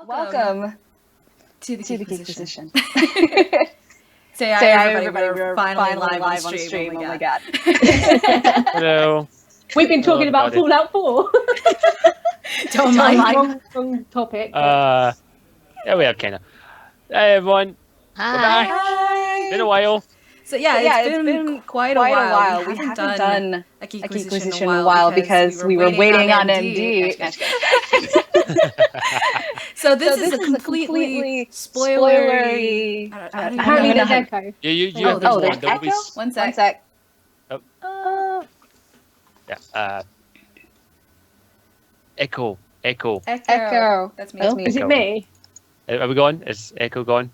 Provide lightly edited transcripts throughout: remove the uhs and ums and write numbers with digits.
Welcome to the Geekquisition. Say hi, everybody. We're finally live on stream. Oh my god. Hello. We've been talking about Fallout 4. Don't mind. Wrong topic. Yeah, we have kind of. Hey, everyone. Hi. Hi. Been a while. So it's been quite a while. We haven't done a Geekquisition in a while because we were waiting on MD. So this is a completely spoilery. Apparently there's echo. You there's echo? One sec. Oh. Yeah. Echo. That's me. That's me. Is it me? Are we going? Is Echo gone?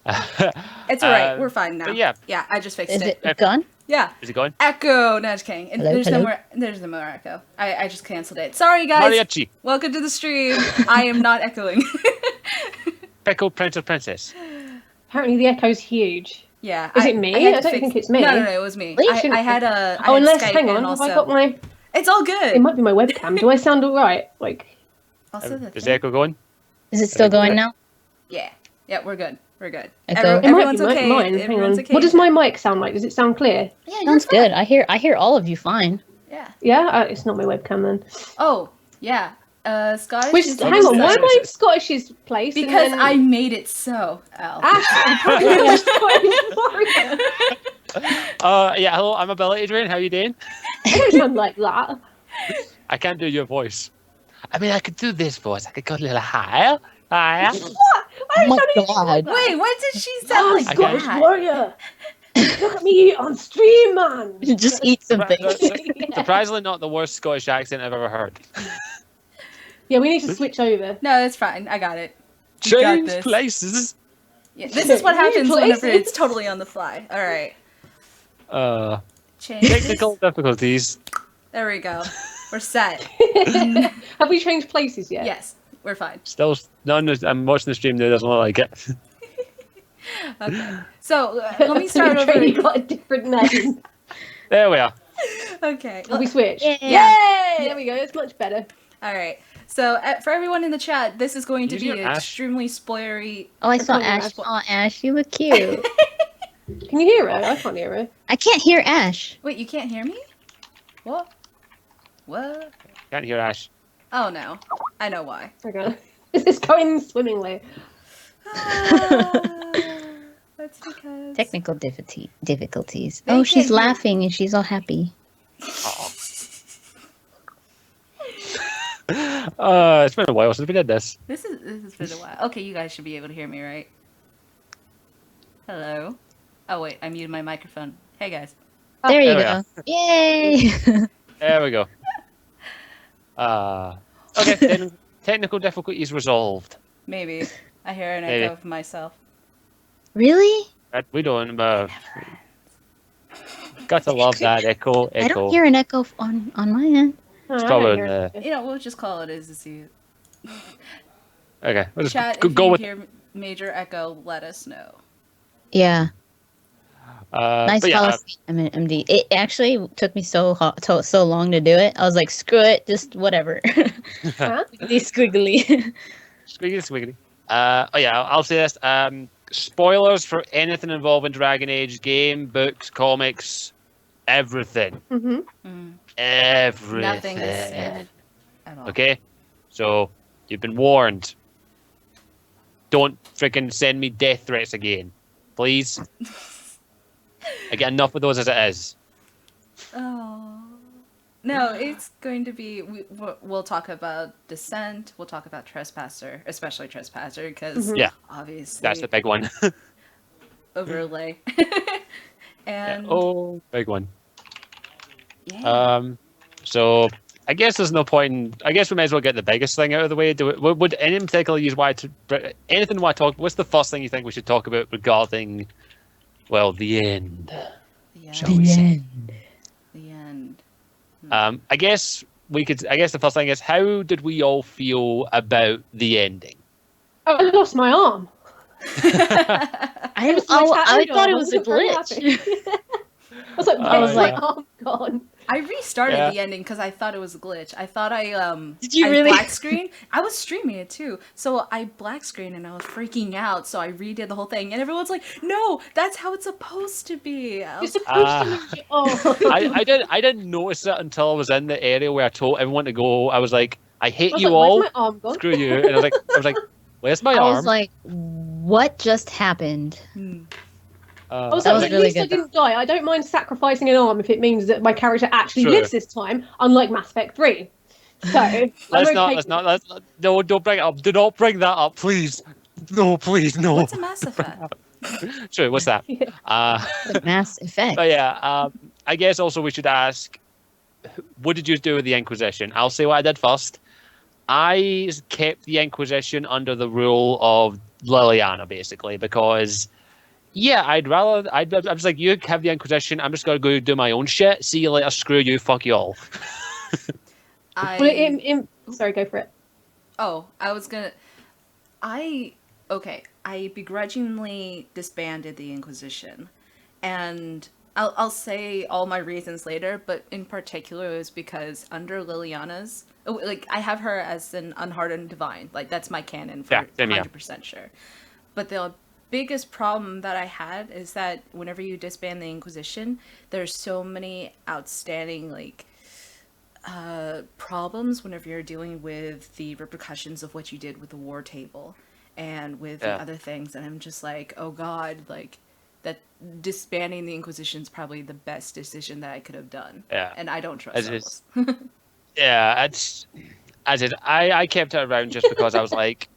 It's alright. We're fine now. But yeah. I just fixed Is it. it gone? Yeah. Is it going? Echo. No, just kidding. Hello, There's no more echo. I just cancelled it. Sorry, guys. Mariachi. Welcome to the stream. I am not echoing. Echo Prince or Princess. Apparently the echo's huge. Yeah. Is it me? I don't think it's me. No, it was me. I had a. I Oh, had unless, Skype hang on, and have also... I got my... It's all good. It might be my webcam. Do I sound alright? Also Is Echo going? Is it still going now? Yeah, we're good. Echo. Everyone's it might be okay. mine. Hang on. Okay. What does my mic sound like? Does it sound clear? Yeah, Sounds good. I hear all of you fine. Yeah. Yeah? It's not my webcam then. Oh, yeah. Scottish. Which, is hang on, why Scottish. am I in Scottish's place? Because I made it so. Al. Yeah, hello, I'm AbilityDrain. How you doing? I don't sound like that. I can't do your voice. I mean, I could do this voice. I could go a little higher. Higher. What? Oh my god. Wait, what did she sound like? Scottish that? Warrior! Look at me on stream, man! Just eat something. Surprisingly not the worst Scottish accent I've ever heard. Yeah, we need to switch over. No, it's fine. I got it. You got Change this. places. Yeah, this is what happens whenever it's totally on the fly. All right. Change. Technical difficulties. There we go. We're set. Have we changed places yet? Yes, we're fine. Still, none. I'm watching the stream now. Doesn't look like it. Okay. So let me start over. You got a different name. There we are. Okay. Have we switched? Yeah. Yay! There we go. It's much better. All right. So for everyone in the chat, this is going to be Use your Ashe. extremely spoilery. Oh, I saw Ashe. Oh, Ashe, you look cute. Can you hear her? I can't hear her. I can't hear Ashe. Wait, you can't hear me? What? What? Can't hear Ashe. Oh no, I know why. Okay. This is going swimmingly. That's because Technical difficulties. They Oh, she's can't hear- laughing and she's all happy. It's been a while since we did this. this has been a while. Okay, you guys should be able to hear me, right? Hello. Oh wait, I muted my microphone. Hey guys. There you there go. Yay! There we go. Okay. Technical difficulties resolved. Maybe I hear an Maybe. echo of myself. Really? We don't. Got to love that echo. I don't hear an echo on my end. Oh, It's I probably don't in hear the. it. You know, we'll just call it as to see. Okay. We'll just Chat, go, if go you with. hear major echo, let us know. Yeah. Nice but yeah, policy, MD. It actually took me so long to do it. I was like, screw it, just whatever. Huh? These squiggly. Squiggly. Oh yeah, I'll say this. Spoilers for anything involving Dragon Age game, books, comics, everything. Mm-hmm. Everything. Nothing is said at all. Okay? So, you've been warned. Don't freaking send me death threats again. Please. I get enough of those as it is. Oh. No, it's going to be. We'll talk about Descent. We'll talk about Trespasser, especially Trespasser, because Mhm. Yeah. obviously That's the big one. overlay. And Oh, big one. yeah. So, I guess there's no point in... I guess we may as well get the biggest thing out of the way. Would any in particular use anything why talk... What's the first thing you think we should talk about regarding, well, the end? The end. Shall we say? The end. I guess the first thing is, how did we all feel about the ending? Oh, I lost my arm. I was my thought tattoo it arm. was a wasn't very glitch. happy. I was like, I was where's like- my arm gone? I restarted Yeah. the ending because I thought it was a glitch. I thought Did you I really? black screen? I was streaming it too, so I black screen and I was freaking out. So I redid the whole thing, and everyone's like, "No, that's how it's supposed to be." I You're was supposed to lose your. Oh. I didn't notice it until I was in the area where I told everyone to go. I was like, I hate I was you like, all. where's my arm gone? Screw you. And I was like, where's my I arm? was like, what just happened? I was That like, was well, at really least I good, didn't die. I don't mind sacrificing an arm if it means that my character actually True. lives this time, unlike Mass Effect 3. So, No, don't bring it up. Do not bring that up, please. No, please, no. What's a Mass Effect? Sure, what's that? Mass Effect. But yeah, I guess also we should ask, what did you do with the Inquisition? I'll say what I did first. I kept the Inquisition under the rule of Liliana, basically, because, yeah, I was like, you have the Inquisition, I'm just going to go do my own shit. See you later, screw you, fuck you all. well, sorry, go for it. I begrudgingly disbanded the Inquisition, and I'll say all my reasons later, but in particular it was because under Liliana's, like, I have her as an unhardened divine, like that's my canon for 100% sure. But the biggest problem that I had is that whenever you disband the Inquisition, there's so many outstanding problems whenever you're dealing with the repercussions of what you did with the war table and with the other things, and I'm just like, oh god, like that disbanding the Inquisition is probably the best decision that I could have done. Yeah. And I don't trust Solas. Yeah, I kept it around just because I was like,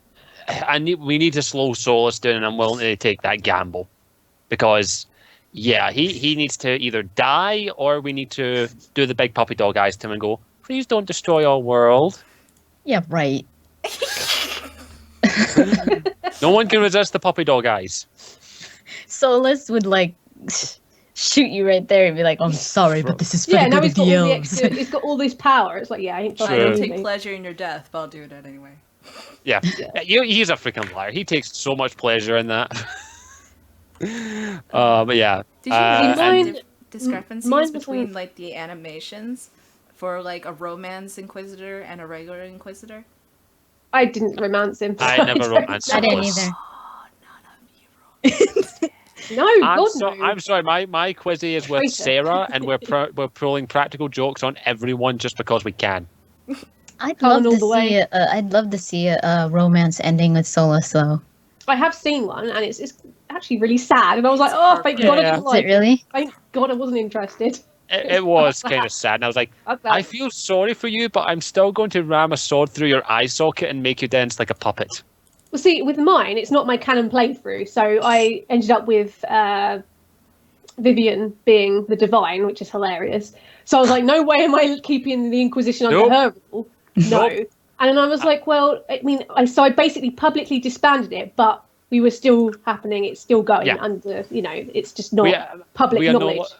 we need to slow Solas down, and I'm willing to take that gamble because, yeah, he needs to either die or we need to do the big puppy dog eyes to him and go, please don't destroy our world. Yeah, right. No one can resist the puppy dog eyes. Solas would shoot you right there and be like, "I'm sorry, but this is for the now good of the elves." he's got all this power. It's like, yeah, I ain't I don't fucking take pleasure in your death, but I'll do it anyway. Yeah. He's a freaking liar. He takes so much pleasure in that. But yeah. Did you notice mind- discrepancies mine between was- the animations for a romance inquisitor and a regular inquisitor? I didn't romance him. I never romanced I didn't Solas. either. Oh, none of you No, God, no. I'm sorry. My quizzy is with Traitor. Sarah, and we're pulling practical jokes on everyone just because we can. I'd Colin love all to the way. see I'd love to see a romance ending with Solas, though. I have seen one, and it's actually really sad. And I was like, oh, thank God I Yeah. didn't Is like it really? Thank God I wasn't interested. It was kind of sad, and I was like, Fuck that. I feel sorry for you, but I'm still going to ram a sword through your eye socket and make you dance like a puppet. Well, see, with mine, it's not my canon playthrough, so I ended up with Vivian being the divine, which is hilarious. So I was like, no way am I keeping the Inquisition under Nope. her rule. No. Nope. And then I was like, well, I mean, I basically publicly disbanded it, but we were still happening. It's still going under, it's just not public we are knowledge. not-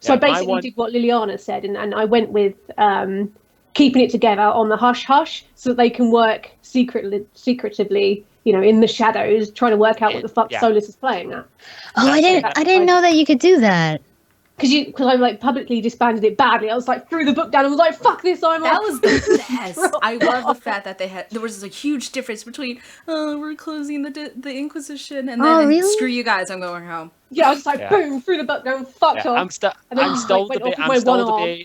So I Yeah, my basically one- did what Liliana said, and I went with keeping it together on the hush-hush so that they can work secretively, in the shadows, trying to work out what the fuck Yeah. Solas is playing at. Oh, I didn't know that you could do that. Because I publicly disbanded it badly. I was like, threw the book down and was like, fuck this, I'm That off. was the best. I love the fact that there was a huge difference between, we're closing the Inquisition, and then really? screw you guys, I'm going home. Yeah, I was just like, Yeah. boom, threw the book down, fucked Yeah, off. I'm still And then went off with my one arm.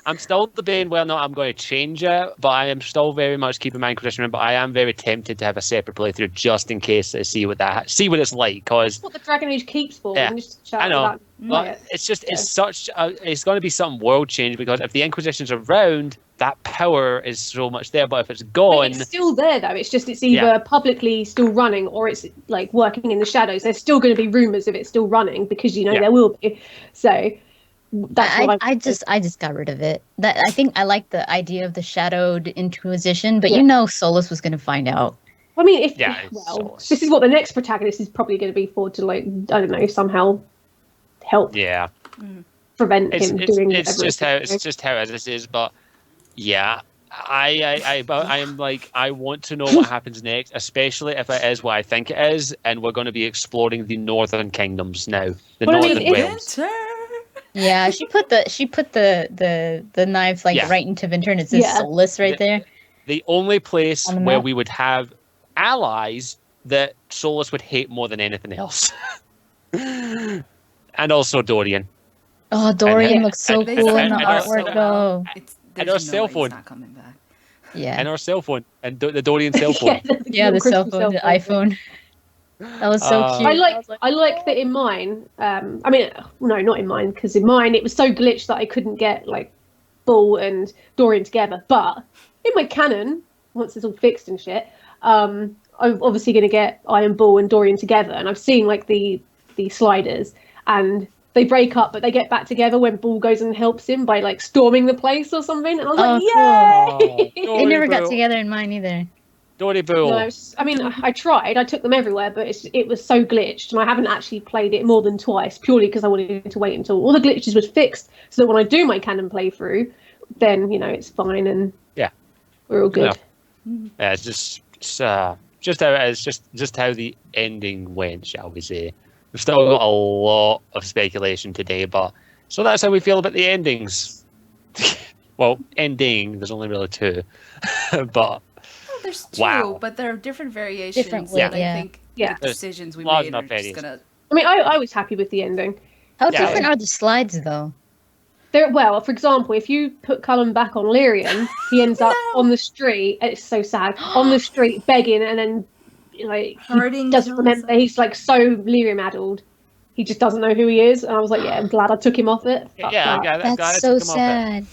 I'm still debating whether or not I'm going to change it, but I am still very much keeping my Inquisition in, but I am very tempted to have a separate playthrough just in case to see what it's like, because That's what the Dragon Age keeps for. Yeah, and just shout I know. about but it's it's going to be something world changing, because if the Inquisition's around, that power is so much there, but if it's But gone, it's still there though. It's just it's either publicly still running or it's like working in the shadows. There's still going to be rumors of it still running because there will be. So that's what I just got rid of it. That I think I like the idea of the shadowed Inquisition, but Yeah. Solas was gonna find out. I mean, it's Solas. this is what the next protagonist is probably going to be for to I don't know, somehow help yeah, prevent him doing it's whatever. just how this is. But yeah, I am like, I want to know what happens next, especially if it is what I think it is, and we're going to be exploring the Northern Kingdoms now, the Well, I mean, Northern it- Realms. Winter! Yeah, she put the knife like Yeah. right into Vinter, and it says Yeah. Solas right there. The only place On the where map. we would have allies that Solas would hate more than anything else. And also Dorian. Oh, Dorian And- looks so and- cool in and- the and- artwork, though. And our There's cell no way phone. he's not coming back. Yeah, And our cell phone. And the Dorian cell phone. yeah, the cell phone, the iPhone. That was so cute. I like that in mine. I mean, no, not in mine, because in mine it was so glitched that I couldn't get like Bull and Dorian together. But in my canon, once it's all fixed and shit, I'm obviously going to get Iron Bull and Dorian together. And I've seen like the sliders, and they break up, but they get back together when Bull goes and helps him by like storming the place or something. And I was like, yay! Oh, They never Dory got Bull. together in mine either. Dory Bull. No, I mean, I tried. I took them everywhere, but it was so glitched, and I haven't actually played it more than twice, purely because I wanted to wait until all the glitches was fixed, so that when I do my canon playthrough, then it's fine and Yeah. we're all good. Yeah, it's just how it is, just how the ending went, shall we say. We've still got a lot of speculation today, but so that's how we feel about the endings. Well, ending, there's only really two. But Well, there's two, Wow. but there are different variations. Different and way, yeah. I think Yeah. the decisions we Large made enough are just variation. gonna. I mean, I was happy with the ending. How Yeah. different are the slides, though? Well, for example, if you put Cullen back on Lyrian, he ends up on the street. It's so sad. On the street begging, and then like Hurting he doesn't remember. himself. He's like so Lyrian addled. He just doesn't know who he is. And I was like, yeah, I'm glad I took him off it. Fuck yeah, that. I'm glad That's I so took him off it. sad.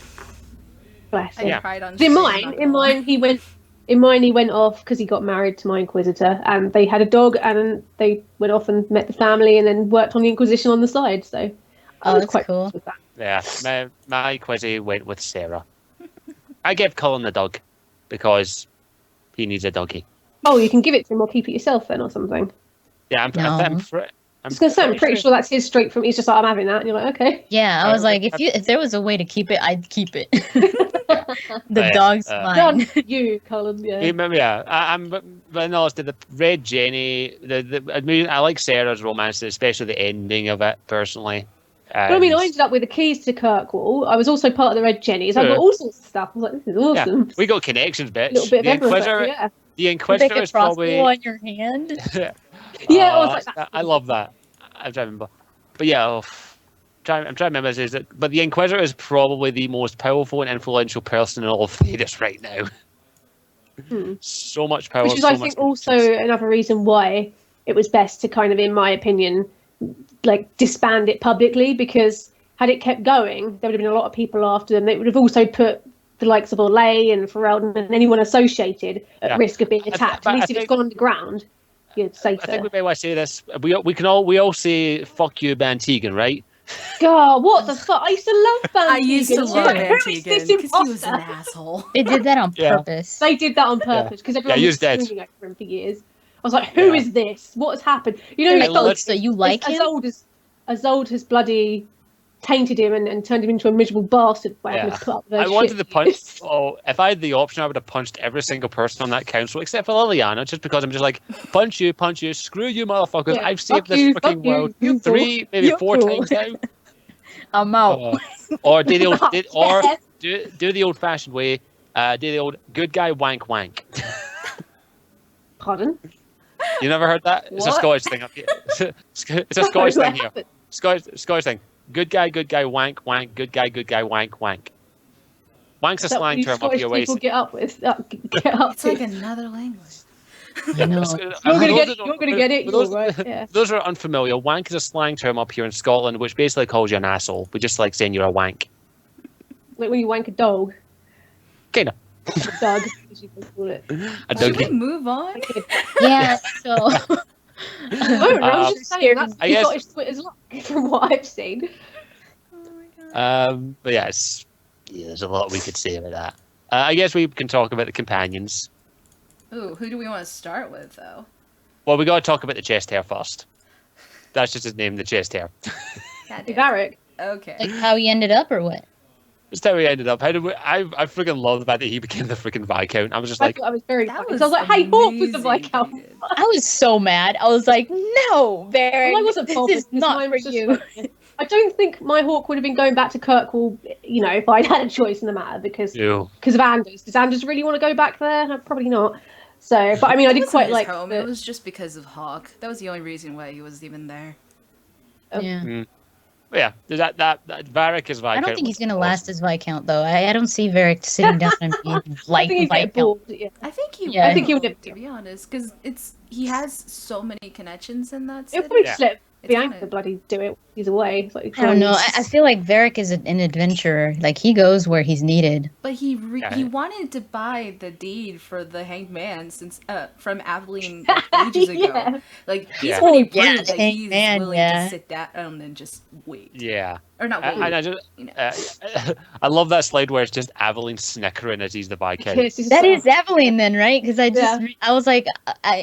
Bless I him. cried on. In stream, mine, not in gonna lie. mine, he went. In mine, he went off because he got married to my Inquisitor, and they had a dog, and they went off and met the family, and then worked on the Inquisition on the side. So I Oh, was that's quite cool. pleased with that. Yeah, my Quizzy went with Sarah. I gave Cullen the dog because he needs a doggy. Oh, you can give it to him or keep it yourself then, or something. Yeah, I'm No. I was gonna say, I'm pretty sure that's his straight from. He's just like, I'm having that, and you're like, okay. Yeah, I I was don't like, think if there was a way to keep it, I'd keep it. The Yeah, dog's Done. mine. You, Cullen. Yeah. I'm but no, it's the Red Jenny. I mean, I like Sarah's romance, especially the ending of it personally. But I mean, I And- ended up with the keys to Kirkwall. I was also part of the Red Jennies. I Yeah. got all sorts of stuff. I was like, this is yeah, awesome. we got connections, bitch. A little bit of the everything. Inquisitor, Yeah. the Make Inquisitor a is crossbow probably. on your hand. Yeah, I was Oh, like, that's- I love that. I'm trying to remember, but yeah, I'm trying to remember. But the Inquisitor is probably the most powerful and influential person in all of Thedas right now. Hmm. So much power. Which is, so I much think, also connections. another reason why it was best to kind of, in my opinion, like disband it publicly, because had it kept going, there would have been a lot of people after them. They would have also put the likes of Orlais and Ferelden and anyone associated at Yeah. risk of being But attacked. I At least if think- it's gone underground, you're safer. I think we may well say this. We all say "fuck you, Van Tegan," right? God, what the fuck? I used to love Van I used to Tegan. love Who Van is Tegan this because he was an imposter? asshole. They did that on Yeah. purpose. They did that on purpose because everyone he was was dead. screaming over him for years. I was like, "Who Yeah. is this? What has happened?" You know, Like, I love- so you like as him? old as bloody tainted him and turned him into a miserable bastard by having Yeah. to put up with I those wanted shit to punch. years. Oh, if I had the option, I would have punched every single person on that council except for Liliana, just because I'm just like, punch you, screw you, motherfuckers. Yeah, I've saved fuck this you, fucking fuck you, world you 3, maybe You 4 fool. times now. I'm out. Or do the old, or Yeah. do the old-fashioned way. Do the old good guy wank wank. Pardon? You never heard that? It's a What? Scottish thing up here. It's a Scottish thing here. Scottish thing. Good guy, wank, wank. Good guy, wank, wank. Wank's a Is that what slang you term up Scottish here. people get up with? Get up It's like to. another language. I know. You're gonna get it. You're right. Yeah. Those are unfamiliar. Wank is a slang term up here in Scotland, which basically calls you an asshole. We just like saying you're a wank. Like when you wank a dog, Kinda. a dog, as you can call it. A Should we doggy. move on? Yeah, so No, I'm just saying that's I guess- Scottish Twitter's like from what I've seen. Oh my god. But yeah, there's a lot we could say about that. I guess we can talk about the companions. Ooh, who do we want to start with though? Well, we got to talk about the chest hair first. That's just his name, the chest hair. God Hey, damn. Varric. Okay. like how he ended up or what? That's how we ended up. How did we? I freaking love the fact that he became the freaking Viscount. I was just like, I was very That happy. was So I was like, "Hey, Hawk was the amazing, Viscount." dude. I was so mad. I was like, no, Barry, Well, I wasn't this bothered is because not mine for was just you. like, I don't think my Hawk would have been going back to Kirkwall, if I'd had a choice in the matter because Ew. of Anders. Does Anders really want to go back there? No, probably not. So, but I mean, I It did wasn't quite his like. home. It was just because of Hawk. That was the only reason why he was even there. Yeah. But yeah, that Varric is I don't think he's gonna last as Viscount though. I don't see Varric sitting down and being I think he'd get bored. Viscount. Yeah. I think he. Yeah. Will, I think he would to be honest, because he has so many connections in that He'll city. probably Yeah. just let It's Bianca kinda- bloody do it. He's away. It's like, I don't know. I feel like Varric is an adventurer. Like he goes where he's needed. But he Yeah. he wanted to buy the deed for the Hanged Man since from Aveline like, ages ago. Yeah. Like he's Yeah. already Oh, yeah, proved that the he's Hanged Man, willing yeah. to sit down and just wait. Yeah. Or not wait. And I just, you know. I love that slide where it's just Aveline snickering as he's the Viscount. Yes, it's That so- is Evelyn then, right? Because I was like,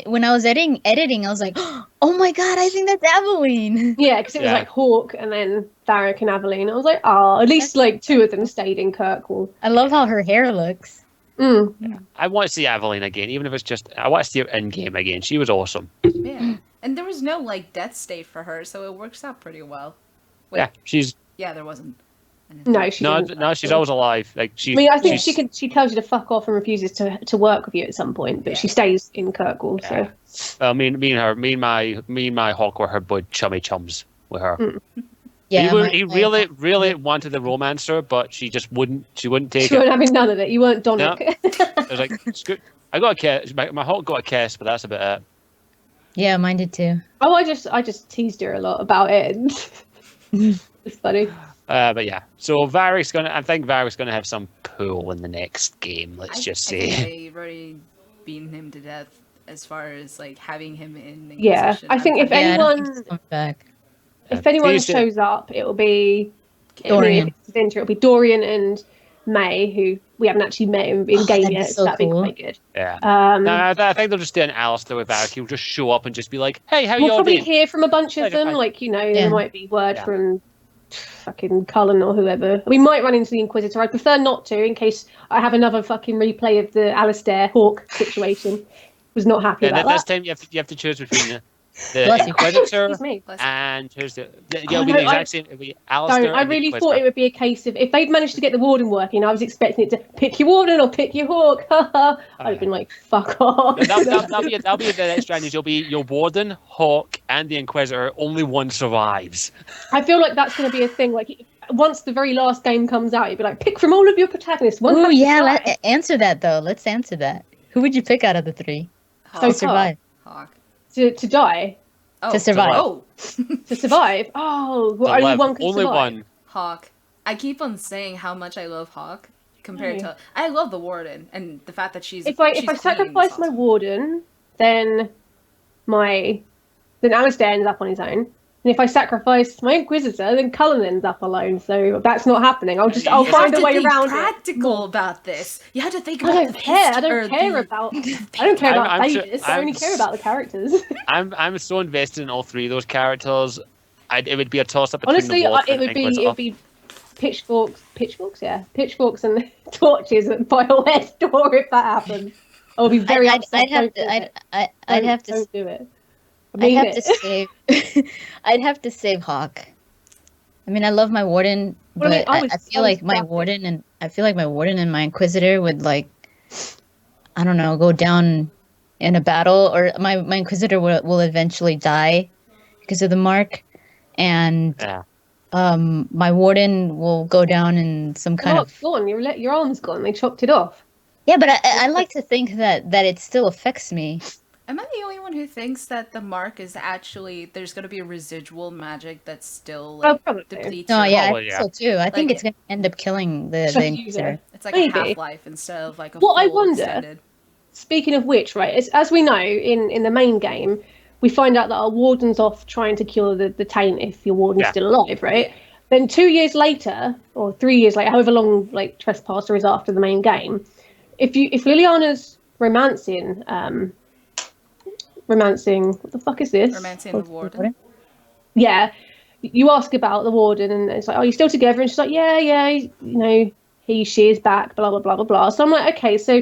when I was editing, I was like, oh my god, I think that's Evelyn. Yeah, because it was Yeah. like Hawk and then Varric and Aveline. I was like, at least like two of them stayed in Kirkwall. I love how her hair looks. I want to see Aveline again, even if it's just, I want to see her in game again. She was awesome. Yeah. And there was no like death state for her, so it works out pretty well. Wait, Yeah, she's yeah, there wasn't. No, she no, didn't. no, she's always alive. Like I mean, I think she's- she tells you to fuck off and refuses to work with you at some point, but she stays in Kirkwall. Yeah. So Well, me and my Hawk were her bud chummy chums with her. Yeah, he really wanted the romancer, but she just wouldn't. She wouldn't take she it. weren't having none of it. You weren't Donick. I was like, I got a kiss. My Hawk got a kiss, but that's about it. yeah, mine did too. Oh, I just teased her a lot about it. It's funny. But yeah, so I think Varric's gonna have some pull in the next game. Let's just I think say. they've already beaten him to death as far as like having him in the Yeah, Inquisition. I think if Yeah, I don't anyone think he's coming back. if anyone He's the- shows up, it'll be Dorian. if it's Vinter, it'll be Dorian and May, who we haven't actually met in game that'd be yet. so That'd cool. be quite good. Yeah. Um, No, I think they'll just do an Alistair with Varric. He'll just show up and just be like, "Hey, how we'll y'all probably doing?" hear from a bunch of Okay, them, fine. like Yeah. there might be word Yeah. from fucking Cullen or whoever. We might run into the Inquisitor. I prefer not to, in case I have another fucking replay of the Alistair Hawk situation. Was not happy Yeah, about this that. time you have to choose between the Bless you. Inquisitor Excuse me. and who's the? Oh, It'll be no, the exact same. It'll be Alistair. Don't. I and the really thought Inquisitor. it would be a case of if they'd managed to get the Warden working, I was expecting it to pick your Warden or pick your Hawk. I'd have been like, fuck off. That'll be the next strategy. You'll be your Warden, Hawk, and the Inquisitor. Only one survives. I feel like that's going to be a thing. Like once the very last game comes out, you'd be like, pick from all of your protagonists. One Oh has to yeah, die. answer that though. Let's answer that. Who would you pick out of the three Hawk. to So survive? Hawk. to die. Oh, To survive. Oh, To survive. Oh, well, only one can Only survive. one. Hawk. I keep on saying how much I love Hawk compared Yeah. to I love the Warden and the fact that she's If I she's clean is sacrifice my awesome. Warden, then Alistair ends up on his own. And if I sacrifice my Inquisitor, then Cullen ends up alone. So that's not happening. I'll You find have a to way be around it. practical about this. You have to think I about don't the care. I hist- or don't care the- about. I don't care about I'm so- Davis. I only I'm care about the characters. I'm so invested in all three of those characters. It would be a toss up between Honestly, the Wolf it and would Inquisitor. be pitchforks, and torches by a west door if that happens. I'll be very upset. I'd have to Don't do it. I I'd mean have it. to save. I'd have to save Hawk. I mean, I love my Warden, Well, but I I, was- I I feel was like my happy. Warden and my Inquisitor would like, I don't know, go down in a battle, or my Inquisitor will eventually die because of the mark, and Yeah. my Warden will go down in some kind Your of. arm's gone. Your arm's gone. They chopped it off. Yeah, but I like to think that it still affects me. Am I the only one who thinks that the mark is actually there's going to be a residual magic that's still Oh, like probably. depletes? No, your- yeah, Oh, I think yeah. so too. I think Like- it's gonna end up killing the Just Inquisitor. user. It's like Maybe. a half-life instead of like a What I full wonder- extended. Speaking of which, right, as we know in the main game, we find out that our Warden's off trying to cure the taint if your Warden's Yeah. still alive, right? Then 2 years later, or 3 years later, however long like Trespasser is after the main game, if Liliana's romancing, what the fuck is this? Romancing the Warden. Yeah, you ask about the Warden, and it's like, are you still together? And she's like, yeah, she is back, blah, blah, blah, blah, blah. So I'm like, okay, so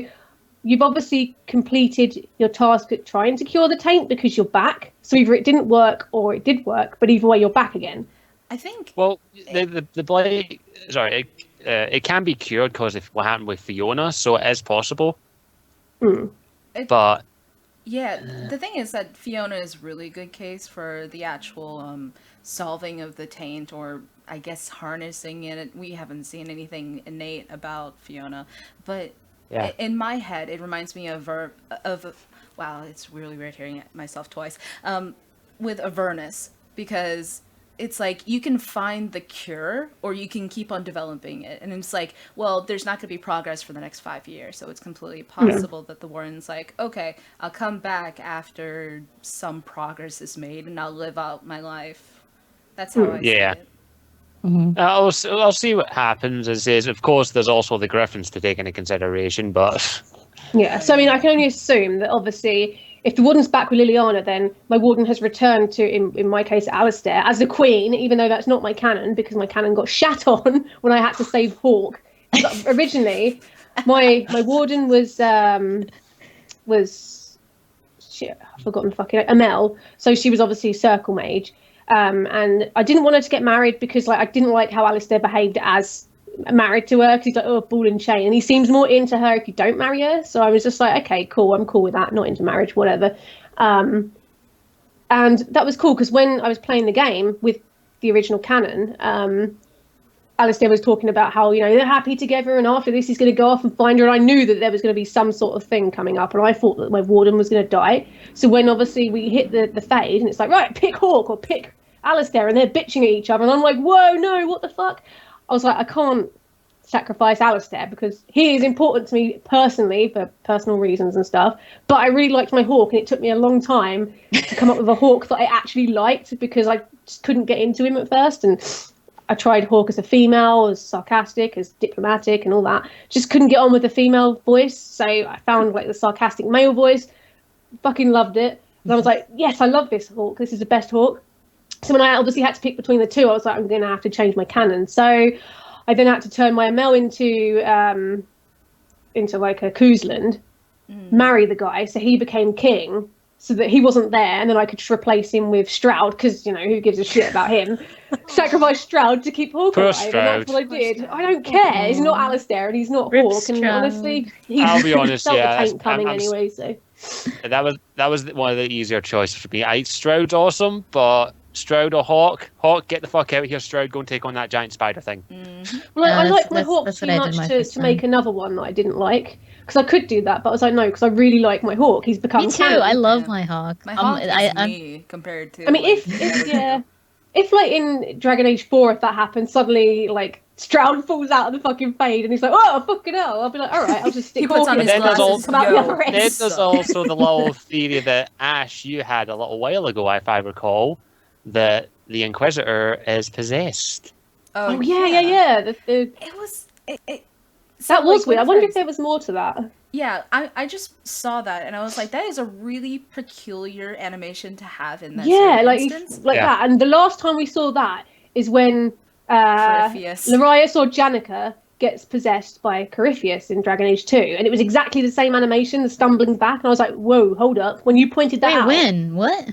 you've obviously completed your task at trying to cure the taint because you're back. So either it didn't work or it did work, but either way, you're back again. I think. Well, the blight, sorry, it can be cured because of what happened with Fiona, so it is possible. Mm. But Yeah, the thing is that Fiona is really good case for the actual solving of the taint, or I guess harnessing it. We haven't seen anything innate about Fiona, but yeah, in my head, it reminds me of wow, it's really weird hearing myself twice. With Avernus, because it's like you can find the cure or you can keep on developing it, and it's like, well, there's not going to be progress for the next 5 years, so it's completely possible that the Warden's like, okay, I'll come back after some progress is made and I'll live out my life. That's how I see Yeah. it. I'll see what happens. Of course, there's also the Griffins to take into consideration, but Yeah, so I mean, I can only assume that obviously, if the Warden's back with Liliana, then my Warden has returned to, in my case, Alistair as the Queen, even though that's not my canon, because my canon got shat on when I had to save Hawk. But originally, my Warden was shit, I've forgotten fucking Amel. So she was obviously Circle Mage, and I didn't want her to get married because like I didn't like how Alistair behaved as married to her, because he's like, oh, ball and chain, and he seems more into her if you don't marry her. So I was just like, okay, cool, I'm cool with that, not into marriage, whatever. And that was cool because when I was playing the game with the original canon, Alistair was talking about how, you know, they're happy together and after this he's going to go off and find her, and I knew that there was going to be some sort of thing coming up, and I thought that my Warden was going to die. So when obviously we hit the fade and it's like, right, pick Hawk or pick Alistair, and they're bitching at each other, and I'm like, whoa, no, what the fuck? I was like, I can't sacrifice Alistair because he is important to me personally for personal reasons and stuff, but I really liked my Hawk, and it took me a long time to come up with a Hawk that I actually liked because I just couldn't get into him at first. And I tried Hawk as a female, as sarcastic, as diplomatic and all that, just couldn't get on with the female voice, so I found like the sarcastic male voice, fucking loved it, and I was like, yes, I love this Hawk, this is the best Hawk. So when I obviously had to pick between the two, I was like, I'm going to have to change my canon. So I then had to turn my Amel into like a Koosland, marry the guy, so he became king, so that he wasn't there, and then I could just replace him with Stroud, because, you know, who gives a shit about him? Sacrifice Stroud to keep Hawk alive, and that's what I did. I don't care. He's not Alistair, and he's not Hawk, and honestly, I'll be honest, felt yeah, the taint coming anyway, so... That was one of the easier choices for me. Stroud's awesome, but Stroud or Hawk? Hawk, get the fuck out of here, Stroud. Go and take on that giant spider thing. Well, I like my Hawk too much to make another one that I didn't like. Because I could do that, but I was like, no, because I really like my Hawk. He's become Me too. canon. I love my Hawk. My Hawk is me compared to... I mean, if like in Dragon Age 4, if that happens, suddenly like Stroud falls out of the fucking fade and he's like, oh, fucking hell. I'll be like, all right, I'll just stick He puts on his glasses, come out the other end. Then there's also the little theory that Ashe, you had a little while ago, if I recall, that the Inquisitor is possessed. Oh yeah. It was... That was weird. I wonder if there was more to that. Yeah, I just saw that and I was like, that is a really peculiar animation to have in that instance. That. And the last time we saw that is when Larius or Janica gets possessed by Corypheus in Dragon Age 2, and it was exactly the same animation, the stumbling back, and I was like, whoa, hold up. When you pointed that out... when? What?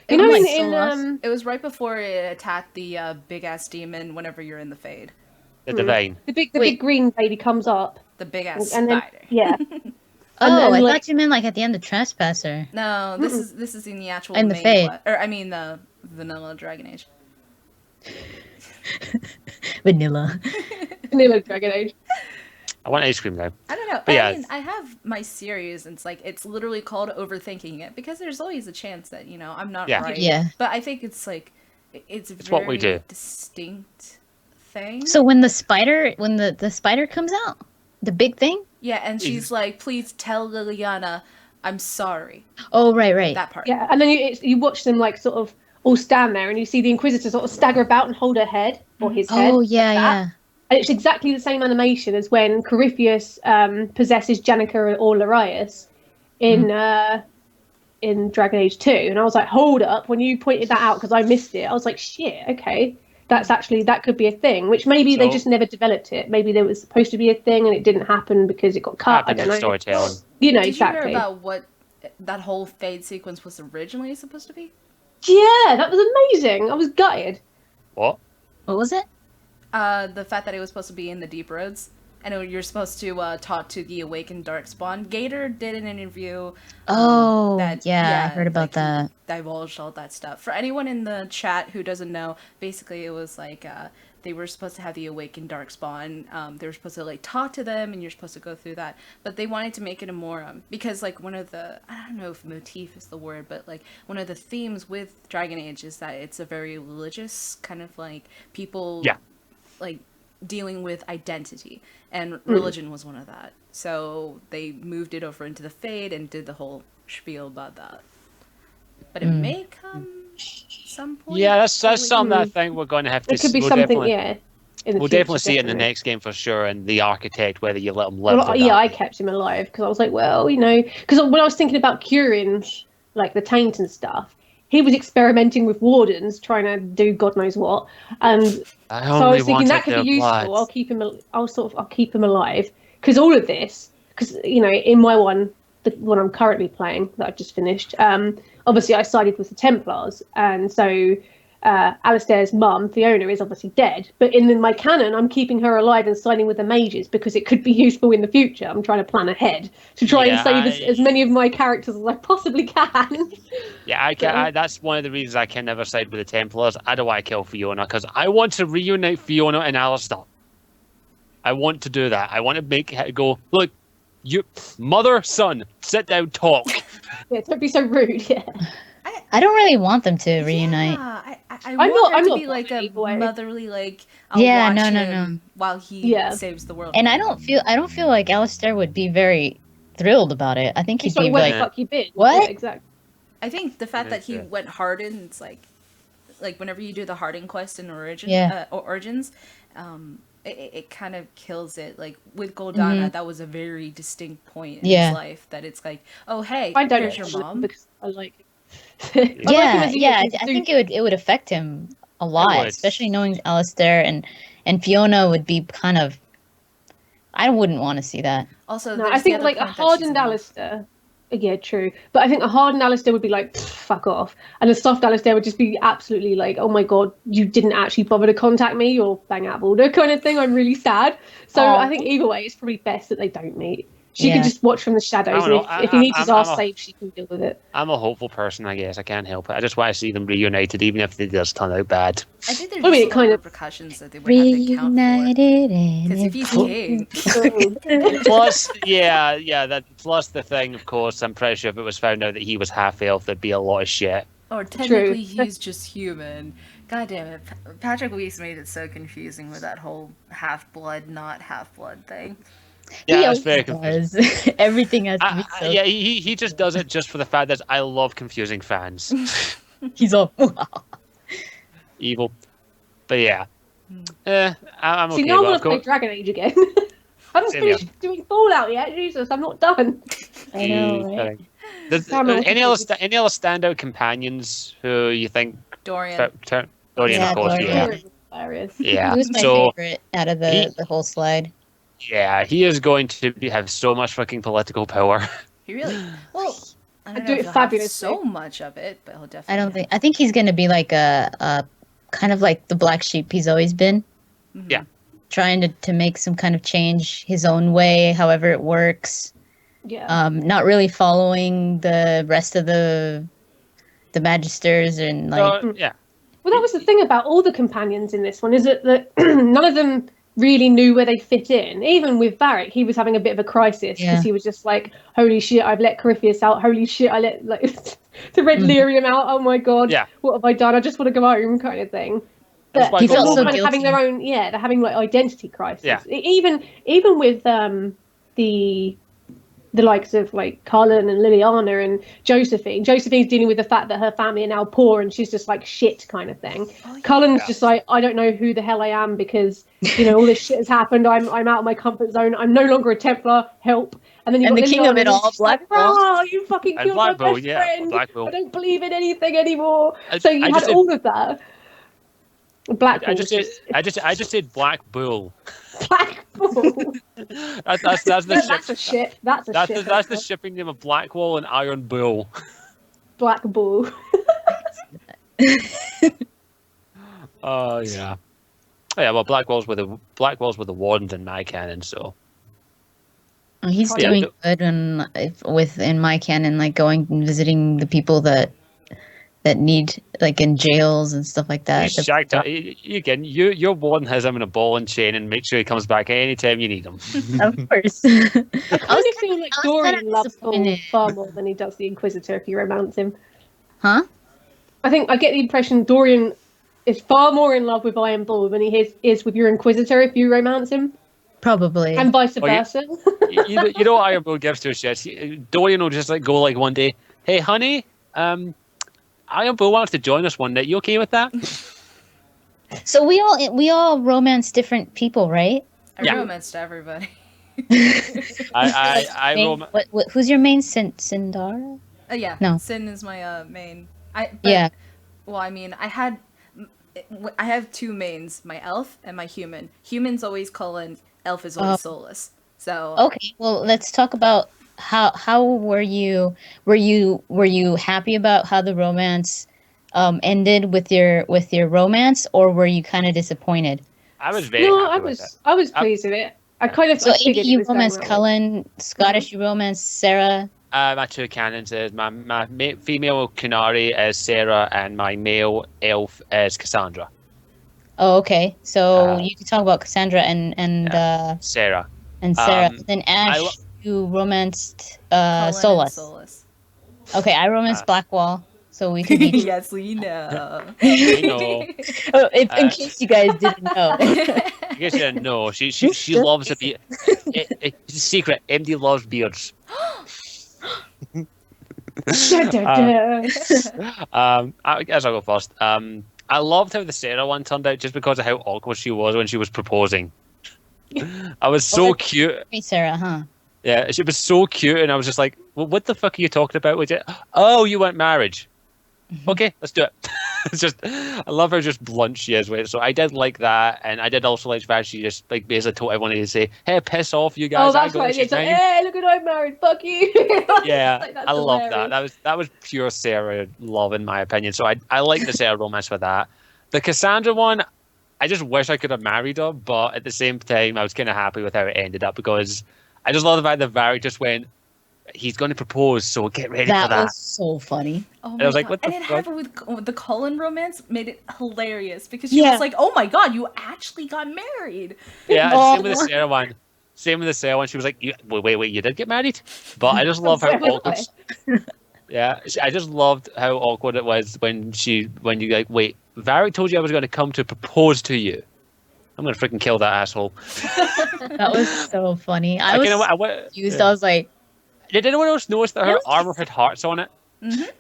You know, it was right before it attacked the big-ass demon whenever you're in the Fade. The Divine. The big green lady comes up. The big-ass spider. Then, yeah. I thought you meant like at the end of Trespasser. No, this is in the actual... In the Fade. the vanilla Dragon Age. Vanilla Dragon Age. I want ice cream now. I don't know. But I mean, I have my series, and it's literally called Overthinking It, because there's always a chance that, you know, I'm not right. Yeah. But I think it's like, it's very what we do. Distinct thing. So when the spider comes out, the big thing? Yeah, and she's like, please tell Liliana I'm sorry. Oh, right. That part. Yeah, and then you watch them like sort of all stand there, and you see the Inquisitor sort of stagger about and hold her head, or his head. Oh, yeah. And it's exactly the same animation as when Corypheus possesses Janica or Larius in Dragon Age 2. And I was like, hold up, when you pointed that out, because I missed it, I was like, shit, okay. That could be a thing, which maybe they just never developed it. Maybe there was supposed to be a thing and it didn't happen because it got cut. I don't know. Storytelling. You know, Did exactly. you hear about what that whole Fade sequence was originally supposed to be? Yeah, that was amazing. I was gutted. What? What was it? The fact that it was supposed to be in the deep roads, and you're supposed to talk to the awakened darkspawn. Gator did an interview. Oh, That yeah, I heard about he that. divulged all that stuff. For anyone in the chat who doesn't know, basically it was like they were supposed to have the awakened darkspawn. They were supposed to like talk to them, and you're supposed to go through that. But they wanted to make it a more because like one of the, I don't know if motif is the word, but like one of the themes with Dragon Age is that it's a very religious kind of like people. Yeah. Like dealing with identity, and religion was one of that. So they moved it over into the Fade and did the whole spiel about that. But it may come some point. Yeah, that's something I think we're going to have to. There could be we'll something, definitely, yeah. In the we'll future, definitely see it in the next game for sure. And the architect, whether you let him live. Well, or yeah, die. I kept him alive because I was like, well, you know, because when I was thinking about curing, like the taint and stuff, he was experimenting with wardens, trying to do God knows what, and so I was thinking that could be useful. I'll keep him. I'll keep him alive because all of this, because you know, in my the one I'm currently playing that I've just finished, obviously I sided with the Templars, and so. Alistair's mum, Fiona, is obviously dead, but in my canon, I'm keeping her alive and siding with the mages because it could be useful in the future. I'm trying to plan ahead to try and save as many of my characters as I possibly can. Yeah, I can. That's one of the reasons I can never side with the Templars. I don't want to kill Fiona because I want to reunite Fiona and Alistair. I want to do that. I want to make it go, look, you mother, son, sit down, talk. Yeah, don't be so rude. Yeah. I don't really want them to reunite. Yeah, I want her to be like a motherly, like I'll watch him while he saves the world. And I don't feel like Alistair would be very thrilled about it. I think he'd be like, "Fuck you, bitch." What? Yeah, exactly. I think the fact that he went Harden, it's like whenever you do the Harden quest in Origins, it kind of kills it. Like with Goldana, that was a very distinct point in his life that it's like, oh hey, I don't here's your mom. Because I like him. I think it would affect him a lot, especially knowing Alistair and Fiona would be kind of. I wouldn't want to see that. Also, no, I think like a hardened Alistair. Yeah, true. But I think a hardened Alistair would be like, fuck off. And a soft Alistair would just be absolutely like, oh my god, you didn't actually bother to contact me or bang out of order kind of thing. I'm really sad. So I think either way, it's probably best that they don't meet. She can just watch from the shadows, and if he needs his ass saved, she can deal with it. I'm a hopeful person, I guess. I can't help it. I just want to see them reunited, even if it does turn out bad. I think there's just kind of repercussions that they would have to account for. Because if he's king. Plus the thing, of course, I'm pretty sure if it was found out that he was half-elf, there'd be a lot of shit. Or technically he's just human. God damn it. Patrick Weiss made it so confusing with that whole half-blood, not half-blood thing. Yeah, that's very confusing. Everything has to be so... Yeah, he just does it just for the fact that I love confusing fans. He's all evil. But yeah. I'm okay. See, now I want to play Dragon Age again. I haven't finished doing Fallout yet. Jesus, I'm not done. I know, right? Any other standout companions who you think... Dorian, of course, yeah. He was my favorite out of the whole slide. Yeah, he is going to have so much fucking political power. He really... Well, I don't do know it if fabulous. So much of it, but he'll definitely... I think he's going to be like a kind of like the black sheep he's always been. Yeah. Trying to make some kind of change his own way, however it works. Yeah. Not really following the rest of the Magisters and like... yeah. Well, that was the thing about all the companions in this one, is that none of them really knew where they fit in. Even with Varric, he was having a bit of a crisis because he was just like, holy shit, I've let Corypheus out. Holy shit, I let the Red Lyrium out. Oh my god, what have I done? I just want to go home, kind of thing. But he felt so kind of having their own, they're having like identity crisis. Yeah. Even with the likes of like Cullen and Liliana and Josephine. Josephine's dealing with the fact that her family are now poor and she's just like shit kind of thing. Cullen's just like, I don't know who the hell I am because, all this shit has happened. I'm out of my comfort zone. I'm no longer a Templar. Help. And then you've got the king of it all, Black Bull. Oh, you fucking killed my best friend. Black Bull. I don't believe in anything anymore. So you had all of that. Black Bull. I just said Black Bull. Black Bull. That's the ship. That's the shipping name of Blackwall and Iron Bull. Black Bull. Oh yeah. Oh yeah, well, Blackwell's with the wardens in my canon, so Oh, he's Yeah, doing good in my canon, like going and visiting the people that need, like, in jails and stuff like that. he's shacked up. Your warden has him in a ball and chain and make sure he comes back anytime you need him. Of course. I kind of feel like I was Dorian kinda loves Paul disappointed. far more than he does the Inquisitor if you romance him. Huh? I think I get the impression Dorian is far more in love with Iron Bull than he is with your Inquisitor if you romance him, Probably. and vice Oh, yeah. versa. you know what Iron Bull gives to a shit. Dorian will just like go like one day, hey honey, Iron Bull wants to join us one night. You okay with that? So we all romance different people, right? I Yeah. romanced everybody. I Main- who's your main Sindar? Yeah. No. Sin is my main. Yeah. Well, I mean, I have two mains, my elf and my human. Human's always Cullen, elf is always Solas. So Okay. Well, let's talk about how were you happy about how the romance ended with your romance, or were you kind of disappointed? I was very No, happy with it. I was pleased with it. I kind of So I Amy, figured it you was going romance that way. Cullen, Scottish, you romance Sarah. My two canons is my female Kunari is Sarah and my male elf is Cassandra. Oh, okay. So Uh, you can talk about Cassandra and Sarah. Sarah. Then I Ashe, lo- you romanced Cullen and Solas. Solus. Okay, I romanced Blackwall, so we could be. Yes, we know. I know. Oh, in Uh, case you guys didn't know. I guess you didn't know. She loves a beard. It's a secret. MD loves beards. Da, da, da. I guess I'll go first. I loved how the Sarah one turned out just because of how awkward she was when she was proposing. I was so cute. Hey, Sarah, huh? Yeah, she was so cute, and I was just like, well, "What the fuck are you talking about?" With it? Oh, you want marriage? Okay, let's do it. It's just, I love how just blunt she is with it. So I did like that, and I did also like that she just like basically told everyone to say, "Hey, piss off, you guys." Oh, that's I got right. what It's she's like, saying." hey, look at I'm married. Fuck you. Yeah, Like, that's I love hilarious. that. That was pure Sarah love, in my opinion. So I like the Sarah romance with that. The Cassandra one, I just wish I could have married her, but at the same time, I was kind of happy with how it ended up because I just love the fact that Varric just went, "He's going to propose, so get ready for That that." was so funny. Oh I was like, God. what the And it fuck? happened with the Cullen romance made it hilarious because she Yeah. was like, "Oh my God, you actually got married." Yeah, and Oh. same with the Sarah one. Same with the Sarah one. She was like, wait, you did get married?" But I just love how awkward. Yeah, I just loved how awkward it was when you like, wait, Varric told you I was going to come to propose to you. I'm going to freaking kill that asshole. That was so funny. I was confused. Yeah. I was like, Did anyone else notice that her Yes. armor had hearts on it?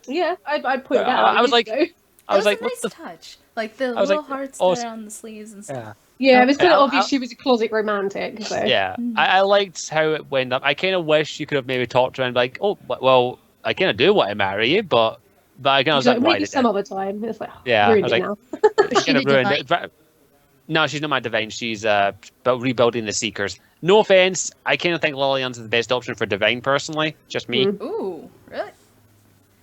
Yeah, I pointed that I out. was like- years ago. I was That like, a what nice the? touch, like the was little like, hearts oh, there on the sleeves and stuff. Yeah. Yeah, it was kind of I- obvious I- she was a closet romantic. So. Yeah, I liked how it went up. I kind of wish you could have maybe talked to her and be like, oh, well, I kind of do want to marry you, but I kind of was She's like, like, why maybe did some that? other time. It's like, Yeah, ruined I was it like- now. She kind of the ruined it. No, she's not my divine. She's rebuilding the Seekers. No offense, I kind of think Lillian's the best option for divine personally. Just me. Ooh, really?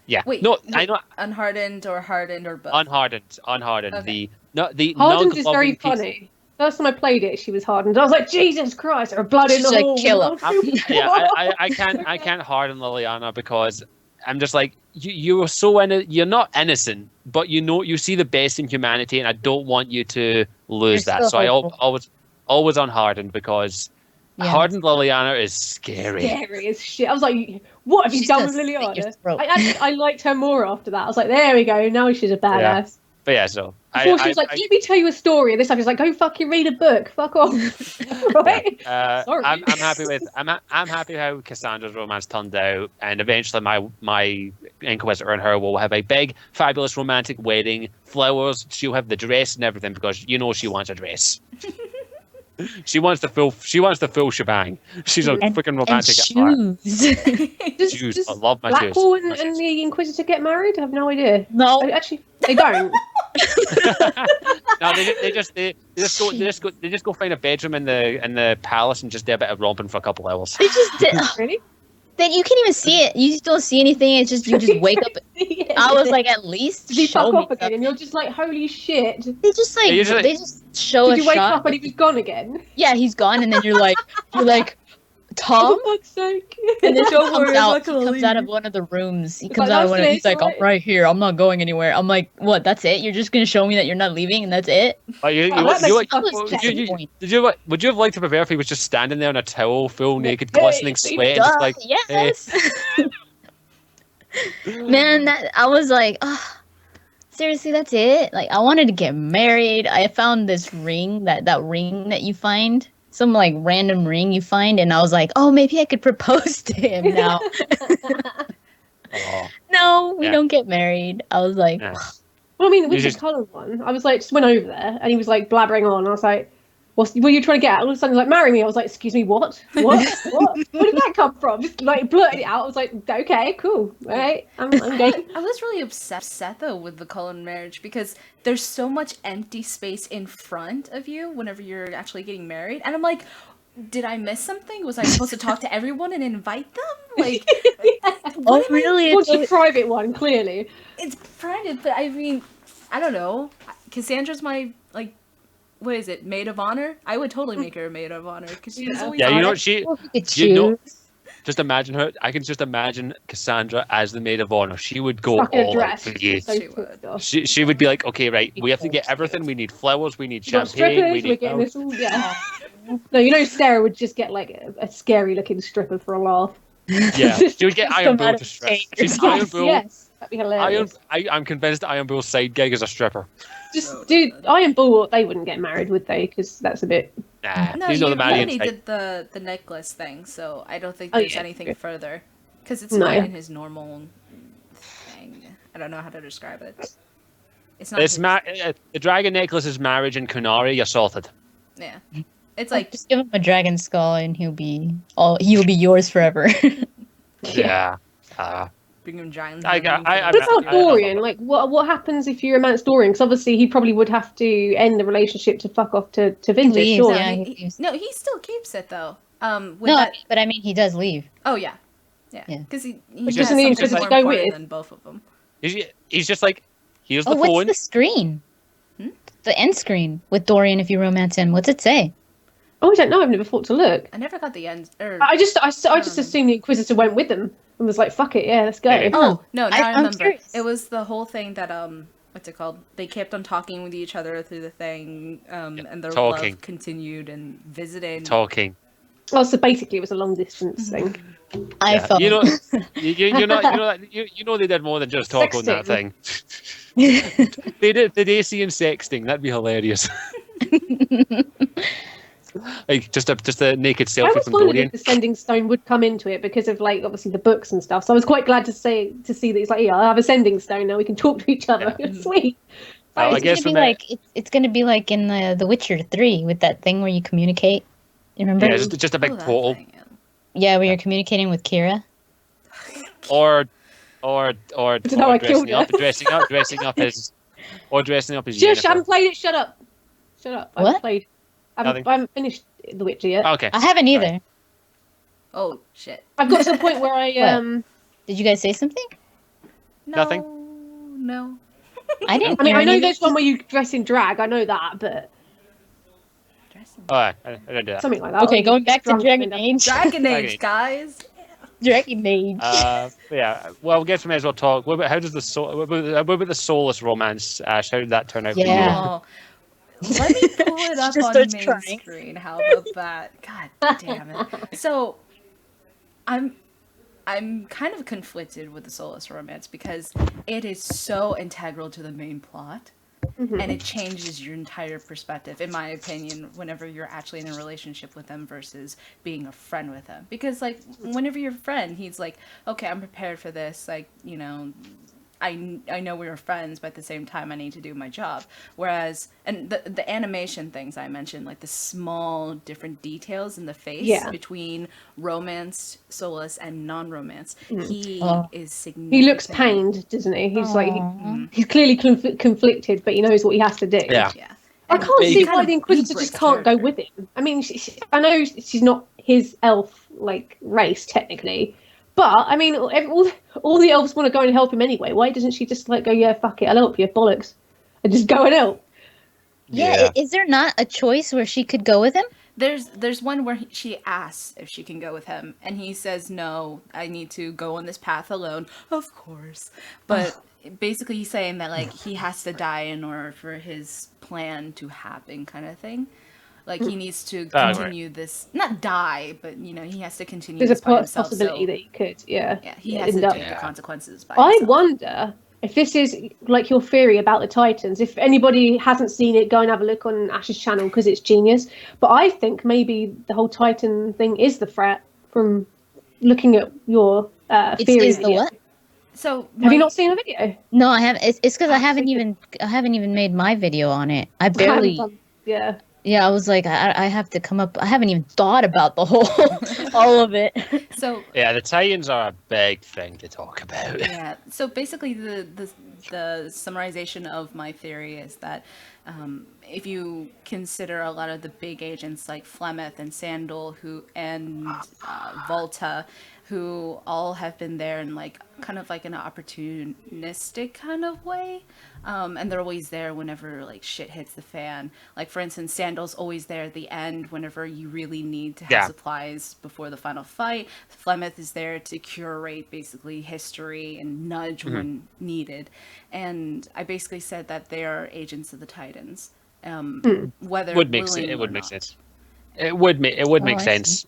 Yeah. Wait, No, I know. Unhardened or hardened or both? Unhardened. Okay. The Hardened is nug-loving very piece- funny. First time I played it, she was hardened. I was like, Jesus Christ, her blood in She's the like, hole. kill her. Yeah, I can't harden Liliana because I'm just like you are so you're not innocent, but you see the best in humanity, and I don't want you to lose You're that. still So I hopeful. always unhardened because Yeah. hardened Liliana is scary. Scary as shit. I was like, what have you She's done gonna with slit your Liliana? throat. I liked her more after that. I was like, there we go. Now she's a badass. But yeah, so Before she was like, let me tell you a story. And this time she's like, go fucking read a book. Fuck off. Right? Sorry. I'm happy with I'm happy how Cassandra's romance turned out, and eventually my Inquisitor and her will have a big, fabulous romantic wedding, flowers. She'll have the dress and everything because she wants a dress. She wants the full shebang. She's a freaking romantic at heart. shoes. Shoes. I love my shoes. Blackwall and the Inquisitor get married? I have no idea. No. Actually, they don't. No, they just go find a bedroom in the palace and just do a bit of romping for a couple hours. They just did. Really? Then you can't even see it. You just don't see anything. It's just you just wake up. I was like, at least Did he show fuck me off again? And something. you're just like, holy shit. Did They just like Yeah, usually- they just show a you wake shot. up and he was gone again? Yeah, he's gone, and then you're like Oh, Tom, for fuck's sake. and then Don't he worry, comes I'm out. not He gonna comes out of leave. one of the rooms. He It's comes like, out of "That's one. it, He's like, right." I'm right here. I'm not going anywhere. I'm like, what? That's it? You're just gonna show me that you're not leaving, and that's it? Like, Oh, that makes I was would you, disappointed. would you have liked to prefer if he was just standing there in a towel, full naked, Hey, glistening see, sweat, and just Duh, like, yes. Man, that I was like, oh, seriously, that's it? Like, I wanted to get married. I found this ring, that ring that you find, some like random ring you find, and I was like, oh, maybe I could propose to him now. oh, No, we Yeah. don't get married. I was like, yeah. Well, I mean, with You the just- Cullen one, I was like, just went over there and he was like blabbering on. I was like, what are you trying to get at? All of a sudden, like, marry me. I was like, excuse me, what? What? What? Where did that come from? Just like blurted it out. I was like, okay, cool. All right, I'm game. I was really upset though with the Cullen marriage because there's so much empty space in front of you whenever you're actually getting married, and I'm like, did I miss something? Was I supposed to talk to everyone and invite them? Like, oh, really? What's your private one? Clearly. it's private, but I mean, I don't know. Cassandra's my like, what is it? Maid of honor? I would totally make her a maid of honor because she's Yeah. always Yeah, you know honest. what, she, Well, if you could you know- choose. just imagine her, I can just imagine Cassandra as the maid of honor. She would go Stuck in a all out dress. for you. So She pissed would. off. She would be like, okay, right, we have to get everything. We need flowers, we need We've got champagne, strippers, we we're need... getting this all, yeah. No, you know Sarah would just get like a scary looking stripper for a laugh. Yeah, she would get Iron Come Bull out to of strip. the She's cage. Iron Yes, Bull. yes. That'd be hilarious. I'm convinced Iron Bull's side gig is a stripper. Just, dude, Iron Bull, they wouldn't get married, would they? Because that's a bit. Nah, No, he's not you the man already inside. did the necklace thing, so I don't think Oh, there's yeah. anything further because it's No. not in his normal thing. I don't know how to describe it. It's not. It's his- the dragon necklace is marriage and Kunari, you're sorted. Yeah, it's Like, like just give him a dragon skull, and he'll be yours forever. Yeah. bring him giant. I- living I- for the With rest of your life. Dorian, like, what happens if you romance Dorian? Because obviously he probably would have to end the relationship to fuck off to Vintage, leaves, sure. yeah. No, he still keeps it though. With No, that, but I mean, he does leave. oh yeah, Yeah. because he Which has doesn't mean something to more go important with. than both of them. He's just like, here's Oh, the what's phone. the screen? Hmm? The end screen with Dorian if you romance him. What's it say? Oh, I don't know. I've never thought to look. I never got the end. Or I just assumed the Inquisitor went with them and was like, "Fuck it, yeah, let's go." Yeah. oh no, now I I'm remember. curious. It was the whole thing that what's it called? They kept on talking with each other through the thing, and their talking. love continued and visiting. Talking. Oh, so basically, it was a long distance thing. I Yeah. felt. You know, you know they did more than just talk on that thing. They did AC and sexting. That'd be hilarious. Like just a naked I selfie was from wondering Dorian. if the Sending Stone would come into it because of like obviously the books and stuff. So I was quite glad to see that he's like, yeah, I have a Sending Stone now. We can talk to each other. Sweet. Well, I It's guess gonna be from that- like it's gonna be like in the Witcher 3 with that thing where you communicate. You remember? Yeah, just a big Oh, that portal. thing, yeah. Yeah, where you're communicating with Kira. Or know, I killed dressing up as Shush, I Jennifer. haven't played it. Shut up. Shut up. I haven't What? played. I Nothing. haven't finished The Witcher yet. Okay. I haven't either. Oh shit. I've got to the point where I What? Did you guys say something? No, Nothing. No. I didn't. I mean, hear I know any- there's one where you dress in drag. I know that, but Dressing. Oh, I didn't do that. something like that. Okay, going back to Drunk Dragon and- Age. Dragon Dragon Age, Age. guys. Dragon Age. Yeah. Well, I guess we may as well talk. What about the Solas romance? Ash, how did that turn out for you? Yeah. Oh. Let me pull it up Just on starts main crying. screen. How about that? God damn it. So, I'm kind of conflicted with the Solas romance because it is so integral to the main plot. Mhm. And it changes your entire perspective, in my opinion, whenever you're actually in a relationship with them versus being a friend with them. Because, like, whenever you're a friend, he's like, okay, I'm prepared for this. Like, you know, I know we're friends, but at the same time, I need to do my job. Whereas, and the animation things I mentioned, like the small different details in the face Yeah. between romance, Solas, and non-romance, he Oh. is significant. He looks pained, doesn't he? He's like Aw. he's clearly conflicted, but he knows what he has to do. Yeah. Yeah. I And can't he see kind why of the Inquisitor breaks just can't go character. with him. I mean, I know she's not his elf like race technically, But I mean, all the elves want to go and help him anyway. Why doesn't she just like go, yeah, fuck it, I'll help you, bollocks, and just go and help? Yeah, is there not a choice where she could go with him? There's one where she asks if she can go with him, and he says no. I need to go on this path alone, of course. But basically, he's saying that like he has to die in order for his plan to happen, kind of thing. Like he needs to continue this, not die, but he has to continue. There's this a by himself, possibility that he could, yeah, he has to take the consequences by I himself. wonder if this is like your theory about the Titans. If anybody hasn't seen it, go and have a look on Ash's channel because it's genius. But I think maybe the whole Titan thing is the threat from looking at your theory. Is the what? So have you not seen the video? No, I haven't. It's because I haven't even made my video on it. I barely. Yeah. Yeah, I was like, I have to come up. I haven't even thought about the whole, all of it. So yeah, the Titans are a big thing to talk about. Yeah. So basically, the summarization of my theory is that if you consider a lot of the big agents like Flemeth and Sandal, and Volta, who all have been there in like kind of like an opportunistic kind of way, and they're always there whenever like shit hits the fan. Like for instance, Sandal's always there at the end whenever you really need to have supplies before the final fight. Flemeth is there to curate basically history and nudge when needed. And I basically said that they are agents of the Titans. Whether it would make sense. It would make sense.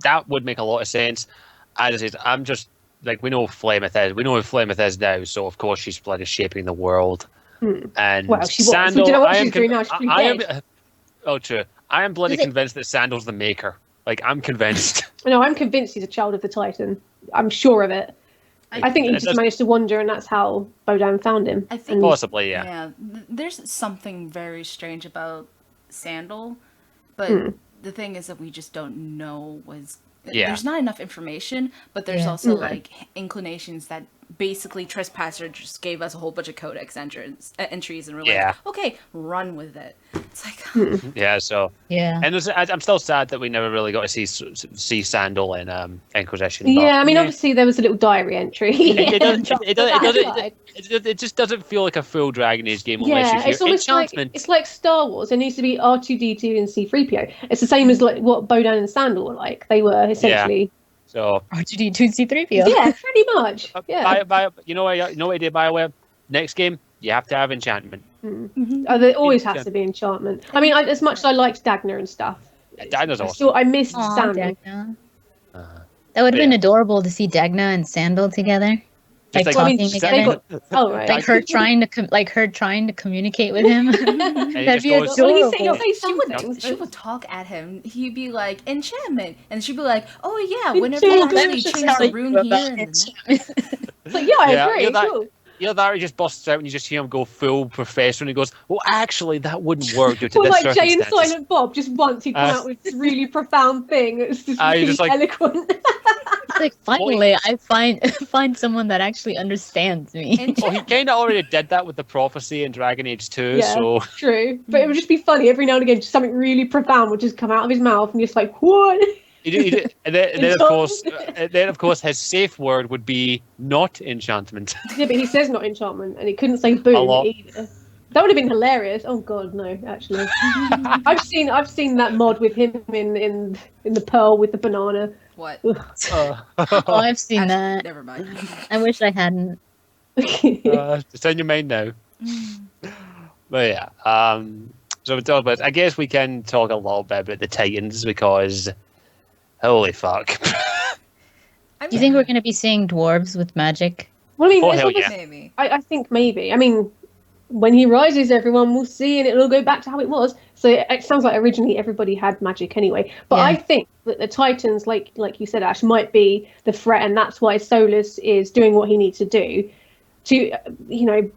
That would make a lot of sense. As I said, I'm just like, we know Flemeth is. We know who Flemeth is now, so of course she's bloody shaping the world. And well, she was. Sandal, Do you know what she's doing now? She's dead. Oh, true. I am bloody convinced that Sandal's the maker. Like, I'm convinced. No, I'm convinced he's a child of the Titan. I'm sure of it. I think he just managed to wander, and that's how Bodan found him. I think possibly, yeah. Yeah, there's something very strange about Sandal, but the thing is that we just don't know there's not enough information, but there's also like inclinations that basically Trespasser just gave us a whole bunch of codex entries, and we're like, okay, run with it. It's like and I'm still sad that we never really got to see Sandal in Inquisition. Yeah, I mean, obviously there was a little diary entry. It just doesn't feel like a full Dragon Age game unless you hear enchantment. It's like Star Wars. It needs to be R2D2 and C3PO. It's the same as like what Bodan and Sandal were like. They were essentially. So R2D2 C3PO. Yeah, pretty much. Yeah. You know what I did, BioWare? Next game, you have to have enchantment. There always has to be enchantment. I mean, as much as I liked Dagna and stuff. Dagna's awesome. I missed Sandal. That would have been adorable to see Dagna and Sandal together. Like talking together. Right. Like her trying to communicate with him. That'd be adorable. She would talk at him. He'd be like, enchantment, and she'd be like, oh yeah, whenever you actually change the rune here. It's like, I agree. Cool. You know, that just busts out and you just hear him go full professor and he goes, well, actually, that wouldn't work due to this like Jay and circumstances. Silent Bob, just once he'd come out with this really profound thing. It's just really eloquent. It's like, finally, I find someone that actually understands me. Well, he kind of already did that with the prophecy in Dragon Age 2, so... True. But it would just be funny every now and again, just something really profound would just come out of his mouth and you're just like, what? And then of course, his safe word would be not enchantment. Yeah, but he says not enchantment, and he couldn't say boom either. That would have been hilarious. Oh god, no! Actually, I've seen that mod with him in the Pearl with the banana. What? I've seen that. Never mind. I wish I hadn't. It's on your mind now. But yeah, so we talk about. I guess we can talk a little bit about the Titans because. Holy fuck. Do you think we're going to be seeing dwarves with magic? Well, I mean, hell yeah. Maybe. I think maybe. I mean, when he rises, everyone will see and it'll go back to how it was. So it sounds like originally everybody had magic anyway. But I think that the Titans, like you said, Ash, might be the threat, and that's why Solas is doing what he needs to do to,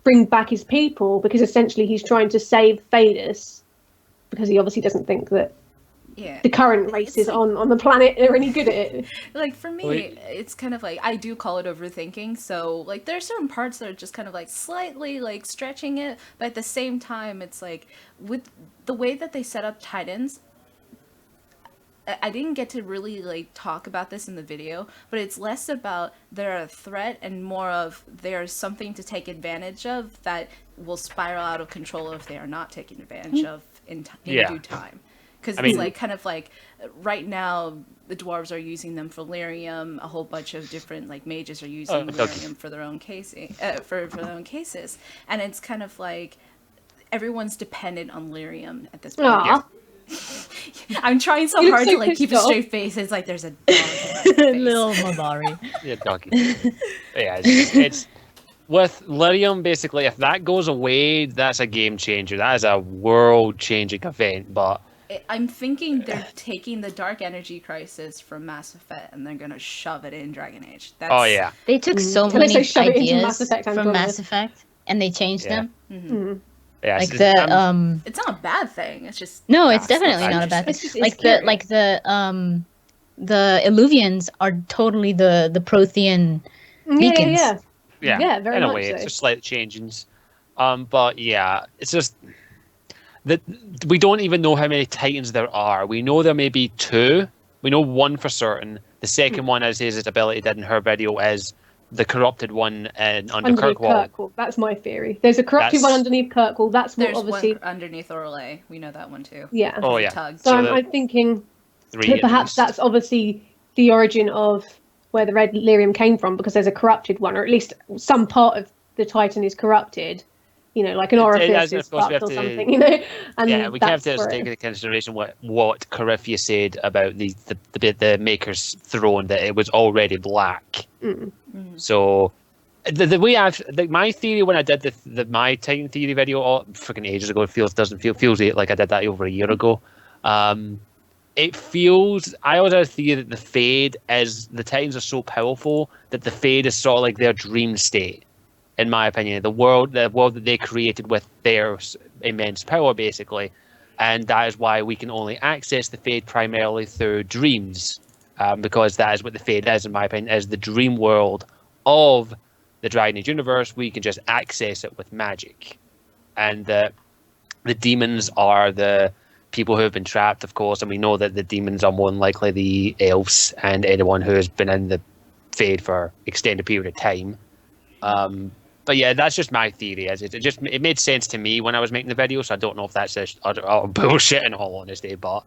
bring back his people, because essentially he's trying to save Phaedus, because he obviously doesn't think that the current races on the planet are any good at it. Like for me, it's kind of like I do call it overthinking. So like there are certain parts that are just kind of like slightly like stretching it, but at the same time, it's like with the way that they set up Titans, I didn't get to really like talk about this in the video, but it's less about they're a threat and more of there's something to take advantage of that will spiral out of control if they are not taken advantage of in due time. Because it's like kind of like right now the dwarves are using them for lyrium. A whole bunch of different like mages are using lyrium for their own casing, for their own cases, and it's kind of like everyone's dependent on lyrium at this point. Aww. I'm trying so hard to like keep a straight face. It's like there's a dog in my face. Little Mabari. Yeah, donkey. Yeah, it's with lyrium basically. If that goes away, that's a game changer. That is a world-changing event. But I'm thinking they're taking the dark energy crisis from Mass Effect and they're gonna shove it in Dragon Age. That's... They took so Can many they shove it into ideas Mass Effect from Mass Effect and they changed them. yeah, Like it's not a bad thing. It's just no, it's definitely not a bad thing. The Illuvians are totally the Prothean beacons. Yeah, very in a much way, so. it's just slight changes. But yeah, it's just that we don't even know how many Titans there are. We know there may be 2. We know 1 for certain. The second one, as his ability did in her video, is the corrupted one under Kirkwall. That's my theory. There's a corrupted one underneath Kirkwall. That's what there's obviously one underneath Orlais. We know that one too. Yeah. Oh yeah. Tug. So I'm thinking that perhaps that's obviously the origin of where the red lyrium came from, because there's a corrupted one, or at least some part of the Titan is corrupted. You know, like an orifice is fucked or something. You know. And yeah, we have to take into consideration what Coryphia said about the Maker's throne, that it was already black. So the way my theory when I did my Titan theory video freaking ages ago, it feels like I did that over a year ago. It feels, I always had a theory that the Fade the Titans are so powerful that the Fade is sort of like their dream state, in my opinion. The world that they created with their immense power, basically. And that is why we can only access the Fade primarily through dreams. Because that is what the Fade is, in my opinion, is the dream world of the Dragon Age universe. We can just access it with magic. And the demons are the people who have been trapped, of course, and we know that the demons are more than likely the elves and anyone who has been in the Fade for extended period of time. But yeah, that's just my theory. It made sense to me when I was making the video, so I don't know if that's just bullshit in all honesty, but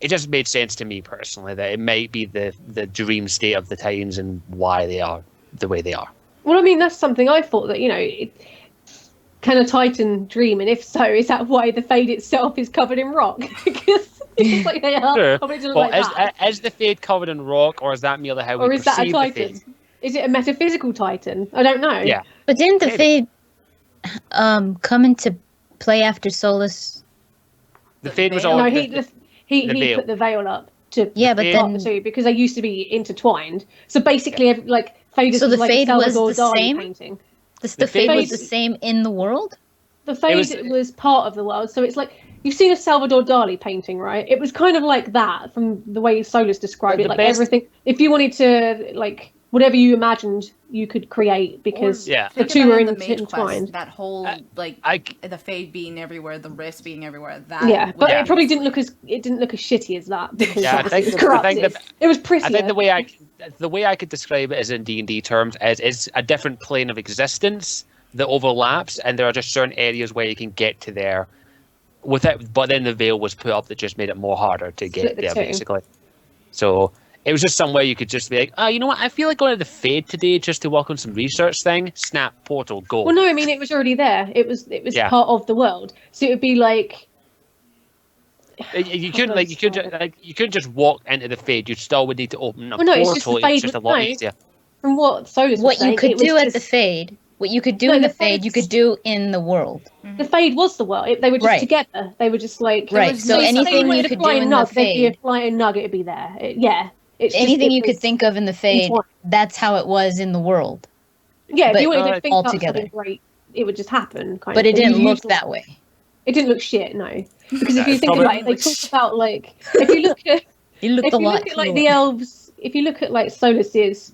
it just made sense to me personally that it might be the dream state of the Titans and why they are the way they are. Well, I mean, that's something I thought that, you know, can a Titan dream? And if so, is that why the Fade itself is covered in rock? Because it's like they are. Sure. Well, is the Fade covered in rock, or is that merely how or we is that a perceive the Titan? Fade? Is it a metaphysical Titan? I don't know. Yeah. But didn't the Fade come into play after Solas? The Fade was veil? all. No, the he veil. put the veil up to but start then the two, because they used to be intertwined. So basically, Fade is so the like Fade a was Salvador the Dali same. painting. The Fade was Fade- the same in the world. The Fade was part of the world, so it's like you've seen a Salvador Dali painting, right? It was kind of like that from the way Solas described it. Like everything, if you wanted to, like whatever you imagined, you could create, because the two were intertwined. That whole the Fade being everywhere, the wrist being everywhere. But it probably didn't look as shitty as that, because I it was corrupted. It was prettier. I think the way I could describe it is in D&D terms is it's a different plane of existence that overlaps, and there are just certain areas where you can get to there without. But then the veil was put up that just made it more harder to get there, basically. So it was just somewhere you could just be like, oh, you know what? I feel like going to the Fade today just to work on some research thing. Snap, portal, go. Well, no, I mean it was already there. It was part of the world. So it would be like you couldn't just walk into the Fade. You still would need to open a it's portal. just the Fade. It's just a lot easier. From what Solas was saying, you could do at the Fade. What you could do in the Fade, you could do in the world. The Fade was the world. They were just together. They were just like So anything you could do in the Fade, there'd be a flying nug. It'd be there. Anything you could think of in the Fade, that's how it was in the world. Yeah, if you wanted to think all up together. something great, it would just happen. But it didn't look that way. It didn't look shit, no. Because if you think about it, they talk about like if you look at like the elves, if you look at like Solas's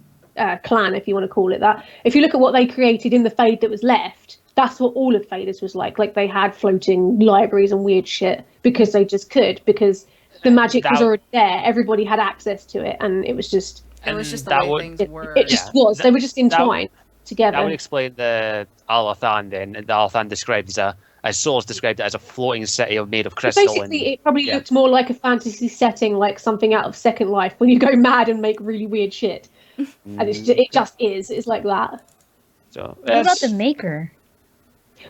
clan, if you want to call it that, if you look at what they created in the Fade that was left, that's what all of Faders was like. Like they had floating libraries and weird shit because they just could, because the magic was that- already there. Everybody had access to it, and it was just It was just the that way would- things were. it just Yeah, was. They were just entwined together. That would explain the Alathan then. The Alathan described as Solas described it as a floating city made of crystal. Basically, it probably yeah. looked more like a fantasy setting, like something out of Second Life, when you go mad and make really weird shit. And it just is. It's like that. So, What about the maker?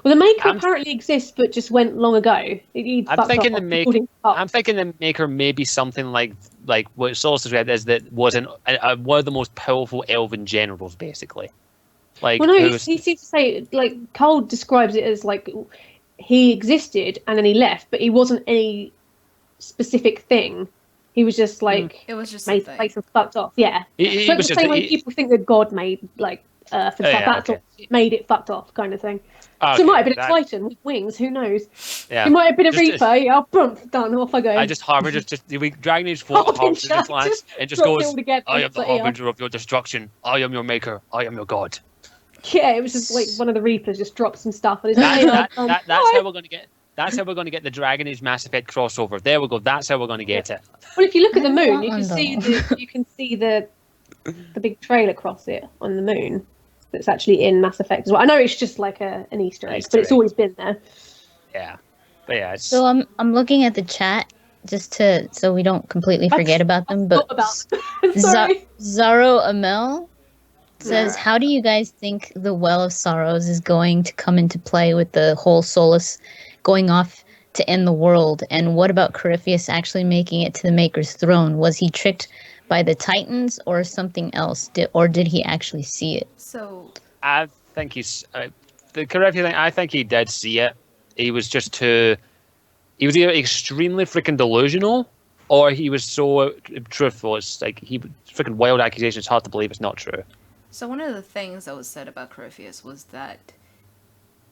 Well, the maker I'm- apparently exists, but just went long ago. He I'm fucked thinking off, the maker. according to Puck. I'm thinking the maker may be something like what Solas described as that was one of the most powerful elven generals, basically. Like, Well, no, who he was- seems to say, like, Cole describes it as like he existed and then he left, but he wasn't any specific thing. He was just like It was just made the something. place and fucked off. Yeah, he so was it's the just same way he- people think that God made like Earth and Oh, stuff. yeah, That's okay. what made it fucked off, kind of thing. Oh, So it okay, might have been a that- Titan with wings. Who knows? Yeah. It might have been a Just- Reaper. Yeah, boom, done. Off I go. I just harbour Dragon Age 4 Harbinger, harbours this land just and just dropped it goes, all together. I am It's the like, yeah. harbinger of your destruction. I am your maker. I am your god. Yeah, it was just like one of the Reapers just dropped some stuff and it's That, like, that's how we're going to get. That's how we're going to get the Dragon Age Mass Effect crossover. There we go. That's how we're going to get it. Well, if you look at the I moon, want you can one, see though. you can see the big trail across it on the moon. That's actually in Mass Effect as well. I know it's just like an Easter egg, Easter but it's egg. always been there. Yeah, but yeah, it's, So I'm looking at the chat just so we don't completely forget about them. But Not about. Sorry. Zaro Amel says, "How do you guys think the Well of Sorrows is going to come into play with the whole Solas going off to end the world? And what about Corypheus actually making it to the Maker's throne? Was he tricked by the Titans or something else? Or did he actually see it?" So I think he's the correct thing. I think he did see it. He was just too. He was either extremely freaking delusional, or he was so truthful. It's like freaking wild accusation. It's hard to believe it's not true. So one of the things that was said about Corypheus was that,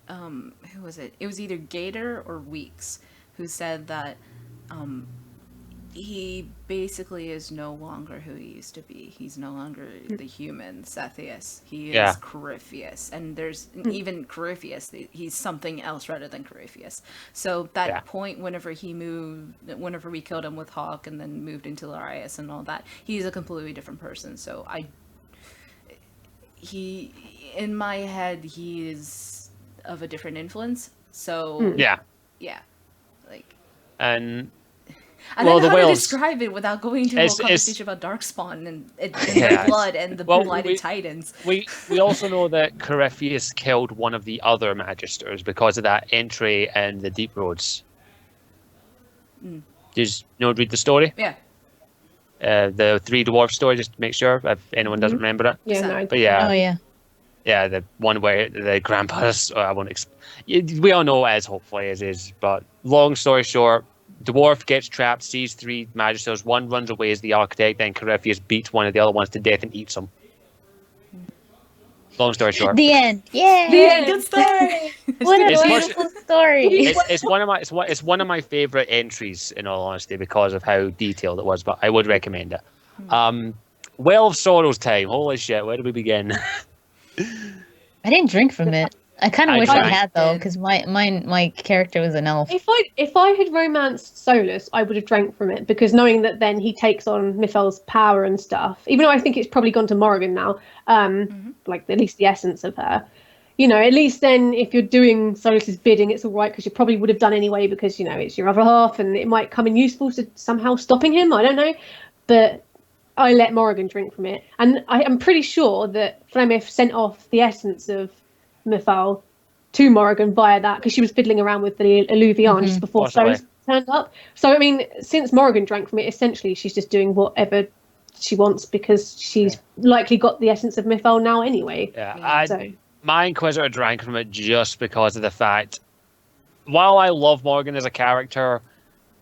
who was it? It was either Gator or Weeks who said that he basically is no longer who he used to be. He's no longer the human Sethius. He is Yeah. Corypheus. And there's even Corypheus, he's something else rather than Corypheus. So that Yeah. point, whenever we killed him with Hawk and then moved into Larius and all that, he's a completely different person. So in my head, he is of a different influence. So Yeah, yeah, like Well, I don't know the how to whales- describe it without going into a It's- whole it's- conversation about Darkspawn and Yeah, the blood and the well, blighted we- titans. we also know that Corypheus killed one of the other Magisters because of that entry in the Deep Roads. Just read the story. Yeah, The Three Dwarf story, just to make sure if anyone doesn't remember it. Yeah, no. But yeah, Oh yeah. yeah, the one where the grandpa's. I won't. We all know what it is. Hopefully, it is. But long story short, Dwarf gets trapped, sees three Magisters. One runs away as the architect. Then Corypheus beats one of the other ones to death and eats him. Long story short, The end. Yay! The end. good story. What a It's much- beautiful story. it's one of my favorite entries in all honesty because of how detailed it was. But I would recommend it. Well of Sorrows time. Holy shit! Where do we begin? I didn't drink from it. I kind of I wish I drank. had though, because my character was an elf. If I had romanced Solas, I would have drank from it because knowing that then he takes on Mithel's power and stuff. Even though I think it's probably gone to Morrigan now, like at least the essence of her. You know, at least then if you're doing Solas's bidding, it's all right because you probably would have done anyway because you know it's your other half and it might come in useful to somehow stopping him. I don't know, but I let Morrigan drink from it, and I am pretty sure that Flemeth sent off the essence of Mithal to Morrigan via that because she was fiddling around with the Alluvion just before Possibly. Solas turned up. So I mean, since Morrigan drank from it, essentially she's just doing whatever she wants because she's likely got the essence of Mithal now anyway. Yeah, So my Inquisitor drank from it just because of the fact, while I love Morgan as a character,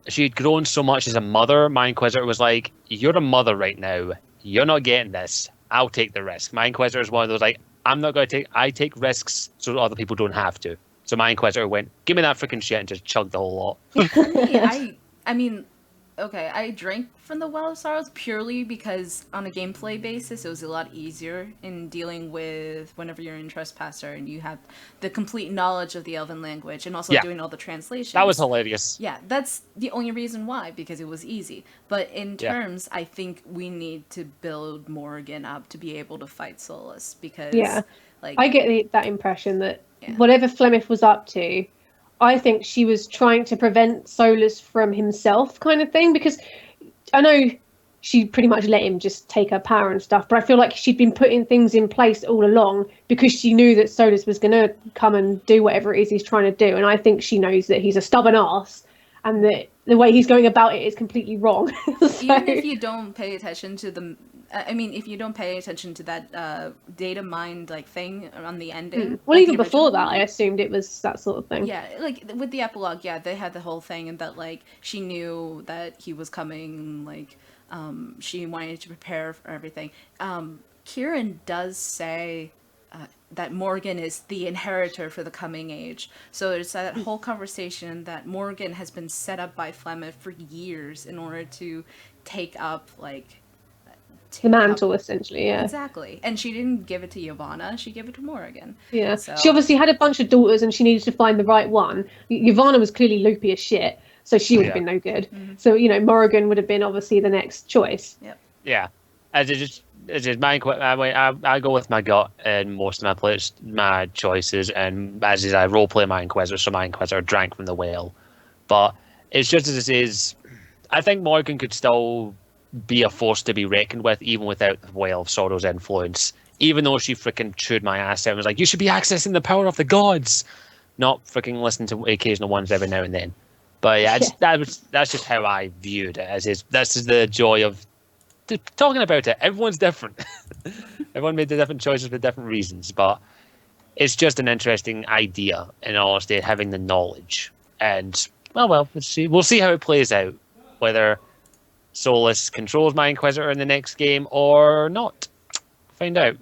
she'd grown so much as a mother. My Inquisitor was like, "You're a mother right now. You're not getting this. I'll take the risk." My Inquisitor is one of those like, "I'm not going to take. I take risks so that other people don't have to." So my Inquisitor went, "Give me that freaking shit," and just chugged the whole lot. I mean, okay, I drank from the Well of Sorrows purely because on a gameplay basis, it was a lot easier in dealing with whenever you're in Trespasser and you have the complete knowledge of the Elven language and also Yeah. doing all the translations. That was hilarious. Yeah, that's the only reason why, because it was easy. But in Yeah. terms, I think we need to build Morgan up to be able to fight Solas, because Yeah. like I get that impression that Yeah. whatever Flemeth was up to, I think she was trying to prevent Solas from himself, kind of thing. Because I know she pretty much let him just take her power and stuff, but I feel like she'd been putting things in place all along because she knew that Solas was going to come and do whatever it is he's trying to do. And I think she knows that he's a stubborn ass and that the way he's going about it is completely wrong. So- even if you don't pay attention to the if you don't pay attention to that data mined like thing on the ending. Well, like even the before original that, I assumed it was that sort of thing. Yeah, like with the epilogue, yeah, they had the whole thing and that like she knew that he was coming, like she wanted to prepare for everything. Kieran does say that Morgan is the inheritor for the coming age. So there's that whole conversation that Morgan has been set up by Flemeth for years in order to take up like The mantle, essentially, yeah. Exactly. And she didn't give it to Yavanna, she gave it to Morgan. Yeah. So- She obviously had a bunch of daughters and she needed to find the right one. Yavanna was clearly loopy as shit, so she would have Yeah. been no good. So, you know, Morrigan would have been obviously the next choice. Yeah, as I go with my gut in most of my choices, and as is I roleplay my Inquisitor, so my Inquisitor drank from the well. But it's just as it is. I think Morgan could still be a force to be reckoned with, even without the Well of Sorrow's influence. Even though she freaking chewed my ass out and was like, "You should be accessing the power of the gods," not freaking listen to occasional ones every now and then. But yeah, that's just how I viewed it. This is the joy of talking about it. Everyone's different. Everyone made the different choices for different reasons, but it's just an interesting idea, in all honesty, having the knowledge. And well, let's see. We'll see how it plays out, whether Solas controls my Inquisitor in the next game or not. Find out.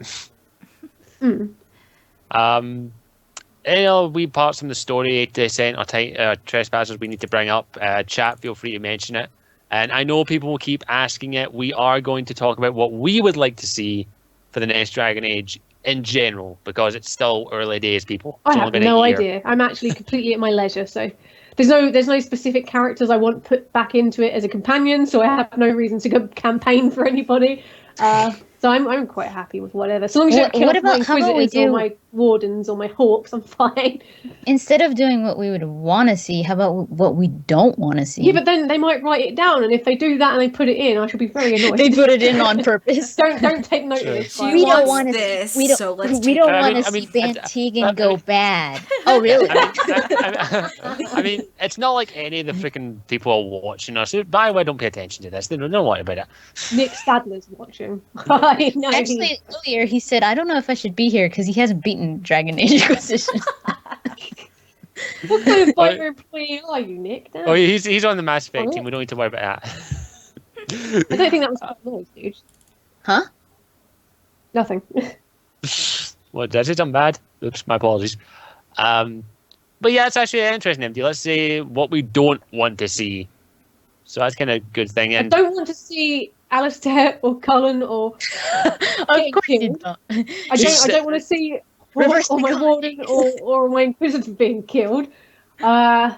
Any wee parts from the story, Descent or Trespassers we need to bring up, chat, feel free to mention it. And I know people will keep asking it. We are going to talk about what we would like to see for the next Dragon Age in general, because it's still early days, people. I It's have only been no a year. idea. I'm actually completely at my leisure, so there's no specific characters I want put back into it as a companion, so I have no reason to go campaign for anybody. So I'm quite happy with whatever. So long as you don't kill off my how about we Inquisitors or do- my Wardens or my Hawks, I'm fine. Instead of doing what we would want to see, how about what we don't want to see? Yeah, but then they might write it down, and if they do that and they put it in, I shall be very annoyed. They put it in on purpose. Don't take note Sure. of this. She by We the way. don't wants want to. this, We don't. so let's we take don't it. want to I see mean, Van I Tegan go bad. Oh, really? I mean, it's not like any of the freaking people are watching us. By the way, don't pay attention to this. Don't worry about it. Nick Stadler's watching. I know. Actually, earlier he said, "I don't know if I should be here because he hasn't beaten Dragon Age Inquisition." What kind of fighter employee are you, Nick? Damn. Oh, he's on the Mass Effect Oh. team. We don't need to worry about that. I don't think that was quite noise, dude. Huh? Nothing. What, did I say something bad? Oops, my apologies. But yeah, it's actually interesting, MD. Let's see what we don't want to see. So that's kind of a good thing. I And don't want to see Alistair or Cullen or Of course you killed. don't. I don't want to see Reverse or my psychology. Warden or my Inquisitor being killed. I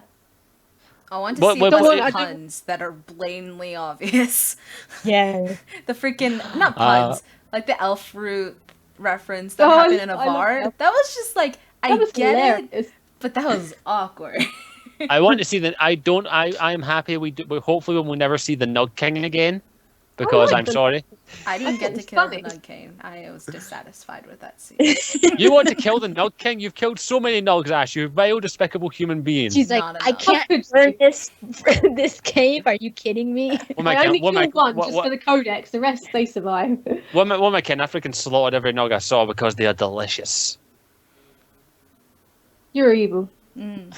want to see What- those what- I don't- puns that are blatantly obvious. Yeah. The freaking not puns, like the elf fruit reference that Oh, happened in a I love bar. elf- That was just like I That was get it, hilarious. but that was awkward. I want to see that. I'm happy we hopefully we will never see the Nug King again, because like I'm the- sorry. I didn't thought get it to was kill funny. the Nug Cane. I was dissatisfied with that scene. You want to kill the Nug King? You've killed so many Nugs, Ash. You vile, despicable human being. She's like, Not I enough. can't burn this cave. Are you kidding me? What am I I only kidding? killed one just for the codex. The rest they survive. What am I kidding? I freaking slaughtered every Nug I saw because they are delicious. You're evil. Mm.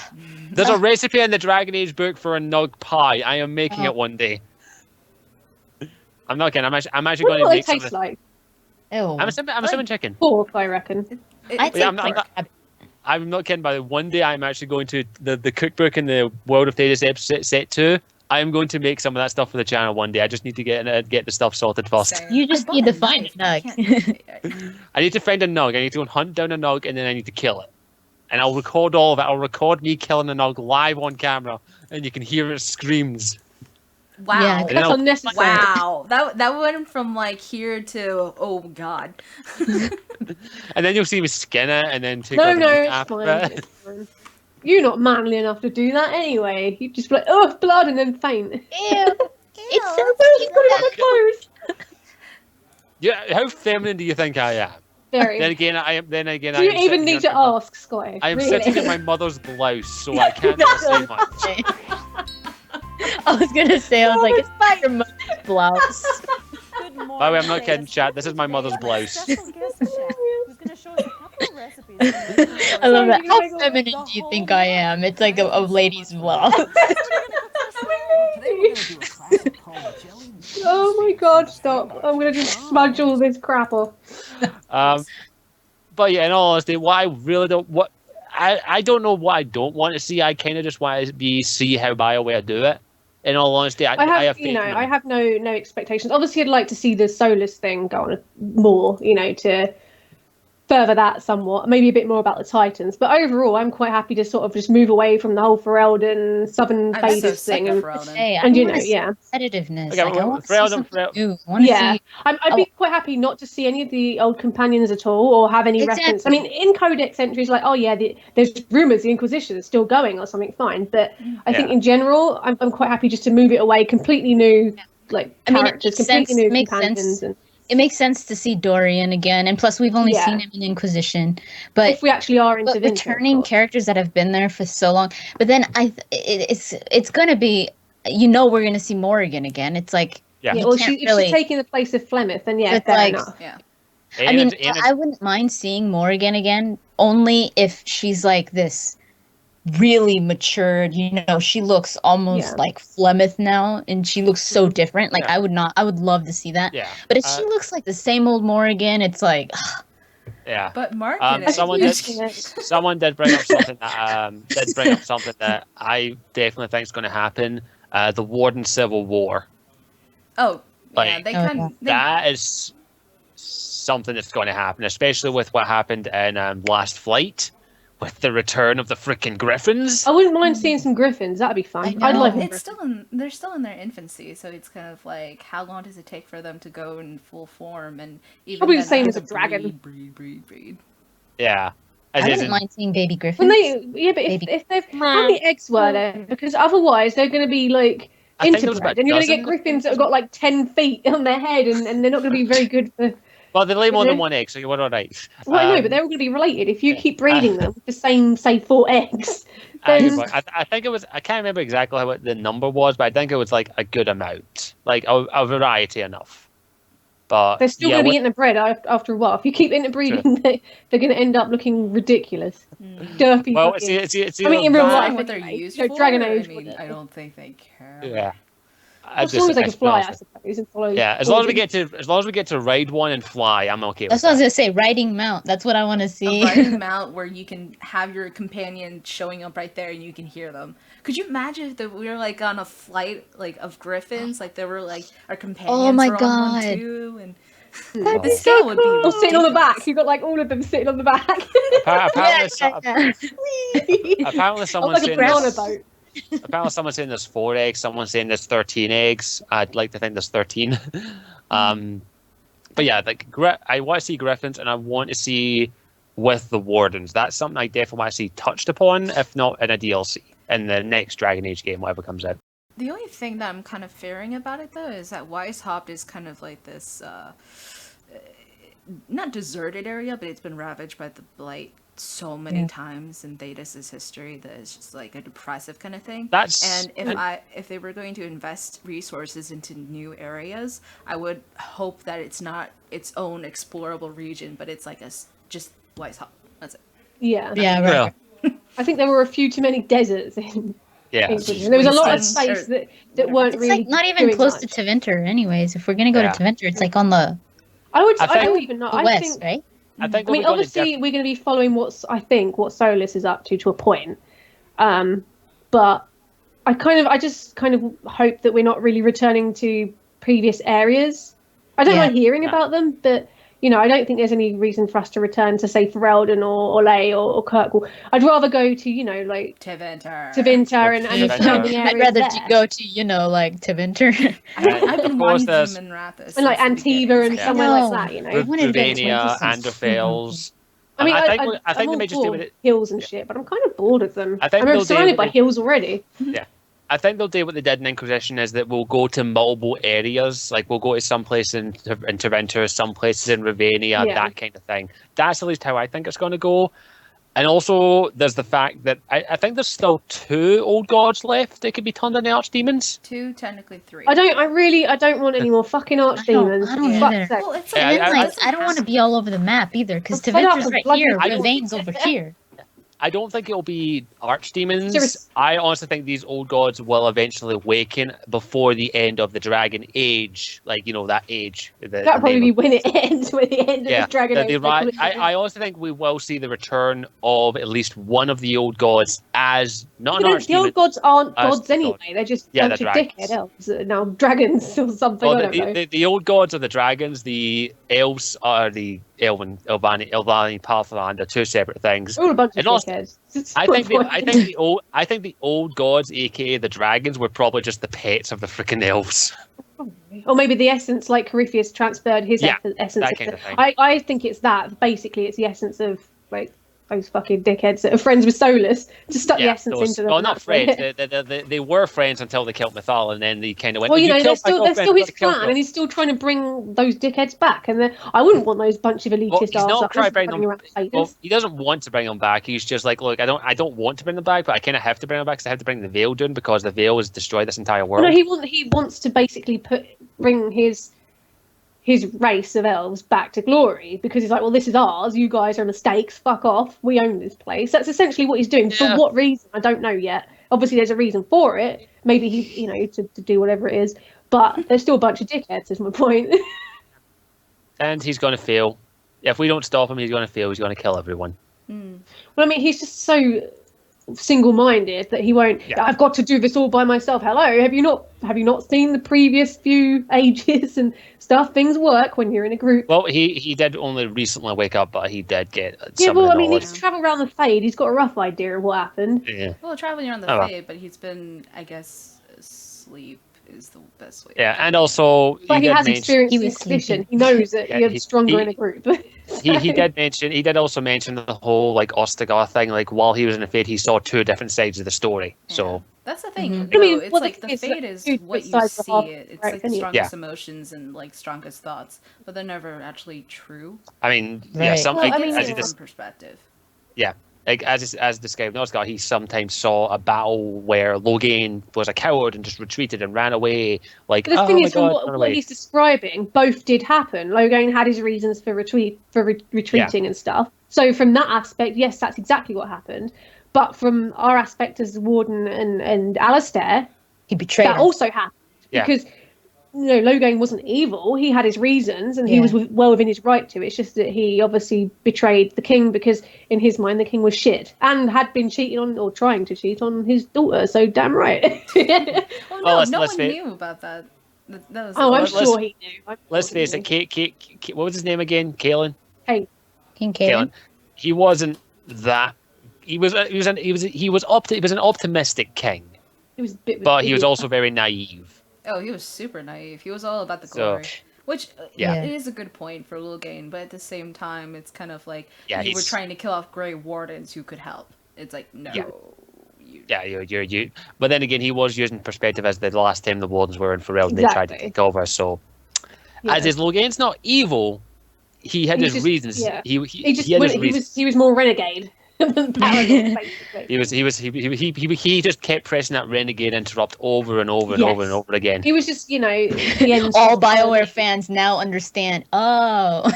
There's a recipe in the Dragon Age book for a Nug pie. I am making it one day. I'm not kidding. I'm actually What going to do they make taste something. like? Oh, I'm assuming chicken. Pork, I reckon. I'd say Yeah, I'm not- pork. I'm not kidding. By the one day, I'm actually going to the cookbook in the World of Thetis episode set 2. I am going to make some of that stuff for the channel one day. I just need to get the stuff sorted first. Same. You just I need bought to a find knife, a but I nug. can't use it yet. I need to find a nog. I need to go and hunt down a nog, and then I need to kill it. And I'll record all of it. I'll record me killing a nog live on camera, and you can hear it screams. Wow. Yeah, That's unnecessary. Wow. That went from like here to oh god. And then you'll see me skin it, and then take No, all the meat it's after fine. it. It's fine. You're not manly enough to do that anyway. You just be like, oh, blood, and then faint. Ew. It's so I've got it on my clothes. Yeah, how feminine do you think I am? Very. Then again, I am. Then again, Do I you am even sitting need here to in my- ask, Scottish? I am really? sitting in my mother's blouse, so I can't really say much. I was gonna say, I was like, it's not your mother's blouse. Good morning, By the way, I'm not kidding, Chase. chat. This is my mother's Today, our blouse. special guest chef, who's going to show us a couple of recipes. I love that. Sorry, How you feminine do you think I am? It's like a lady's blouse. Oh my god, stop. I'm going to just smudge all this crap off. But yeah, in all honesty, what I really don't I don't know what I don't want to see. I kind of just want to see how BioWare do it. In all honesty, I have faith in them. I have no expectations. Obviously, I'd like to see the Solas thing go on more, to further that somewhat. Maybe a bit more about the Titans. But overall, I'm quite happy to sort of just move away from the whole Ferelden, Southern I'm so Faders sick thing. of And, Ferelden. Hey, I and wanna see yeah. competitiveness. Okay, Like, I want to see Ferelden- something new. I want to Yeah. see. I'd be quite happy not to see any of the old companions at all, or have any reference. I Exactly. mean, in Codex entries, like, oh yeah, there's rumours the Inquisition is still going or something. Fine, but I think Yeah. in general, I'm quite happy just to move it away. Completely new, like I mean, it characters, makes completely sense- new makes companions. sense. And It makes sense to see Dorian again, and plus we've only Yeah. seen him in Inquisition. But if we actually are into but Vinter, of returning course. characters that have been there for so long. But then it's gonna be, we're gonna see Morrigan again. It's like Yeah. Yeah, you well, can't if really. she's taking the place of Flemeth, then yeah, It's fair like- enough. Yeah. I mean, And I wouldn't mind seeing Morrigan again, only if she's like this really matured. She looks almost Yeah. like Flemeth now, and she looks so different. Like Yeah. I would love to see that. yeah, But if she looks like the same old Morrigan, it's like, yeah. But Mark Someone did bring up something that I definitely think is going to happen. The Warden Civil War. Oh, yeah, Like, they Oh, kind yeah. of That is something that's going to happen, especially with what happened in Last Flight, with the return of the freaking Griffins. I wouldn't mind seeing some Griffins. That'd be fun. I I'd know. like It's still they're still in their infancy, so it's kind of like how long does it take for them to go in full form and even Probably the then same they as a have to dragon. breed. Yeah. I As wouldn't in- mind seeing baby Griffins. When but Maybe. if they've how many eggs were there? Because otherwise they're going to be like I think there was about interbred, and you're going to a get dozen. Griffins that have got like 10 feet on their head, and they're not going to be very good for. Well, they lay more Is than it? one egg, so you're all right. Well, I know, but they're all going to be related. If you yeah. keep breeding them with the same, say, 4 eggs, I then think it was. I can't remember exactly what the number was, but I think it was like a good amount, like a variety enough. But they're still yeah, going to be interbred after a while. If you keep interbreeding, they're going to end up looking ridiculous, derpy. well, fucking- it's I mean, in real that- life, What they're anyway. used You know, for? Dragon I Age, mean, whatever. I don't think they care. Yeah. as long as they can fly, I suppose, and follow. Yeah, as long as we get to ride one and fly, I'm okay with That's what I was that. gonna say. Riding mount. That's what I want to see. A riding mount where you can have your companion showing up right there and you can hear them. Could you imagine if we were like on a flight like of griffins, like there were like our companions my were on one God. too, and That'd the be scale would be Or sitting on the back. ridiculous. You've got like all of them sitting on the back. Apparently, On someone's like a saying banana this. boat. Apparently, someone's saying there's 4 eggs. Someone's saying there's 13 eggs. I'd like to think there's 13. But yeah, like I want to see Griffins, and I want to see with the Wardens. That's something I definitely want to see touched upon, if not in a DLC in the next Dragon Age game, whatever comes out. The only thing that I'm kind of fearing about it though is that Weishaupt is kind of like this not deserted area, but it's been ravaged by the blight so many times in Thetis' history that it's just like a depressive kind of thing. And if they were going to invest resources into new areas, I would hope that it's not its own explorable region, but it's like just Weishaupt. That's it. Yeah. Yeah, right. Yeah. I think there were a few too many deserts in Yeah. Inquisition. There was a lot of Wastelands, space that weren't It's really like not even doing close much. to Teventer, anyways. If we're gonna go Yeah. to Teventer, it's like on the I think- don't even know. I west, think right? I think. I mean, obviously, we're going to be following what Solas is up to a point. But I just kind of hope that we're not really returning to previous areas. I don't mind hearing about them, but I don't think there's any reason for us to return to, say, Ferelden or Lay or Kirkwall. I'd rather go to, like Tevinter. Tevinter and the surrounding areas. I'd rather there. go to, like Tevinter. I've been Of course, wanting to there's- Minrathous. and like since the Antiva beginning. and somewhere like that, I wanted to go to Ruvania, some Anderfels. I mean, I think I'm they all may just do for with it. hills and shit, but I'm kind of bored of them. I think I'm they'll do surrounded what by hills already. I think they'll do what they did in Inquisition, is that we'll go to multiple areas. Like we'll go to some place in Tevinter, some places in Ravania, Yeah. that kind of thing. That's at least how I think it's going to go. And also, there's the fact that I think there's still 2 old gods left. They could be turned into archdemons. 2, technically 3. I don't want any more fucking archdemons. I don't For fuck's either. sake. Well, it's Yeah, like, And I- then, I don't want to be all over the map either, because I'm fed up Tevinter's with right bloody here, I don't- Ravain's over here. I don't think it'll be archdemons. Serious- I honestly think these old gods will eventually awaken before the end of the Dragon Age. Like, that age. That'll probably be when it ends, with the end of Yeah, this Dragon that Age. I also think we will see the return of at least one of the old gods as not an The old archdemon. gods aren't as gods the anyway. god. They're just Yeah, a bunch they're of dragons. dickhead elves that are now dragons or something. Well, I don't know. the old gods are the dragons. The elves are the Elvani Pathfinder. They're 2 separate things. They're all a bunch of And also, dickheads. I think the old gods, aka the dragons, were probably just the pets of the freaking elves. Or maybe the essence, like Corypheus transferred his Yeah, essence. that kind of thing. I think it's that. Basically, it's the essence of like those fucking dickheads that are friends with Solas. Just stuck the essence into them. Well, and not that's friends. it. They were friends until they killed Mithal, and then they kind of went. Well, "You they're killed my still girlfriend, his you gotta kill plan, her." and he's still trying to bring those dickheads back. And I wouldn't want those bunch of elitist He's not arseholes trying to bring running them. around faders. Well, he doesn't want to bring them back. He's just like, look, I don't want to bring them back, but I kind of have to bring them back because I have to bring the Veil down because the Veil has destroyed this entire world. No, he wants to basically bring his race of elves back to glory because he's like, well, this is ours. You guys are mistakes. Fuck off. We own this place. That's essentially what he's doing. Yeah. For what reason? I don't know yet. Obviously, there's a reason for it. Maybe he, to do whatever it is. But there's still a bunch of dickheads. Is my point. And he's going to fail. If we don't stop him, he's going to fail. He's going to kill everyone. Well, I mean, he's just so single-minded that he won't. Yeah. I've got to do this all by myself. Hello, have you not seen the previous few ages and stuff? Things work when you're in a group. Well, he did only recently wake up, but he did get Yeah, some well, of I the mean, knowledge. he's traveled around the Fade. He's got a rough idea of what happened. Yeah. Well, traveling around the Oh, well. Fade, but he's been, I guess, asleep is the best way. Yeah, and also But he did has mention- experienced He was Inquisition. sleeping. He knows that Yeah, you're he- stronger he- in a group. he did also mention the whole like Ostagar thing. Like while he was in the Fade, he saw 2 different sides of the story. Yeah. So That's the thing. Mhm. though, I mean, it's well, like the the thing is Fade that is two what you sides of see. half It's right, like the anyway. strongest emotions and like strongest thoughts, but they're never actually true. I mean, yeah, Right. some Well, like, I mean, as It's he from perspective. as described in Oscar, he sometimes saw a battle where Logain was a coward and just retreated and ran away. Like, But the oh thing my is, from God, what run away. he's describing, both did happen. Logain had his reasons for retreating and stuff. So from that aspect, yes, that's exactly what happened. But from our aspect as Warden and Alistair, He betrayed that us. also happened Yeah. because Logain wasn't evil. He had his reasons, and he was well within his right to. It's just that he obviously betrayed the king because, in his mind, the king was shit and had been cheating on or trying to cheat on his daughter. So damn right. Well, no, let's- no let's one fa- knew about that. That was Oh, I'm let's- sure he knew. Let's face it, what was his name again? Kalen. King Kalen. Kaelin. He wasn't that. He was an optimistic king, He was a bit of a but he was idiot. also very naive. Oh, he was super naive. He was all about the So, glory. Which yeah. it is a good point for Logain, but at the same time, it's kind of like Yeah, you were he's- trying to kill off Grey Wardens who could help. It's like, no. Yeah. You... Yeah, you. But then again, he was using perspective as the last time the Wardens were in Ferelden, they tried to Exactly. take over. So, Yeah. as his Logain's not evil, he had He his just- reasons. yeah. He He had his reasons. was more renegade than Paragon, basically. He just kept pressing that renegade interrupt over and over and Yes. over and over again. He was just, the end. All BioWare fans now understand. Oh.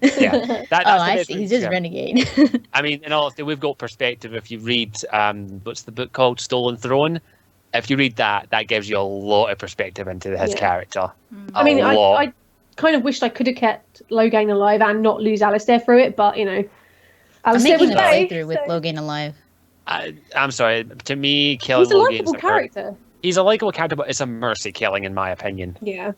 Yeah, that's Oh, the I best see. way He's to just describe it. renegade. I mean, in all honesty, we've got perspective. If you read, what's the book called, Stolen Throne? If you read that, that gives you a lot of perspective into his Yeah. character. I mean, A lot. I kind of wished I could have kept Logain alive and not lose Alistair through it, but I'm Alistair was making a gay, playthrough with so- Logan alive. I'm sorry. To me, killing He's a Logan's likable character. He's a likable character, but it's a mercy killing, in my opinion, Yeah.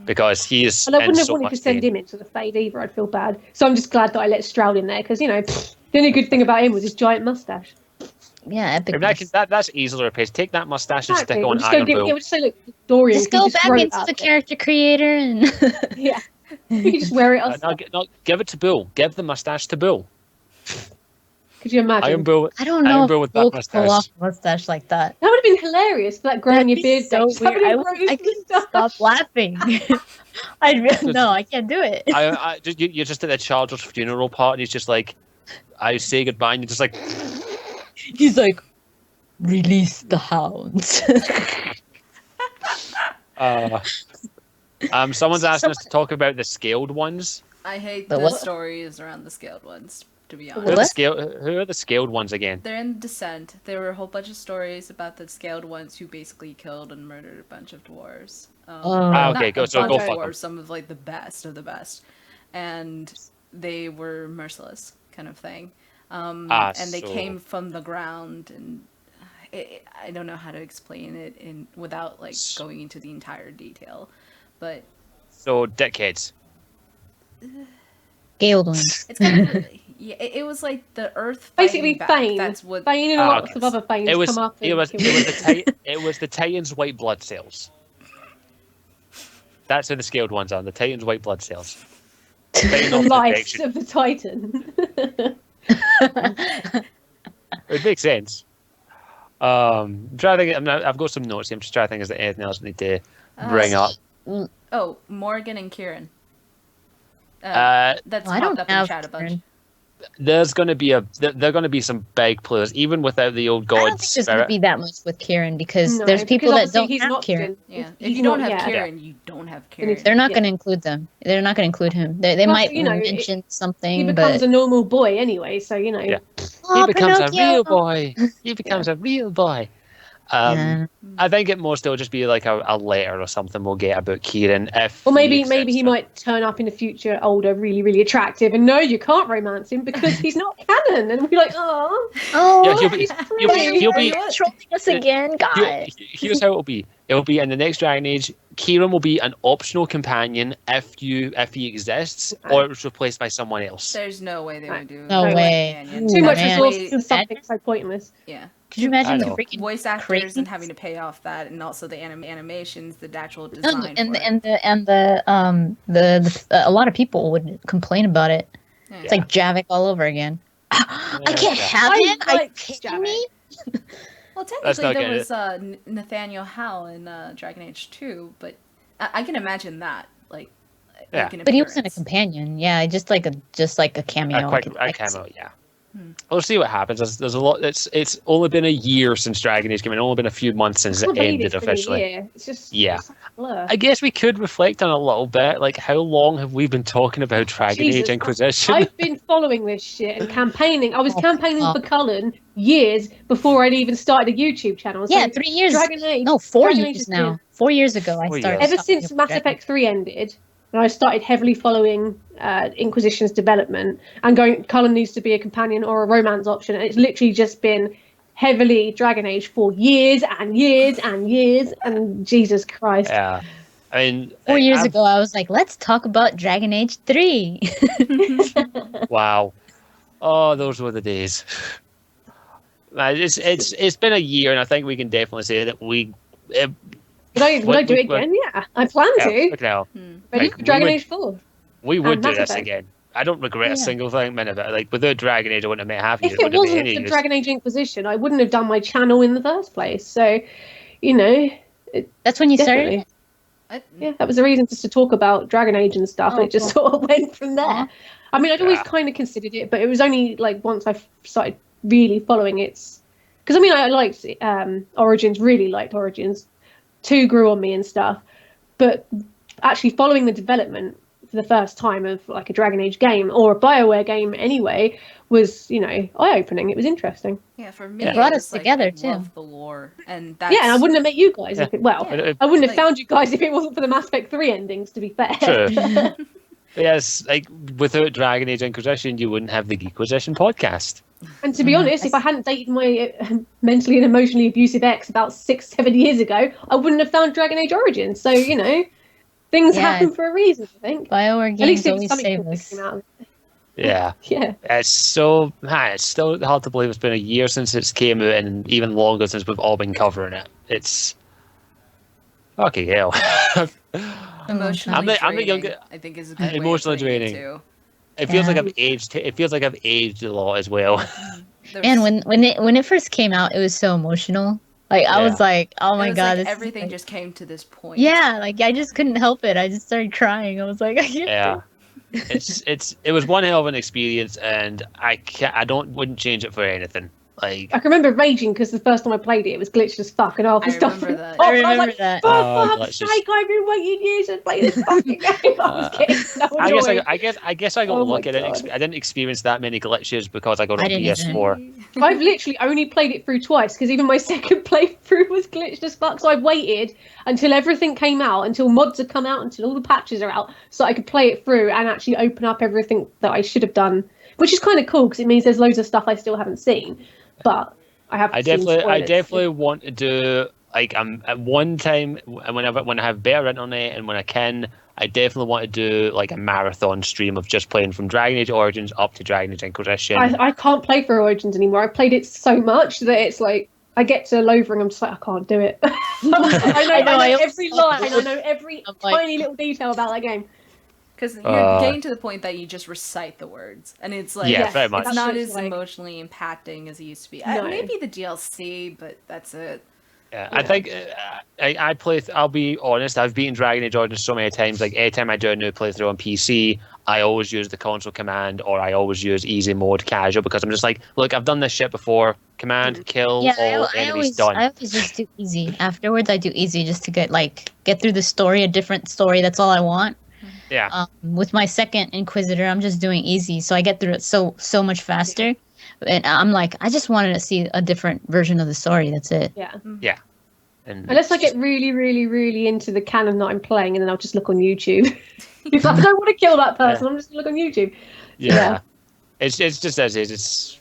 because he's And I in wouldn't have so wanted much to send pain. him into the Fade either. I'd feel bad. So I'm just glad that I let Stroud in there because, the only good thing about him was his giant mustache. Yeah, I mean, epic. that's easily replaced. Take that mustache and stick Exactly. on Just go Iron give, Bull. it would say, look, Dorian, Just can you go just back grow it into out the there? character creator and Yeah. You could just wear it outside. No, give it to Bull. Give the mustache to Bull. Could you imagine? Iron Bull. I don't know Iron if Bull with Bull that could pull off mustache. a mustache like that. That would have been hilarious for that growing your That'd be beard so thing. Just weird. having him grow his I couldn't moustache. stop laughing. No, I can't do it. You're just at the Charger's funeral party. He's just like, I say goodbye, and you're just like, He's like, release the hounds. someone's asking us to talk about the scaled ones. I hate The the what? stories around the scaled ones, to be Who are honest. What? who are the scaled ones again? They're in Descent. There were a whole bunch of stories about the scaled ones who basically killed and murdered a bunch of dwarves. Ah, okay, Not go- a so bunch go of fuck 'em. dwarves, some of like the best of the best, and they were merciless, kind of thing. And they so- came from the ground, and I don't know how to explain it without like going into the entire detail, but So dickheads. scaled ones. it's kind of yeah. It was like the Earth Basically, fighting back. Fane. That's what. Fane and lots okay. of other Fanes It was come up and it was kill it was you. it was the Titans' white blood cells. That's who the scaled ones are. The Titans' white blood cells. Fighting the off lives infection. of the Titan. It makes sense. I'm trying to think. I've got some notes here. I'm just trying to think. Is there anything else I need to bring up? Oh, Morgan and Kieran. Uh, That's Well, I don't popped up in have chat a bunch. Kieran. There's going to be there are going to be some big players, even without the old I god don't think there's going to spirit. be that much with Kieran because No, there's people because that obviously don't he's have not Kieran. Yeah, if He's you don't not- have yeah. Kieran, you don't have And if Kieran. They're not Yeah. going to include them. They're not going to include him. They Plus, might you know, mention He something, becomes but a normal boy anyway, so Yeah. He oh, becomes a Pinocchio! real boy. He becomes a real boy. Yeah. I think it must still just be like a letter or something we'll get about Kieran. If Or maybe exists. he might turn up in the future older, really, really attractive, and no, you can't romance him because he's not canon. And we'll be like, oh, Oh, Yeah, he'll be- he's he'll be- pretty. he'll be- trolling us again, God. Here's how it'll be. It'll be in the next Dragon Age. Kieran will be an optional companion if he exists, or it's replaced by someone else. There's no way they would do. No a way. companion. Too much Man. resources in something so pointless. Yeah. Could you imagine I the know. freaking Voice actors crazy? and having to pay off that, and also the animations, the actual No, design. and for the a lot of people would complain about it. it. It's like Javik all over again. I can't Yeah. have I him. Are you like kidding Javik. me? Well, That's technically not there good. was Nathaniel Howell in Dragon Age 2, but I can imagine that, like Yeah. an But he wasn't a appearance. companion. Yeah, just like a cameo. A quick I could- I could cameo, see. yeah. We'll see what happens. There's a lot. It's only been a year since Dragon Age came in. Only been a few months since I it can't believe ended it's been a officially. year. It's just Yeah. it's such a blur. I guess we could reflect on it a little bit. Like, how long have we been talking about Dragon Jesus, Age Inquisition? I've been following this shit and campaigning. I was Oh, campaigning God. for Cullen years before I'd even started a YouTube channel. So Yeah, 3 years. Dragon Age. No, 4 Dragon Age years has now. been- 4 years ago, I 4 started. years. Ever talking since about Mass Dragon Effect 3 ended, and I started heavily following Inquisition's development and going, Cullen needs to be a companion or a romance option. And it's literally just been heavily Dragon Age for years and years and years. And Jesus Christ. Yeah. I mean, 4 years I've- ago, I was like, let's talk about Dragon Age 3. Wow. Oh, those were the days. It's been a year, and I think we can definitely say that we. Would I do it Well, again? Yeah, I plan to. Look now. Ready like, for we Dragon would- Age 4. We would And do Mass this Effect. again. I don't regret Yeah. a single minute of it. Like, without Dragon Age, I wouldn't have met half of you. If it wouldn't have been wasn't any for of yous. Dragon Age Inquisition, I wouldn't have done my channel in the first place. So, you know, That's when you definitely. started? Yeah, that was the reason just to talk about Dragon Age and stuff. Oh, It just cool. sort of went from there. Aw. I mean, I'd always Yeah. kind of considered it, but it was only like once I started really following its. Because I mean, I liked Origins, really liked Origins. 2 grew on me and stuff, but actually following the development for the first time of like a Dragon Age game or a BioWare game anyway was, you know, eye-opening. It was interesting. Yeah, for me, It brought it us was like, together, I too. love the lore, and that's Yeah, and I wouldn't have met you guys if it. Well, Yeah. I wouldn't have Like- found you guys if it wasn't for the Mass Effect 3 endings. To be fair. True. Yes, like without Dragon Age Inquisition, you wouldn't have the Geekquisition podcast. And to be Yeah, honest, if I hadn't dated my mentally and emotionally abusive ex about 6-7 years ago, I wouldn't have found Dragon Age Origins. So, things Yeah. happen for a reason, I think. BioWare At least games it was always something save cool that us. came out of it. Yeah. Yeah. It's still hard to believe it's been a year since it's came out, and even longer since we've all been covering it. It's fucking hell. Emotionally I'm the draining, younger- I think is a good way Emotionally of putting it, draining. too. It feels Yeah. like I've aged. It feels like I've aged a lot as well. And when it first came out, it was so emotional. Like I was Yeah. like, oh it my was god, like this is everything like- just came to this point. Yeah, like I just couldn't help it. I just started crying. I was like, I can't. Yeah. It was one hell of an experience, and I wouldn't change it for anything. Like, I can remember raging because the first time I played it, it was glitched as fuck and half the I stuff. remember that. I was remember like, that. for Oh, fuck's glitches. sake, I've been waiting years to play this fucking game. I was getting so annoyed. I guess I got Oh my lucky. God. I didn't experience that many glitches because I got I a didn't either. PS4. I've literally only played it through twice because even my second playthrough was glitched as fuck. So I waited until everything came out, until mods had come out, until all the patches are out, so I could play it through and actually open up everything that I should have done, which is kind of cool because it means there's loads of stuff I still haven't seen. But I definitely want to do like at one time when I have better internet and when I can, I definitely want to do like a marathon stream of just playing from Dragon Age Origins up to Dragon Age Inquisition. I can't play for Origins anymore. I played it so much that it's like I get to Lover and I'm just like, I can't do it. I know every line, I know every I'm like- tiny little detail about that game. Because you're getting to the point that you just recite the words, and it's like Yeah, Yes, very much. it's not That's as like- emotionally impacting as it used to be. No. Maybe the DLC, but that's it. Yeah, I think I'll be honest. I've beaten Dragon Age Origins so many times. Like anytime I do a new playthrough on PC, I always use the console command, or I always use easy mode casual because I'm just like, look, I've done this shit before. Command, kill, Yeah, all I enemies always done. just do easy. Afterwards, I do easy just to get through the story, a different story. That's all I want. Yeah, With my second Inquisitor, I'm just doing easy, so I get through it so much faster. And I'm like, I just wanted to see a different version of the story. That's it. Yeah. and Unless I get really, really, really into the canon that I'm playing, and then I'll just look on YouTube. If I don't want to kill that person, I'm just gonna look on YouTube. yeah. It's just as is.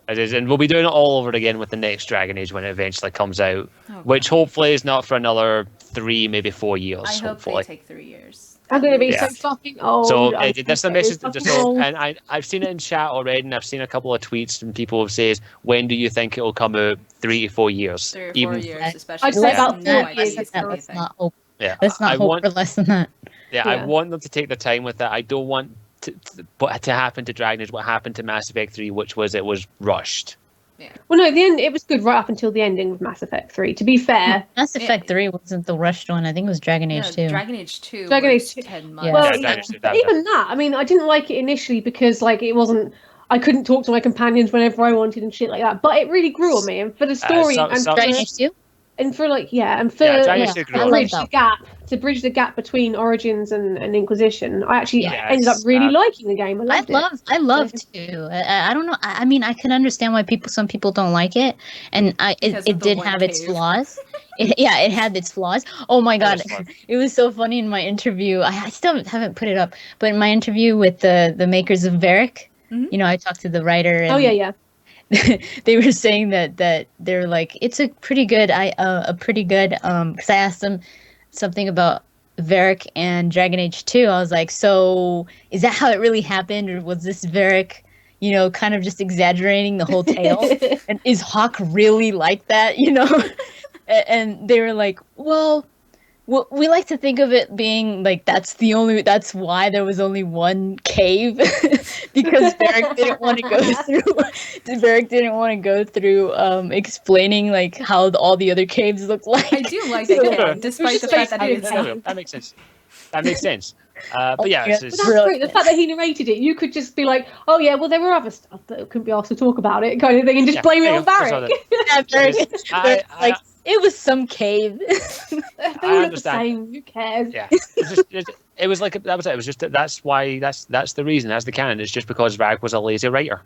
It is, and we'll be doing it all over again with the next Dragon Age when it eventually comes out, which hopefully is not for another 3, maybe 4 years. I hope hopefully. they take 3 years. I'm gonna be Yeah. so fucking old. So I'm that's the so message. fucking Just old. and I've seen it in chat already, and I've seen a couple of tweets and people have said, "When do you think it will come out? 3 to 4 years." 3 or 4 Even years, especially. I'd say since about no 4 idea years. it's gonna be a Let's thing. not hope. yeah, Let's not I hope want. for less than that. Yeah, Yeah. I want them to take their time with that. I don't want to happen to Dragon Age what happened to Mass Effect 3, which was it was rushed. Well, no, the end. It was good right up until the ending with Mass Effect 3. To be fair, Mass Effect 3 wasn't the rushed one. I think it was Dragon Age 2. Dragon Age 2 Dragon was Age 2. 10 months. Yeah. well, Yeah, Dragon Age 2, but even that, I mean, I didn't like it initially because like it wasn't. I couldn't talk to my companions whenever I wanted and shit like that. But it really grew on me, and for the story and Dragon Age 2? and for like and for Dragon Age yeah, 2 grew I on like me. bridge the gap between Origins and Inquisition. I actually Yeah, ended up it's, really liking the game. I loved it. I love 2. I don't know. I mean, I can understand why some people don't like it, and Because it of the did one have its cave. flaws. It had its flaws. Oh my god, was fun. it was so funny in my interview. I still haven't put it up, but in my interview with the makers of Varric, Mhm. I talked to the writer. And Oh yeah. they were saying that they're like it's a pretty good because I asked them something about Varric and Dragon Age 2. I was like, so is that how it really happened, or was this Varric kind of just exaggerating the whole tale? And is Hawk really like that? And they were like, well, we like to think of it being like that's why there was only one cave because Varric didn't want to go through explaining like how all the other caves look like. I do like that game, despite the fact that I didn't Yeah. say That makes sense. But yeah, yeah. it's, But it's, that's Brilliant. great. The fact that he narrated it, you could just be like, "Oh yeah, well there were other stuff that couldn't be asked to talk about it," kind of thing, and just Yeah, blame it there on you go. That's all Varric. Yeah, Varric- I- like it was some cave. They all look the understand. same. Who cares? yeah, it was like that was it. It was just that's why that's the reason. That's the canon. It's just because Varric was a lazy writer.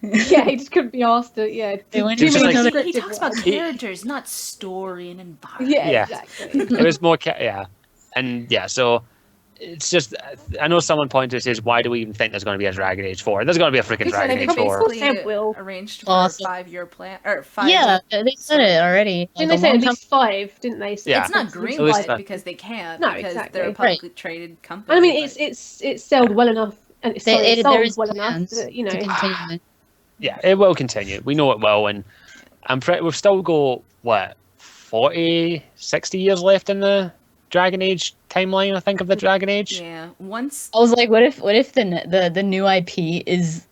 Yeah, he just couldn't be asked to. Yeah, They went too into many another- He scripted talks about ones. characters, not story and environment. Yeah, Yeah. exactly. It was more yeah, and yeah. So it's just, I know someone pointed says, why do we even think there's going to be a Dragon Age 4? There's going to be a freaking It's like Dragon they Age 4. probably- Basically will. arranged for Awesome. a 5-year plan or 5. Yeah, they said it already. Didn't like, they a say at long least 5? Didn't they? Yeah. It's not At green least lit that- because they can't. No, because exactly. they're a Right. publicly traded company. I mean, but- it's sold well enough, and it's They- sorry, it's there sold is well enough plans that, you know. to continue it. Yeah, it will continue. We know it will. And we've still got, what, 40, 60 years left in the Dragon Age timeline, I think, of the Dragon Age. yeah. Once I was like, what if the new IP is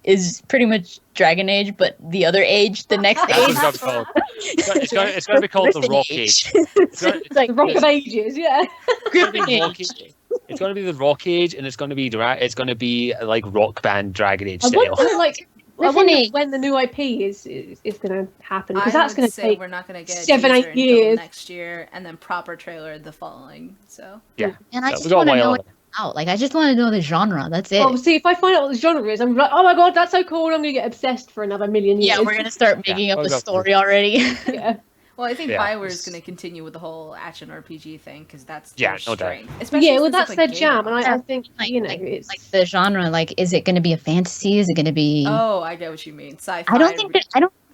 pretty much Dragon Age, but the other age, the next That's what age, it's going to be called. It's going to be called the Griffin Rock Age. It's It's like The Rock of Ages, yeah. Griffin Rock Age. Age. It's going to be the Rock Age, and it's going to be like rock band Dragon Age I style. wonder, like, I Griffin wonder Age. when the new IP is going to happen, because I that's would going to say take. we're not going to get a 7, 8 teaser until years. next year, and then proper trailer the following. So Yeah. And I So just we got want to way know over. it out. Like, I just want to know the genre. That's it. Oh, see, if I find out what the genre is, I'm like, oh my god, that's so cool. I'm going to get obsessed for another million years. Yeah, we're gonna start Yeah, making up we'll a go for story already. Yeah. well, I think Yeah. Bioware is going to continue with the whole action RPG thing because that's Yeah, their no doubt. strength. But Especially yeah, well, since that's it's their a game jam, and genre. I think, like, you know, like, it's. like the genre. Like, is it gonna be a fantasy? Is it gonna be? Oh, I get what you mean. Sci-fi. I don't think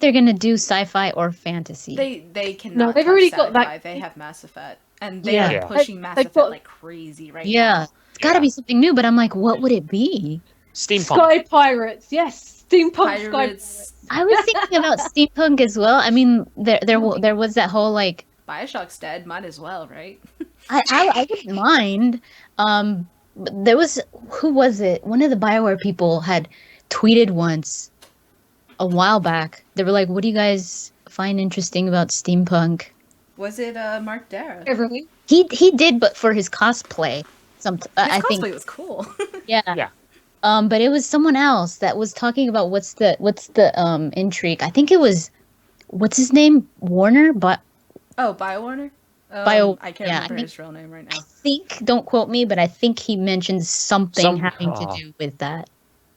they're gonna do sci-fi or fantasy. they cannot. No, they've touch already got sci-fi. that- They have Mass Effect, and they Yeah. are Yeah. pushing Mass They've Effect got- like crazy right yeah, now. it's gotta Yeah. be something new. But I'm like, what would it be? Steampunk. Sky Pirates, yes, steampunk Sky Pirates, I was thinking about steampunk as well. I mean, there was that whole like Bioshock's dead. Might as well, right? I wouldn't mind. But there was, who was it? One of the Bioware people had tweeted once a while back. They were like, "What do you guys find interesting about steampunk?" Was it Mark Dara? Everything. He did, but for his cosplay. His I cosplay think was cool. yeah. Yeah. But it was someone else that was talking about what's the intrigue. I think it was, what's his name? Warner, but Oh, BioWarner? I can't yeah, I remember think- his real name right I now. think, don't quote me, but I think he mentioned something having oh. to do with that.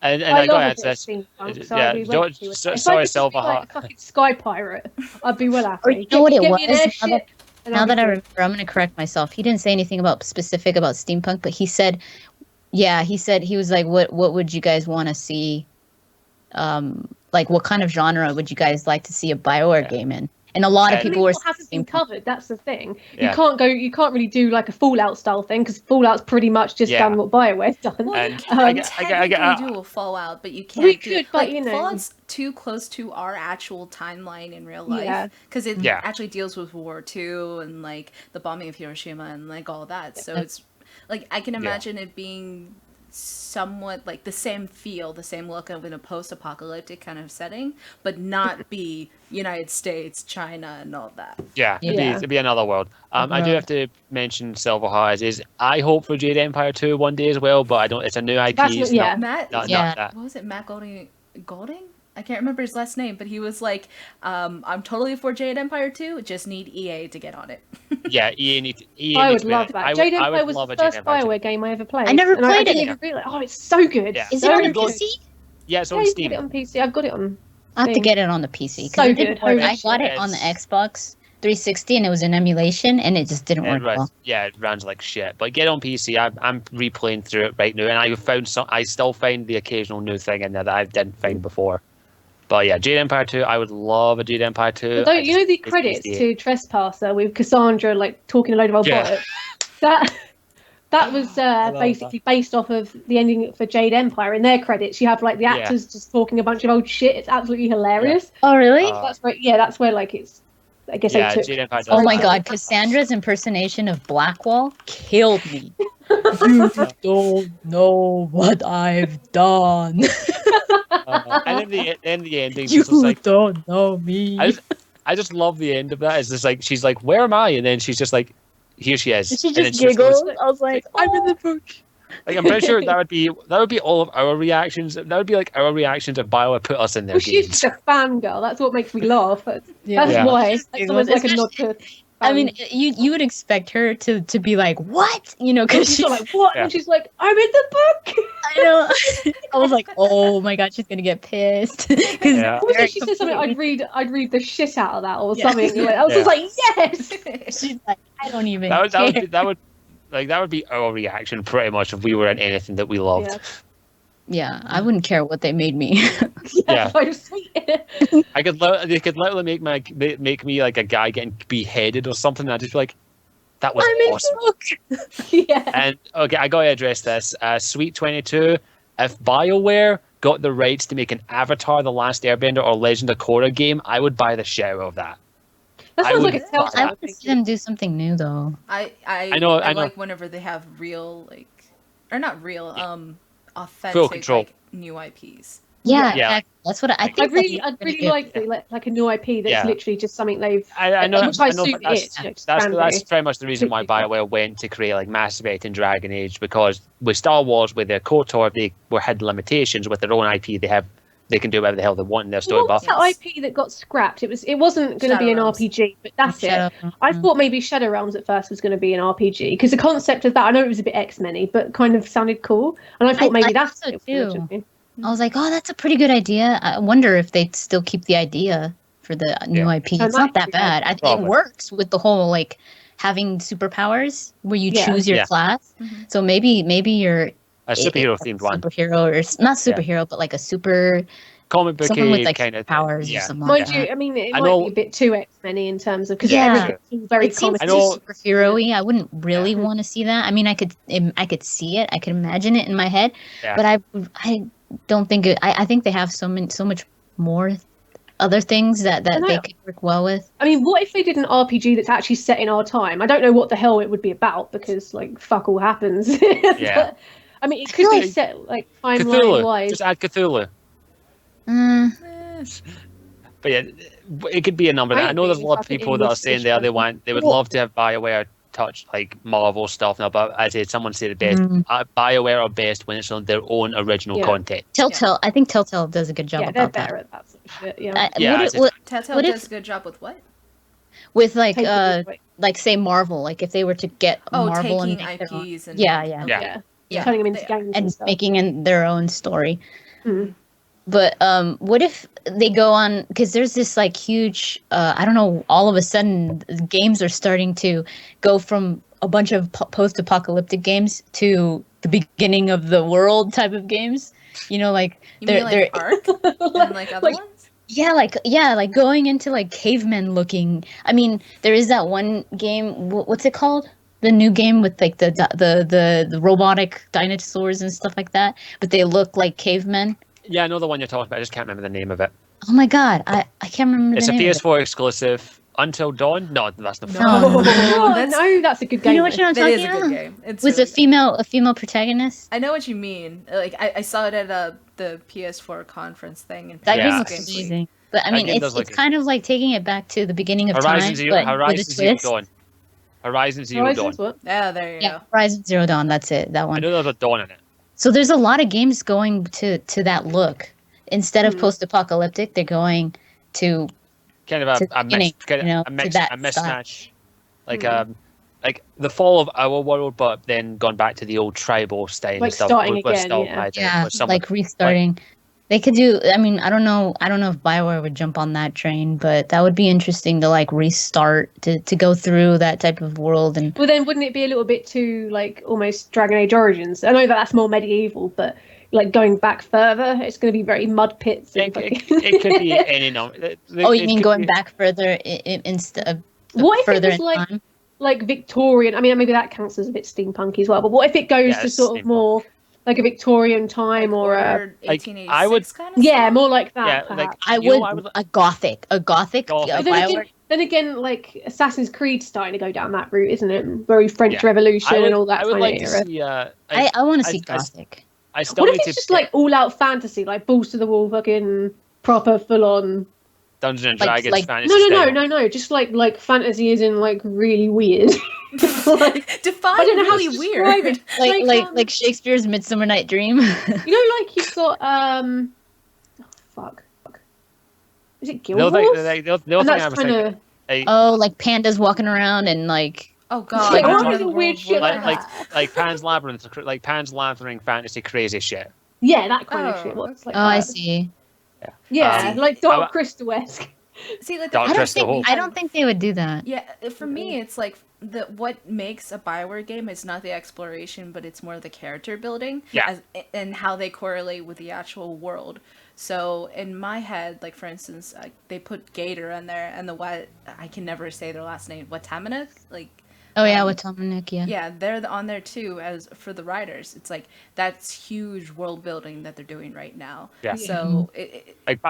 And I I got love to a add bit this. of steampunk, so yeah, I'd be George- well happy with so- that. If sorry, I could just be, like, Silverheart. a fucking Sky Pirate, I'd be well happy. Or you know what it Get was? me an airship, and Now I'll be that I good. remember, I'm going to correct myself. He didn't say anything about specific about steampunk, but he said, he was like, what would you guys want to see? Like, what kind of genre would you guys like to see a Bioware game in? And a lot of And- people were What hasn't been steampunk. covered? That's the thing. Yeah. You can't really do like a Fallout style thing because Fallout's pretty much just Yeah. done what Bioware's done. Well, And you can I technically do a Fallout, but you can't We do could, but, like you know. Fallout's too close to our actual timeline in real life Yeah. because it Yeah. actually deals with World War II and like the bombing of Hiroshima and like all that. So it's like I can imagine it being somewhat like the same feel, the same look of in a post-apocalyptic kind of setting, but not be United States, China, and all that. Yeah, Yeah. it'd be another world. I do have to mention Silverheart is I hope for Jade Empire 2 one day as well, but I don't. It's a new IP. That's It's not- yeah. Matt, not Yeah. that. what was it? Matt Golding? I can't remember his last name, but he was like, I'm totally for Jade Empire 2, just need EA to get on it. Yeah, EA I needs would to love be- that. I would- Jade I Empire would was love the a Jade first Empire 2. Bioware game I ever played. I never and played I didn't it. even realize. Oh, it's so good. Yeah. Is it So on the good. PC? Yeah, it's Yeah, on you can Steam. get it on PC. I've got it on. I have to Thing. get it on the PC. 'cause So it didn't good. work. Holy I got it shit. on the Xbox 360 and it was an emulation and it just didn't work well. Yeah, it runs like shit. But get on PC. I'm replaying through it right now, and I still find the occasional new thing in there that I didn't find before. But yeah, Jade Empire 2. I would love a Jade Empire 2. Although, you know the it's credits easy. to Trespasser with Cassandra like talking a load of old Yeah. bollocks? That was love basically based off of the ending for Jade Empire. In their credits, you have like the Yeah. actors just talking a bunch of old shit. It's absolutely hilarious. Oh, really? That's where, yeah, that's where like it's. I guess Yeah, they took. Jade Empire does Oh my that. god, Cassandra's impersonation of Blackwall killed me. You don't know what I've done. And then the ending, just like don't know me. I just love the end of that. It's just like she's like, "Where am I?" And then she's just like, "Here she is." She And then just goes- giggled. I was like, I'm in the book. Like I'm pretty sure that would be all of our reactions. That would be like our reactions if BioWare put us in their Well, she's games. just a fangirl. That's what makes me laugh. That's Yeah. why. That's almost like a nod to. I mean, you would expect her to be like, what? You know, because she's she's like, what? Yeah. And she's like, I'm in the book. I know. I was like, oh my god, she's gonna get pissed. 'Cause Yeah. What was they're it? She said something. completely- I'd read the shit out of that or Yeah. something. Like, I was just like, yes. She's like, I don't even That care. like that would be our reaction pretty much if we were in anything that we loved. Yeah. Yeah, I wouldn't care what they made me. Yeah. I just sweet. They could literally make me like a guy getting beheaded or something. And I'd just be like, that was I'm in awesome. Yeah. And okay, I gotta address this. Sweet 22. If BioWare got the rights to make an Avatar: The Last Airbender or Legend of Korra game, I would buy the shit out of that. That I sounds would- like a I Telltale want to thing. see them do something new though. I know. like whenever they have real or not real authentic Full control. like new IPs. Yeah, Yeah. exactly. That's what I think. I'd really pretty good. like to, like a new IP that's Yeah. literally just something they've. I know. Which I I know, assume but it is. You know, it's that's Cranberry. very much the reason why Completely. BioWare went to create like Mass Effect and Dragon Age, because with Star Wars, with their KOTOR, they had limitations. With their own IP, they can do whatever the hell they want in their story. What was But that IP that got scrapped? It wasn't going to be an Shadow Realms. RPG, but that's it. Shadow- I thought maybe Shadow Realms at first was going to be an RPG because the concept of that, I know it was a bit X-Men-y, but kind of sounded cool. And I thought maybe I that's thought what so it was too. gonna be. I was like, oh, that's a pretty good idea. I wonder if they'd still keep the idea for the new Yeah. IP. So It's it not might that be bad. It Probably. works with the whole like having superpowers where you Yeah. choose your Yeah. class. Mhm. So maybe you're a superhero themed one, superhero or not superhero, but like a super comic book someone with like kind of powers or yeah. something. Mind like you, that. I mean, it I might know- be a bit too X-Men-y in terms of because Yeah. everything's very It seems I too know- superhero-y. I wouldn't really Yeah. want to see that. I mean, I could see it. I could imagine it in my head, Yeah. but I don't think it. I think they have so much more other things that I know. they could work well with. I mean, what if they did an RPG that's actually set in our time? I don't know what the hell it would be about because like fuck all happens. But, I mean, it could feel be like set like timeline Cthulhu. wise. Just add Cthulhu. Mm, But yeah, it could be a number. I I know there's a lot of agree, people fucking that are English saying they would Well- love to have BioWare touch like Marvel stuff now, but as I said, someone said it best. Mm. BioWare are best when it's on their own original Yeah. content. Telltale. I think Telltale does a good job Yeah, they're about better that. at that sort of shit. Yeah. Yeah, Would it's it, what, Telltale What if- does a good job with what? with like Take it away. like say Marvel, like if they were to get Oh, Marvel and taking make their own- IPs and yeah, making yeah, them- Yeah. Yeah, Turning them into they- games and, and stuff. making in their own story. Mm. But what if they go on, because there's this like huge I don't know, all of a sudden games are starting to go from a bunch of post-apocalyptic games to the beginning of the world type of games, you know, like You mean like Ark and like other Like- ones? yeah, like going into like cavemen looking. I mean, there is that one game, what's it called, the new game with like the robotic dinosaurs and stuff like that, but they look like cavemen. Yeah, I know the one you're talking about. I just can't remember the name of it. Oh my god, I can't remember It's the a name of it. PS4 exclusive. Until Dawn? No, that's not. No. Oh, That's- no, that's a good You game. know what I'm That talking is a good about? game. It's With really a female protagonist. I know what you mean. Like I saw it at the PS4 conference thing. And That Yeah. game PS looks Games Week. amazing. But I That mean, game it's does look kind of like taking it back to the beginning of Horizon time, Zero, but Horizon with a Zero twist. Dawn. Horizon Zero Horizons, Dawn. what? Yeah, there you Yeah, go. Horizon Zero Dawn. That's it. That I one. know there's a Dawn in it. So there's a lot of games going to that look. Instead of Hmm. post-apocalyptic, they're going to Kind of To a beginning, mix, kind of you know, a to mix, that a mismatch, like Hmm. like the fall of our world, but then gone back to the old tribal style Like and stuff. starting with again, stuff yeah. like that, yeah, with some- like restarting. They could do. I mean, I don't know if BioWare would jump on that train, but that would be interesting to like restart to go through that type of world and. Well, then wouldn't it be a little bit too like almost Dragon Age Origins? I know that that's more medieval, but like going back further, it's going to be very mud pits. And it could be any number. Oh, you mean going back further instead of What if it further was in like time? like Victorian? I mean, maybe that counts as a bit steampunky as well. But what if it goes Yeah, to sort of steampunk. more like a Victorian time or a Order like, 1886 I would- kind of yeah, stuff? more like that? Yeah, perhaps. like I you know, would a gothic Gothic. But BioWare. then again, like Assassin's Creed starting to go down that route, isn't it? Very French Yeah. Revolution I would, and all that I would kind like of to era. see. I want to see I- gothic. I still What need if to it's just like all out fantasy, like balls to the wall, fucking proper full on? Dungeons and like- Dragons like- fantasy No, style. just like fantasy is in like really weird. Like, Define I don't know how really to describe weird. it. Like Shakespeare's Midsummer Night Dream. You know, like you've got oh, fuck. Is it Guild The other Wars? thing, the other And thing I that's was kind thinking, of like, Oh, like pandas walking around and like Oh god. Yeah, I all don't know kinds the of weird world shit word. like Pan's Labyrinth fantasy crazy shit. yeah, that kind of Oh, shit. What's like oh, I that. see. Yeah, Um, like I- Dark Crystal-esque. See, like Dark I don't Crystal think Hole. I don't think they would do that. Yeah, for me, it's like what makes a Bioware game is not the exploration, but it's more the character building, Yeah. and how they correlate with the actual world. So in my head, like for instance, they put Gator in there, and I can never say their last name, Watamanik, like. Oh yeah, with Tom and Nick, yeah. Yeah, they're on there too as for the writers. It's like that's huge world building that they're doing right now. Yeah. So Like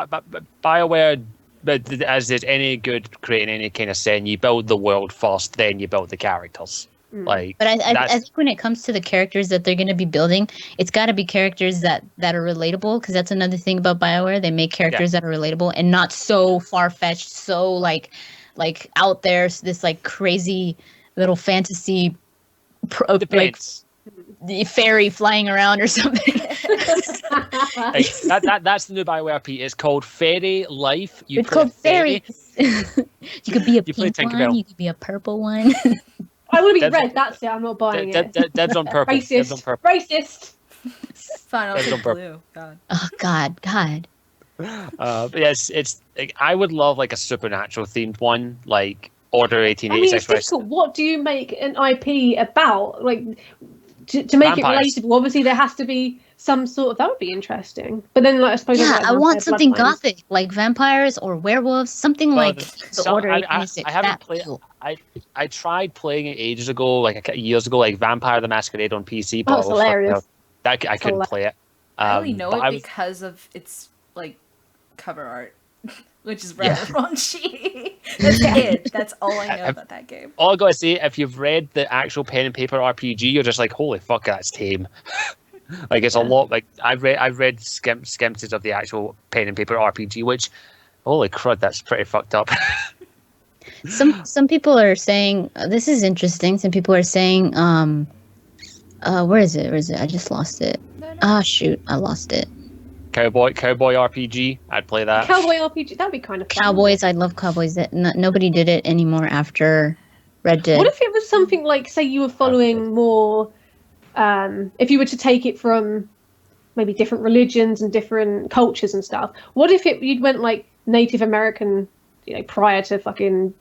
BioWare, but as is any good creating any kind of setting, you build the world first, then you build the characters. Like, But I that's- think when it comes to the characters that they're going to be building, it's got to be characters that are relatable, because that's another thing about BioWare. They make characters that are relatable and not so far-fetched, so like out there, this like crazy little fantasy like depends. the fairy flying around or something. Like, that's the new BioWare, Pete. It's called Fairy Life. It's play a called fairies. You could be a You play pink Tinkerbell. one. You could be a purple one. I want to be Deb's- red. That's it. I'm not buying it. Deb's on purple. Deb's on Racist. purple. Racist. fine, I'll That's take on purpose. blue. God. Oh God. But yes, it's. Like, I would love like a supernatural themed one, like Order I mean, it's 1886. where it's- difficult. What do you make an IP about? Like, to make Vampires. it relatable, obviously there has to be some sort of. That would be interesting. But then, like, I suppose. Yeah, like, I want vampire something bloodlines. gothic, like vampires or werewolves, something Well, like the- the so Order I- 1886. I haven't that played- feel. I tried playing it ages ago, like years ago, like Vampire the Masquerade on PC. But Oh, it's fuck, hilarious. no, that I couldn't hilarious. play it. I only know but it I was- because of its like cover art, which is Yeah. rather raunchy. That's it. That's all I know about that game. all I gotta say, if you've read the actual pen and paper RPG, you're just like, holy fuck, that's tame. Like it's a lot. Like I've read skimps of the actual pen and paper RPG, which, holy crud, that's pretty fucked up. Some people are saying this is interesting. Some people are saying, where is it? I just lost it. Ah, shoot, I lost it. Cowboy RPG, I'd play that. Cowboy RPG. That'd be kind of fun. Cowboys, I love cowboys. That nobody did it anymore after Red Dead. What if it was something like, say, you were following more? If you were to take it from maybe different religions and different cultures and stuff. What if you'd went like Native American, prior to fucking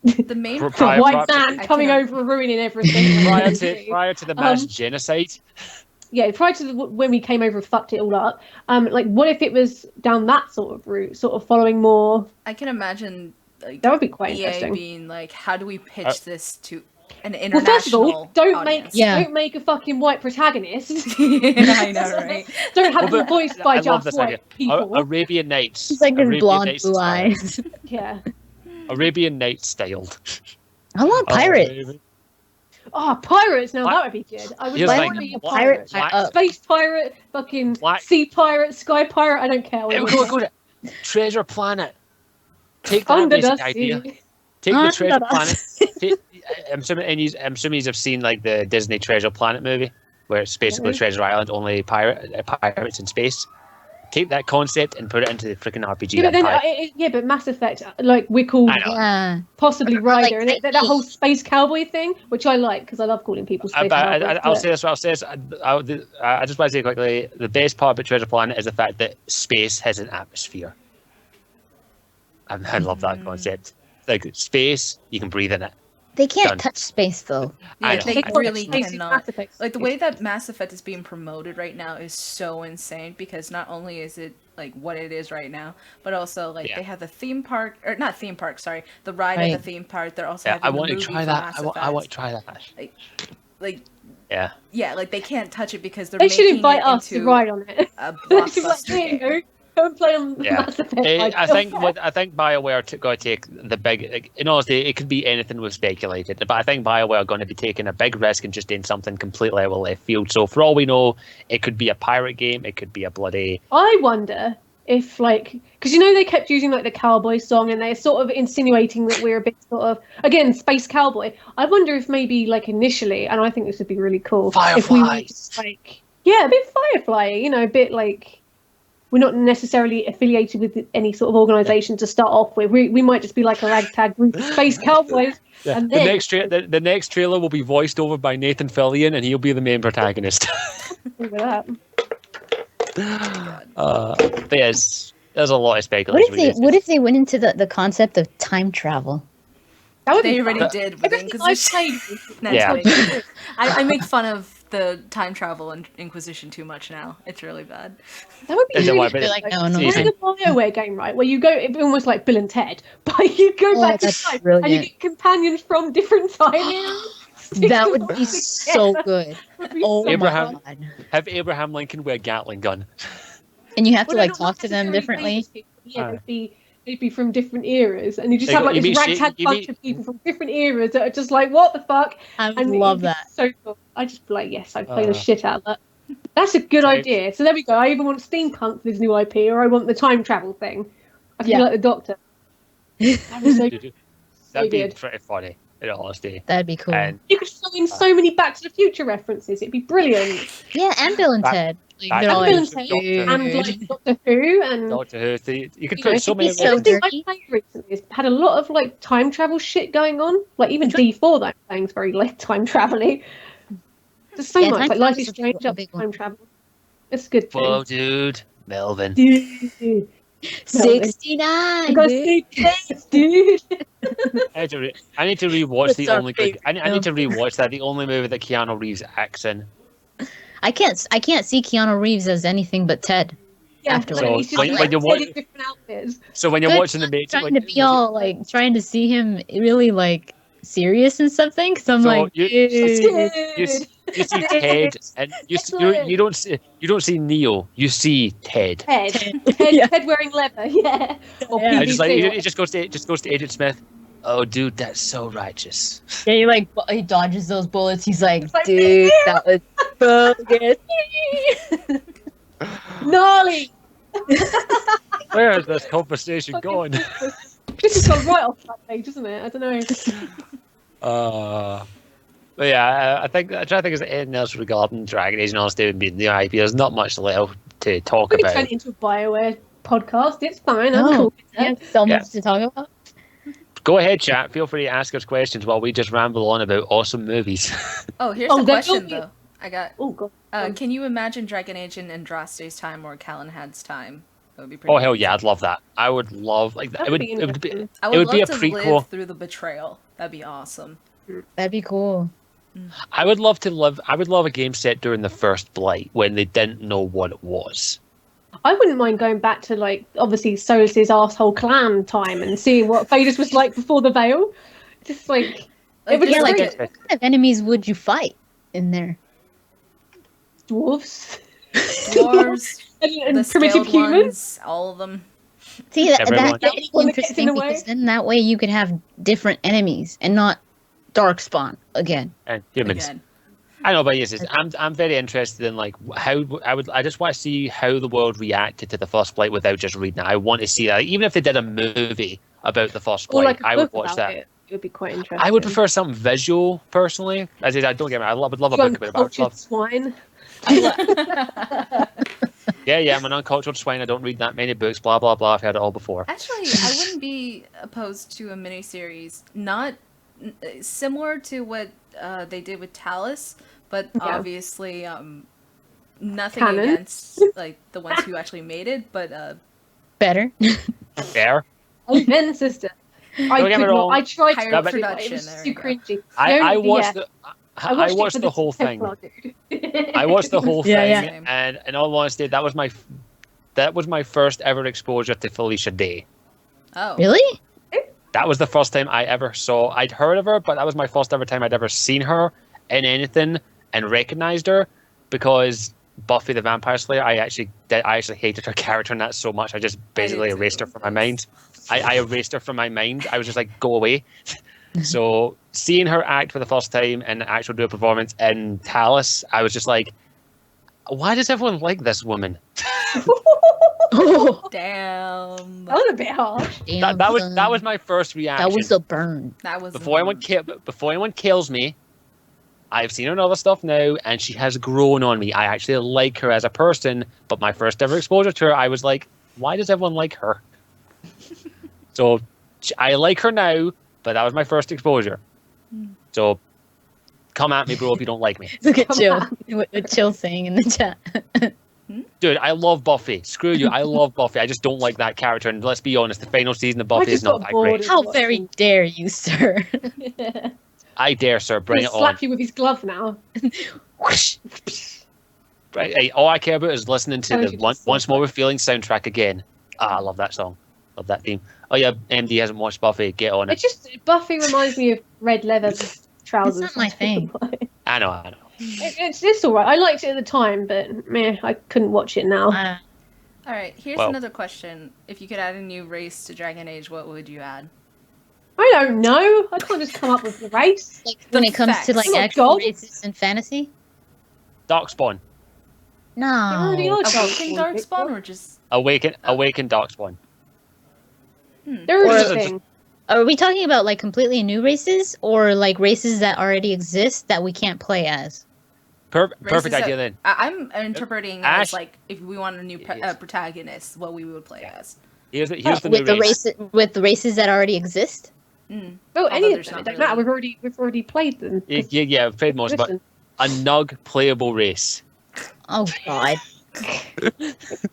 The main Prior- problem- white prior- man I coming cannot- over and ruining everything? prior to the mass genocide. Yeah, prior to when we came over and fucked it all up. Like, what if it was down that sort of route, sort of following more? I can imagine like That would be quite EA interesting. being like, how do we pitch this to an Well, international first of all, don't audience? Yeah. make a fucking white protagonist. I know, right? Don't have Well, them but voiced by I love just this white idea. people. Arabian Nights. It's like his Arabian blonde Nights blue style. eyes. Yeah. Arabian Nights styled. I want pirates. Arabian- Oh, pirates! Now Black- that would be good. I would Here's like the to thing, be a pirate- pirate. Black- Space pirate, fucking Black- sea pirate, sky pirate. I don't care. Hey, What go to Treasure Planet. Take that Under basic the idea. sea. Take the Under Treasure the Planet. I'm assuming you have seen like the Disney Treasure Planet movie, where it's basically Mhm. Treasure Island, only pirates in space. Take that concept and put it into the freaking RPG. Yeah, but then, empire. but Mass Effect, like we're called I know. Yeah. possibly Or like Ryder, and that whole space cowboy thing, which I like because I love calling people space cowboys. I'll say this. I'll say this. I just want to say quickly. The best part about Treasure Planet is the fact that space has an atmosphere. I love that concept. Like space, you can breathe in it. They can't Done. touch space though. I Yeah, know. they I really Space is cannot. Mass Effect. Like the way that Mass Effect is being promoted right now is so insane because not only is it like what it is right now, but also like Yeah. they have the theme park or not theme park, sorry, the ride at Right. the theme park. They're also Yeah, having I the want to movie try for that. Mass I want Effect. to try that. Like Yeah. yeah, like they can't touch it because they're They should making invite it us to into ride on it. a They should be like, blockbuster "Here you game. go. Go and play on Yeah. Mass Effect." I think BioWare got to take the big. Like, in honesty, it could be anything we've speculated, but I think BioWare are going to be taking a big risk and just doing something completely out of left field. So for all we know, it could be a pirate game. It could be a bloody. I wonder if, like, because they kept using like the cowboy song, and they're sort of insinuating that we're a bit sort of again space cowboy. I wonder if maybe like initially, and I think this would be really cool, if we were Fireflies. just like a bit Firefly, a bit like. We're not necessarily affiliated with any sort of organisation to start off with. We might just be like a ragtag group of space cowboys. Yeah. And The then the next trailer will be voiced over by Nathan Fillion, and he'll be the main protagonist. look at that. But yes, there's a lot of speculation. What if they went into the concept of time travel? That would They be already fun. did with Everything I've Inquisition. played. No, Yeah. it's fake. I make fun of the time travel in Inquisition too much now. It's really bad. That would be Is it really why- but They're fun. like, no, no, See, It's like a BioWare game, right? Where you go, it's almost like Bill and Ted, but you go Oh, back in that's time and brilliant. you get companions from different time eras. Stick That them would all be so together. good. Would be Oh so Abraham- my god! have Abraham Lincoln wear Gatling gun. And you have to Well, no, like not talk to them necessarily differently. famous people. Yeah, Ah. they'd be from different eras, and you just They have go- like you this mean ragtag you bunch mean- of people from different eras that are just like, what the fuck? I would And love it'd be that. so cool. I just be like, yes, I'd play the Uh, shit out of that. That's a good so- idea. So there we go. I either want steampunk for this new IP, or I want the time travel thing. I feel Yeah. like the Doctor. That was so, That'd be good. pretty funny, in all honesty. That'd be cool. And You could throw in so many Back to the Future references. It'd be brilliant. Yeah, and Bill and Back- Ted. Like, back they're to all And the like, Bill and Future, Ted, Doctor. and like Doctor Who, and Doctor Who. You could You put know, so it'd many. be so everything dirty. I've played recently has had a lot of like time travel shit going on. Like even D4 that I'm playing is very like time travel-y. There's so Yeah, much time like Life travel's is a Strange up to big one. time travel. It's a good thing. Whoa, dude, Melvin. Dude, 69. I got dude. six, dude. I need to rewatch What's the our only good. favorite I need to rewatch that. The only movie that Keanu Reeves acts in. I can't see Keanu Reeves as anything but Ted. Yeah, Afterwards. like, he's just when like you 10 watch- in different outfits. So when you're Good, watching the Matrix, Trying to be all like trying to see him really like serious and something. Because I'm So like, you- dude. you see Ted, and you don't see Neo. You see Ted. Ted. Yeah. Ted wearing leather, yeah. Or Yeah. I just like PVC. it just goes to Agent Smith. Oh, dude, that's so righteous. Yeah, he like he dodges those bullets. He's like, It's like, dude, that was bogus. Gnarly. Where is this conversation going? This has gone right off that page, isn't it? I don't know. But yeah, I think I'm trying to think of anything else regarding Dragon Age and honestly would be the IP. There's not much left to talk We can about. turn it into a BioWare podcast. It's fine. I'm No, cool with yeah, that. so Yeah. much to talk about. Go ahead, chat. Feel free to ask us questions while we just ramble on about awesome movies. Oh, here's Oh, a that- question oh, though. I got. Oh god. Can you imagine Dragon Age in Andraste's time or Calenhad's time? That would be pretty. Oh hell amazing. yeah, I'd love that. I would love like That it would would be it would be interesting. I it would would love be a to prequel. live through the betrayal. That'd be awesome. That'd be cool. I would love to live. I would love a game set during the First Blight when they didn't know what it was. I wouldn't mind going back to like obviously Solas's arsehole clan time and seeing what Vadus was like before the veil. Just like it would Yeah, just like like what kind of enemies would you fight in there? dwarves Dwarves, and the primitive scaled humans. ones, all of them. See, that'd Everyone. be One that gets in interesting the way. because then that way you could have different enemies and not Darkspawn again. And humans. Again. I know, but yes, I'm very interested in like how I just want to see how the world reacted to the First Blight without just reading it. I want to see that. Even if they did a movie about the First Or Blight, like a I would book watch about that. It would be quite interesting. I would prefer something visual personally. As in, don't get me. I would love a book about it. Uncultured swine. Yeah, I'm an uncultured swine. I don't read that many books. Blah blah blah. I've heard it all before. Actually, I wouldn't be opposed to a miniseries, not similar to what they did with Talus, but Yeah. obviously nothing Canon. against like the ones who actually made it, but Better. Fair. Amen, sister. I Don't get could me not. wrong. I tried Higher to. It production, was there too you go. cringy. I No, watched yeah. the. I watched it for the whole thing. Templar, dude. I watched the whole Yeah, thing, yeah. and in all honesty, that was my first ever exposure to Felicia Day. oh, Really? That was the first time I ever saw. I'd heard of her, but that was my first ever time I'd ever seen her in anything and recognized her because Buffy the Vampire Slayer. I actually hated her character in that so much. I just basically too. erased her from my mind. I erased her from my mind. I was just like, go away. So seeing her act for the first time and actually do a performance in Talus, I was just like, why does everyone like this woman? Oh, damn. That was a bit harsh. damn, That son. was my first reaction. That was a burn. That was Before anyone kills me, I've seen her in other stuff now, and she has grown on me. I actually like her as a person, but my first ever exposure to her, I was like, why does everyone like her? So I like her now, but that was my first exposure. So come at me, bro, if you don't like me. Look at Come Chill. on. What Chill saying in the chat. Dude, I love Buffy. Screw you, I love Buffy. I just don't like that character. And let's be honest, the final season of Buffy is just not got that bored great. of How watching. very dare you, sir? I dare, sir, bring He'll it on. slap you with his glove now. Whoosh. Right, hey, all I care about is listening to Tells the you to Once stop More it. With Feelings soundtrack again. Ah, I love that song. Love that theme. Oh yeah, MD hasn't watched Buffy. Get on It it. just Buffy reminds me of red leather trousers. It's not my thing. I know. It's all right. I liked it at the time, but meh, I couldn't watch it now. All right, here's Well- another question. If you could add a new race to Dragon Age, what would you add? I don't know. I can't just come up with the race. Like when it comes to facts. like Oh, actual God. races in fantasy. Darkspawn. There already No. are Awakened Darkspawn, Darkspawn or just... Awaken Darkspawn. They're Or already is a it thing. Are we talking about like completely new races or like races that already exist that we can't play as? Perfect races idea that- then. I'm interpreting Ashe- as like if we want a new protagonist, what we would play as. Here's the with new the race. with the races that already exist? Mm. Oh, any Although of there's them. not It doesn't really- matter. We've already played them. Yeah, I've played most, but Listen, a Nug playable race. Oh God.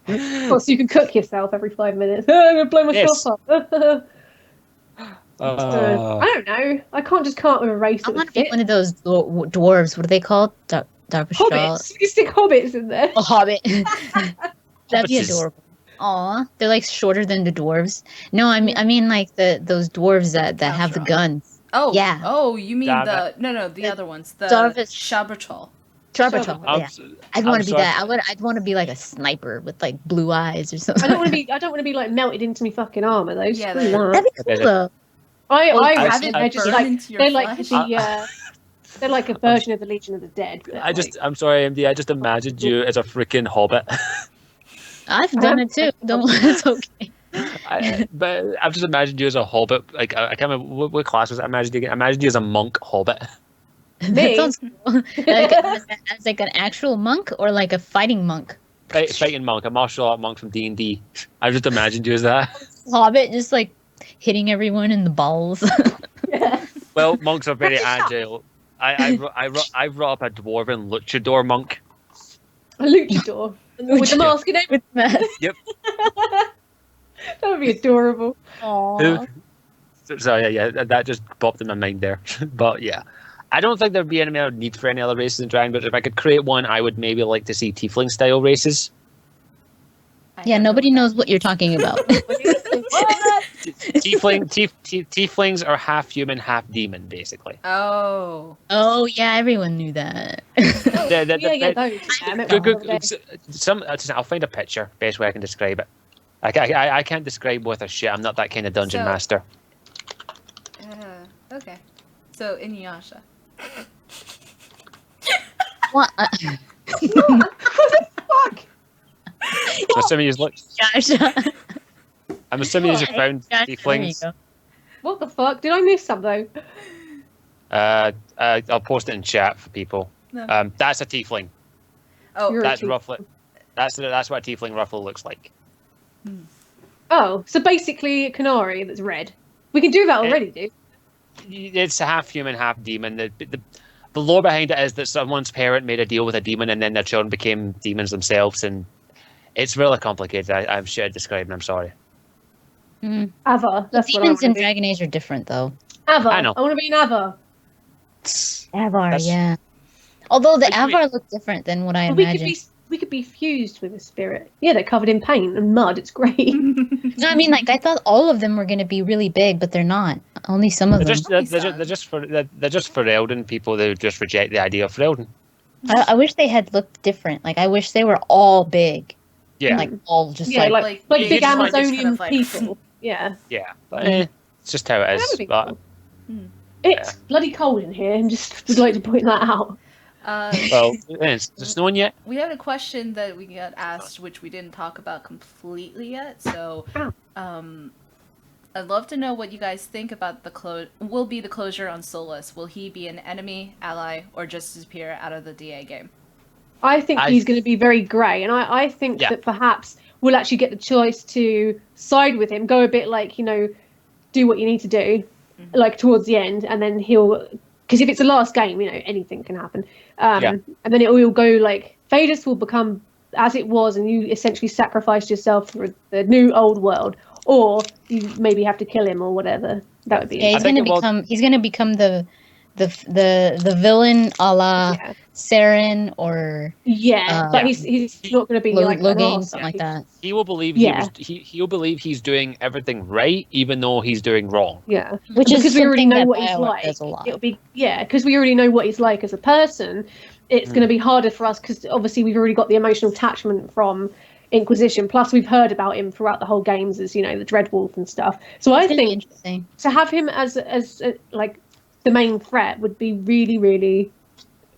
well, so you can cook yourself every 5 minutes. I'm gonna blow myself Yes. up. I don't know. I can't just come up with a race I that want would to be fit. one of those dwarves. What are they called? Darvashal. Hobbits. You stick hobbits in there. A hobbit. That'd be Hobbits is- adorable. Aw, they're like shorter than the dwarves. No, I mean like those dwarves that have the Elfra. guns. Oh, Yeah. Oh, you mean Damn the The other ones, the Darvish- Shabratal. Darvashal. I'm, Yeah. I'd I'm want to be sorry. that. I'd want to be like a sniper with like blue eyes or something. I don't want to be like melted into me fucking armor though. Yeah, Screw that- that. That'd be cool though. I I- reckon I- they're just burn like into your they're like flesh. they're like a version of the Legion of the Dead. But I'm sorry, MD. I just imagined you as a freaking hobbit. I've done it too. Don't. It's okay. But I've just imagined you as a hobbit. Like I can't remember what class was it. I imagined you as a monk hobbit. That Me? sounds cool. Like, as like an actual monk or like a fighting monk. Fighting monk, a martial art monk from D&D. I just imagined you as that. Hobbit just like hitting everyone in the balls. yeah. Well, monks are very agile. I brought up a dwarven luchador monk. A luchador with the mask and everything. With that. That would be adorable. Aww. So yeah, that just popped in my mind there. But yeah, I don't think there'd be any other need for any other races in Dragon. But if I could create one, I would maybe like to see tiefling style races. Yeah, nobody knows what you're talking about. Tieflings are half human, half demon, basically. Oh. Oh yeah, everyone knew that. Yeah, those. Yeah, I met one the other day. I'll find a picture. Best way I can describe it. I can't describe with a shit. I'm not that kind of dungeon So- master. Okay. So Inuyasha. What? Fuck. I'm assuming he's look. Gosh. I'm assuming he's found Gosh, there you tieflings. go. What the fuck? Did I miss something? I'll post it in chat for people. No. That's a tiefling. Oh, You're a That's tiefling. roughly. That's what a tiefling roughly looks like. Oh, so basically a canary that's red. We can do that already, dude. It's half human, half demon. The lore behind it is that someone's parent made a deal with a demon, and then their children became demons themselves, and it's really complicated. I'm shit at describing. I'm sorry. Mm. Ava. That's what I Demons want in to be. Dragon Age are different though. Ava. I know. I want to be an Ava. Avar, That's- yeah. Although the Like, Avar look different than what I But we imagined. could be fused with a spirit. Yeah, they're covered in paint and mud. It's great. No, I mean, like I thought all of them were going to be really big, but they're not. Only some of They're them. just for Elden people who just reject the idea of Elden. I wish they had looked different. Like I wish they were all big. Yeah, Like all just Yeah, like. like big big just like- Amazonian like- people. Yeah. yeah. But, it's just how it That is. would be But, cool. It's bloody cold in here, and just would like to point that out. well, it's snowing yet. We had a question that we got asked, which we didn't talk about completely yet. So, I'd love to know what you guys think about the will be the closure on Solas. Will he be an enemy, ally, or just disappear out of the DA game? I think I- he's going to be very grey, and I think Yeah. that perhaps we'll actually get the choice to side with him, go a bit like, do what you need to do, like towards the end, and then because if it's the last game, anything can happen. Yeah. And then it will go like Vadis will become as it was, and you essentially sacrificed yourself for the new old world, or you maybe have to kill him or whatever. That would be Yeah, he's gonna become the villain a la yeah. Saren or But he's not going to be like an Logan, arse. something like that. He will believe Yeah. he'll believe he's doing everything right, even though he's doing wrong. Yeah, Which is because we already something know that what he's BioWare like. does a lot. It'll be because we already know what he's like as a person. It's going to be harder for us because obviously we've already got the emotional attachment from Inquisition. Plus, we've heard about him throughout the whole games as the Dreadwolf and stuff. So I think interesting to have him as like the main threat would be really, really,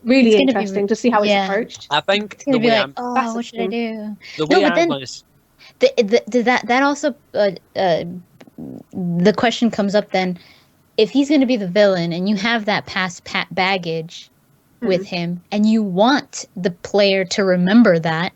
really interesting to see how it's approached. I think it's gonna the be way like, I'm, what should I do? the way I'm then going that also the question comes up then, if he's going to be the villain and you have that past baggage with him and you want the player to remember that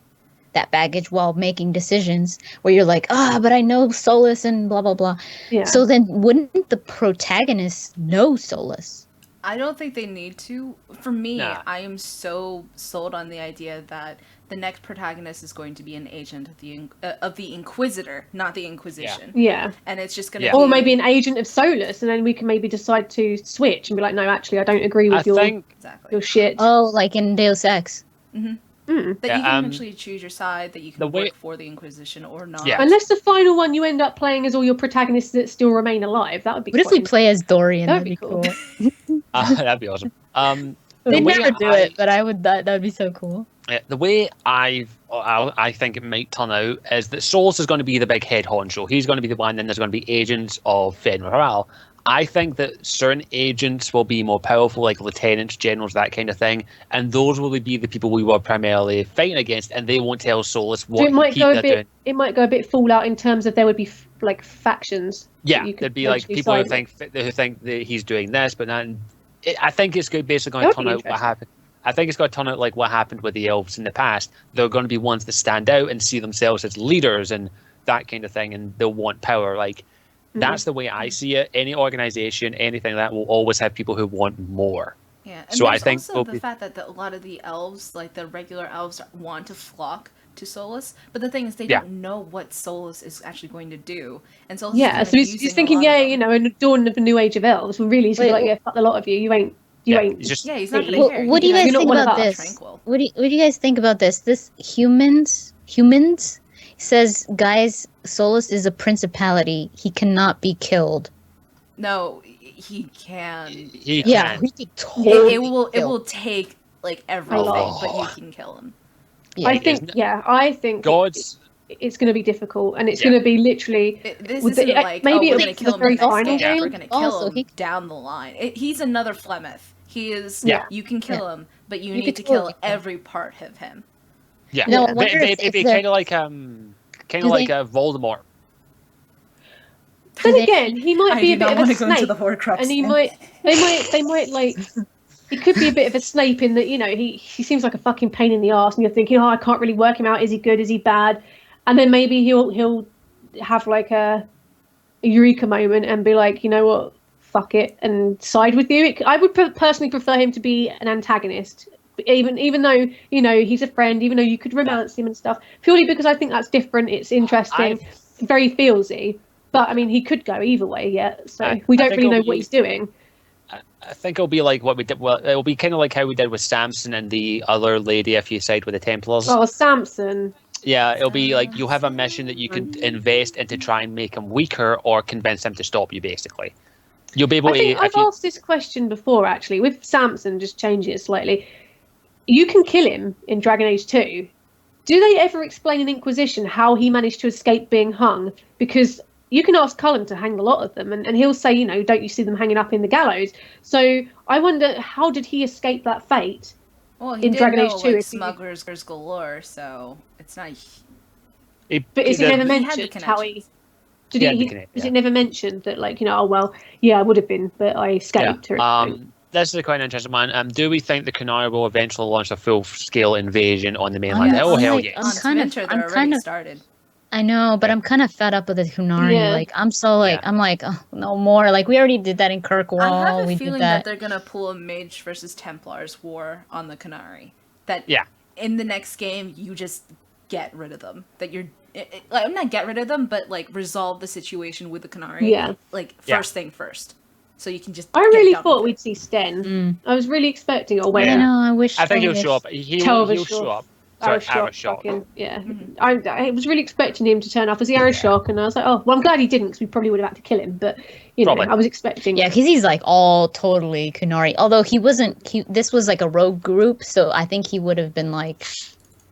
baggage while making decisions where you're like, but I know Solas and blah blah blah. Yeah. So then wouldn't the protagonist know Solas? I don't think they need to. For me, Nah. I am so sold on the idea that the next protagonist is going to be an agent of the Inquisitor, not the Inquisition. Yeah. And it's just going to Or maybe an agent of Solas, and then we can maybe decide to switch and be like, no, actually, I don't agree with exactly. your shit. Oh, like in Deus Ex. That you can actually choose your side, that you can work for the Inquisition or not. Yeah. Unless the final one you end up playing as all your protagonists that still remain alive, that would be. What if we play as Dorian? That'd be cool. that'd be awesome. They way never do it, but I would. That would be so cool. The way I think it might turn out is that Solas is going to be the big head honcho. He's going to be the one, and there's going to be agents of Fed Morale. I think that certain agents will be more powerful, like lieutenants, generals, that kind of thing, and those will be the people we were primarily fighting against, and they won't tell Solas what they're doing. It might go a bit Fallout in terms of there would be like factions. Yeah, there'd be like people who think that he's doing this, but not. I think it's basically going to turn out what happened. I think it's going to turn out like what happened with the elves in the past. They're going to be ones that stand out and see themselves as leaders and that kind of thing, and they'll want power. Like that's the way I see it. Any organization, anything like that, will always have people who want more. Yeah, and so there's I think also the fact that a lot of the elves, like the regular elves, want to flock to Solas, but the thing is they don't know what Solas is actually going to do, and Solas so he's thinking, a dawn of a new age of elves. Well, really, he's gonna be like, fuck a lot of you. You ain't. He's not gonna care. What do you guys think about this? What do you guys think about this? This humans says, guys, Solas is a principality. He cannot be killed. No, he can. He can. He could totally. It will take like everything, but you can kill him. Yeah, I think God's. It's going to be difficult, and it's going to be literally. This isn't like maybe we're going to kill him in the final game. We're going to kill him down the line. He's another Flemeth. He is. Yeah. You can kill him, but you need to kill every part of him. Yeah. No, maybe kind of like Voldemort. Then again, he might be a bit of a snake, and they might like. He could be a bit of a Snape in that, he seems like a fucking pain in the arse, and you're thinking, I can't really work him out. Is he good? Is he bad? And then maybe he'll have like a eureka moment and be like, you know what, fuck it, and side with you. I would personally prefer him to be an antagonist, even though he's a friend, even though you could romance him and stuff, purely because I think that's different. It's interesting, very feelsy. But I mean, he could go either way yet. So we don't really know what he's doing. I think it'll be like what we did. Well, it'll be kind of like how we did with Samson and the other lady, if you side with the Templars. Oh, Samson. Yeah, it'll be like you have a mission that you can invest in to try and make him weaker or convince him to stop you, basically. You'll be able to... I've asked this question before, actually. With Samson, just changing it slightly. You can kill him in Dragon Age 2. Do they ever explain in Inquisition how he managed to escape being hung? Because you can ask Cullen to hang a lot of them, and he'll say, don't you see them hanging up in the gallows? So I wonder, how did he escape that fate? Well, he in Dragon Age 2, smugglers galore, so it's not. But is it never mentioned how he? Was it never mentioned that, like, I would have been, but I escaped? Yeah. This is quite an interesting one. Do we think the Canary will eventually launch a full-scale invasion on the mainland? Yeah, hell yeah! I'm kind of started. I know, but I'm kind of fed up with the Kunari. Yeah. Like, I'm like, oh, no more. Like, we already did that in Kirkwall. I have a feeling that they're gonna pull a Mage versus Templars war on the Canary. That in the next game, you just get rid of them. That you're like, not get rid of them, but like resolve the situation with the Canary. Yeah. Like Yeah. first thing first, so you can just. I get really done thought with we'd it. see Sten. Mm. I was really expecting it. Or I when know. I wish. I think he'll wish- show up. He'll show up. Arrow Sorry, Arrow Shock. Shock. Fucking, yeah. Mhm. I was really expecting him to turn up as the Arrow Shock, and I was like, oh, well, I'm glad he didn't, because we probably would have had to kill him. But you know, Probably. I was expecting. Yeah, because he's like all totally Kunari. Although he wasn't. This was like a rogue group, so I think he would have been like,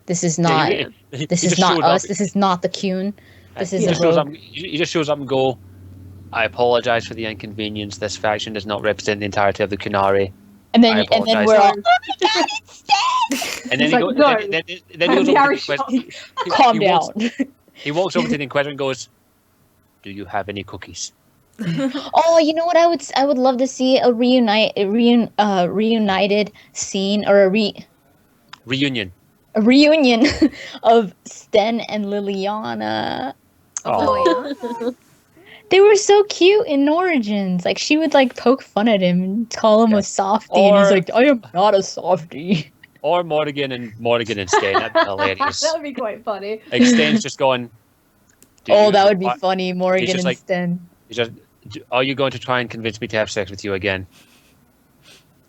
"This is not. He This is just not showed us. up. This is not the Kun. This is He a just shows up. rogue." He just shows up and go. I apologize for the inconvenience. This faction does not represent the entirety of the Kunari. And I then apologize. we're all, So- "Oh my god, it's Stan!" And then He's he like, goes. "No, Then he I'm goes the over to Irish the Inquisitor. Calm he walks- down. He walks over to the Inquisitor and goes, "Do you have any cookies?" Oh, you know what? I would love to see a reunited scene or Reunion. a reunion of Sten and Liliana. Oh, yeah. They were so cute in Origins. Like she would like poke fun at him and call him Yeah. a softie, and he's Or- like, "I am not a softie." Or Morrigan and Sten. That'd be hilarious. that would be quite funny. Like Sten's just going. "Do Oh, you- that would be what- funny, Morgan just and like- Sten. he's just, are you going to try and convince me to have sex with you again?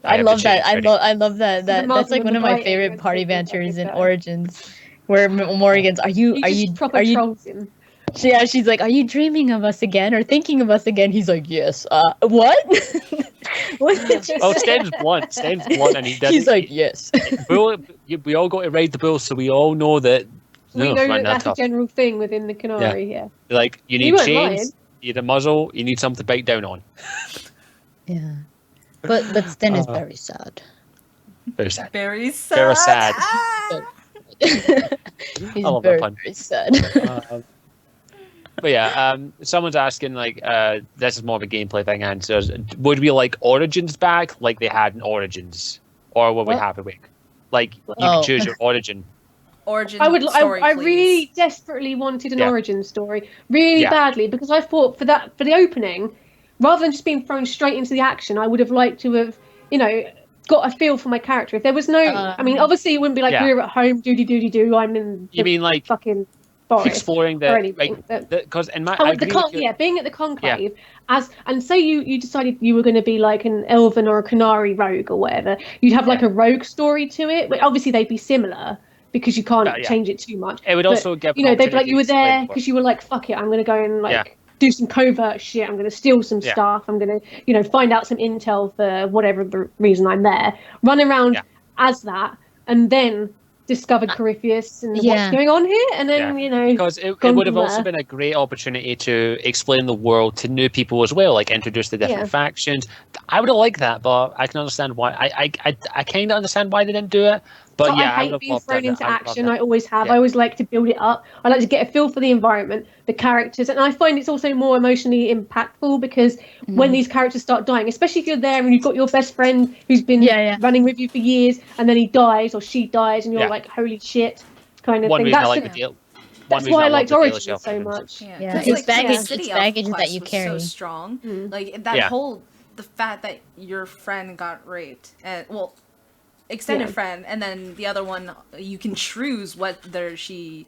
I have love to that. change I already." love that. That's Malcolm like and one the of my Brighton favorite was party thinking banters in about that. Origins, where Morgan's, "Are you? He Are just you? proper Are you?" trolls him. Yeah, she's like, "Are you dreaming of us again or thinking of us again?" He's like, "Yes." What? What did you Oh, say? Sten's blunt. Sten's blunt, and he doesn't. He's like, "Yes." Bull, we all got to ride the bull, so we all know that. We No, know right, that not that's tough. a general thing within the Canary. Yeah. Like you He need weren't chains, lying. you need a muzzle, you need something to bite down on. Yeah, but Sten is Uh, very sad. Very sad. Very sad. Very sad. Ah! He's I love that very, pun. very sad. But yeah, someone's asking like, this is more of a gameplay thing. Answers: would we like Origins back, like they had in Origins, or would we What? have it? Like you Oh. can choose your origin. Origin I would. story, I please. really desperately wanted an Yeah. origin story, really Yeah. badly, because I thought for the opening, rather than just being thrown straight into the action, I would have liked to have, got a feel for my character. If there was no, I mean, obviously it wouldn't be like Yeah. we're at home, do. I'm in You the mean like fucking forest exploring or the anything. like because in my Oh, I at the agree with you. being at the conclave, and say you decided you were going to be like an elven or a Canary rogue or whatever, you'd have like a rogue story to it. But obviously they'd be similar because you can't Yeah. change it too much. It would But, also give they'd be like, opportunity you were to explain there more. because you were like, fuck it, I'm going to go and like Yeah. do some covert shit. I'm going to steal some Yeah. stuff. I'm going to, find out some intel for whatever the reason I'm there. Run around Yeah. as that, and then discovered Corypheus and Yeah. what's going on here, and then Because it gone would have from also there. been a great opportunity to explain the world to new people as well, like introduce the different Yeah. factions. I would have liked that, but I can understand why. I kind of understand why they didn't do it. But So yeah, I would hate have being loved thrown that. into I would love action. that. I always have. Yeah. I always like to build it up. I like to get a feel for the environment, the characters, and I find it's also more emotionally impactful because when these characters start dying, especially if you're there and you've got your best friend who's been Yeah. running with you for years, and then he dies or she dies, and you're Yeah. like, holy shit, kind of One thing. reason I That's, like the, the deal. that's why I liked Origins so much. Yeah, Yeah, 'cause, it's like, baggage- the city it's elf baggage that quest you was carry. so strong. Mm. Like that Yeah. the fact that your friend got raped, and extended Yeah. friend, and then the other one, you can choose whether she,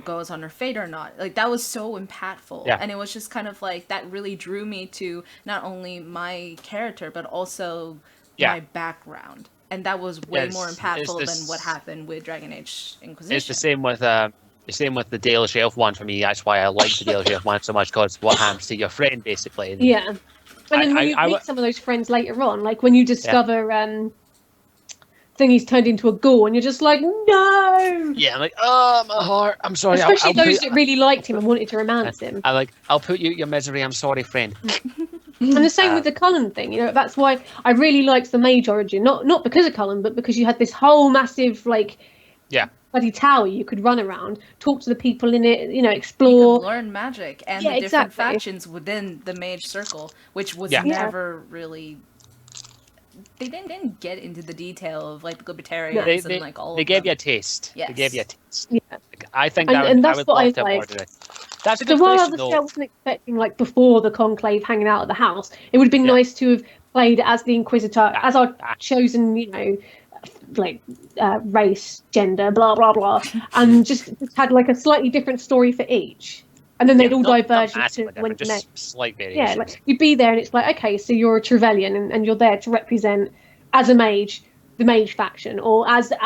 goes on her fate or not. Like that was so impactful, Yeah. and it was just kind of like that really drew me to not only my character but also Yeah. my background, and that was way Yes, more it's impactful this- than what happened with Dragon Age Inquisition. It's the same with the Daily Shelf one for me. That's why I like the Daily Shelf one so much, because what happens to your friend basically. And Yeah. And then when you meet some of those friends later on, like when you discover Thingy's turned into a ghoul, and you're just like, no! Yeah, I'm like, oh my heart. I'm sorry. Especially I'll those put, that really liked him and wanted to romance him. I'm like, I'll put you in your misery. I'm sorry, friend. And the same with the Cullen thing, that's why I really liked the Mage origin. Not because of Cullen, but because you had this whole massive, bloody tower you could run around, talk to the people in it, You explore. could learn magic and Yeah, the different exactly. factions within the mage circle, which was Yeah. never really. They didn't get into the detail of like the libertarians No. and like all. They of gave them. you a taste. Yes. They gave you a taste. Yeah. Like, I think And- that and I that's would what love I to have more liked. of it. That's a So good while question, obviously I though. wasn't expecting before the conclave hanging out at the house, it would have been Yeah. nice to have played as the Inquisitor, as our Ah. chosen, like race, gender, blah blah blah, and just had like a slightly different story for each, and then they'd all diverge not to massively when different, the just next. slight Yeah, variations. like you'd be there, and it's like, okay, so you're a Trevelyan, and you're there to represent as a mage, the mage faction, or as a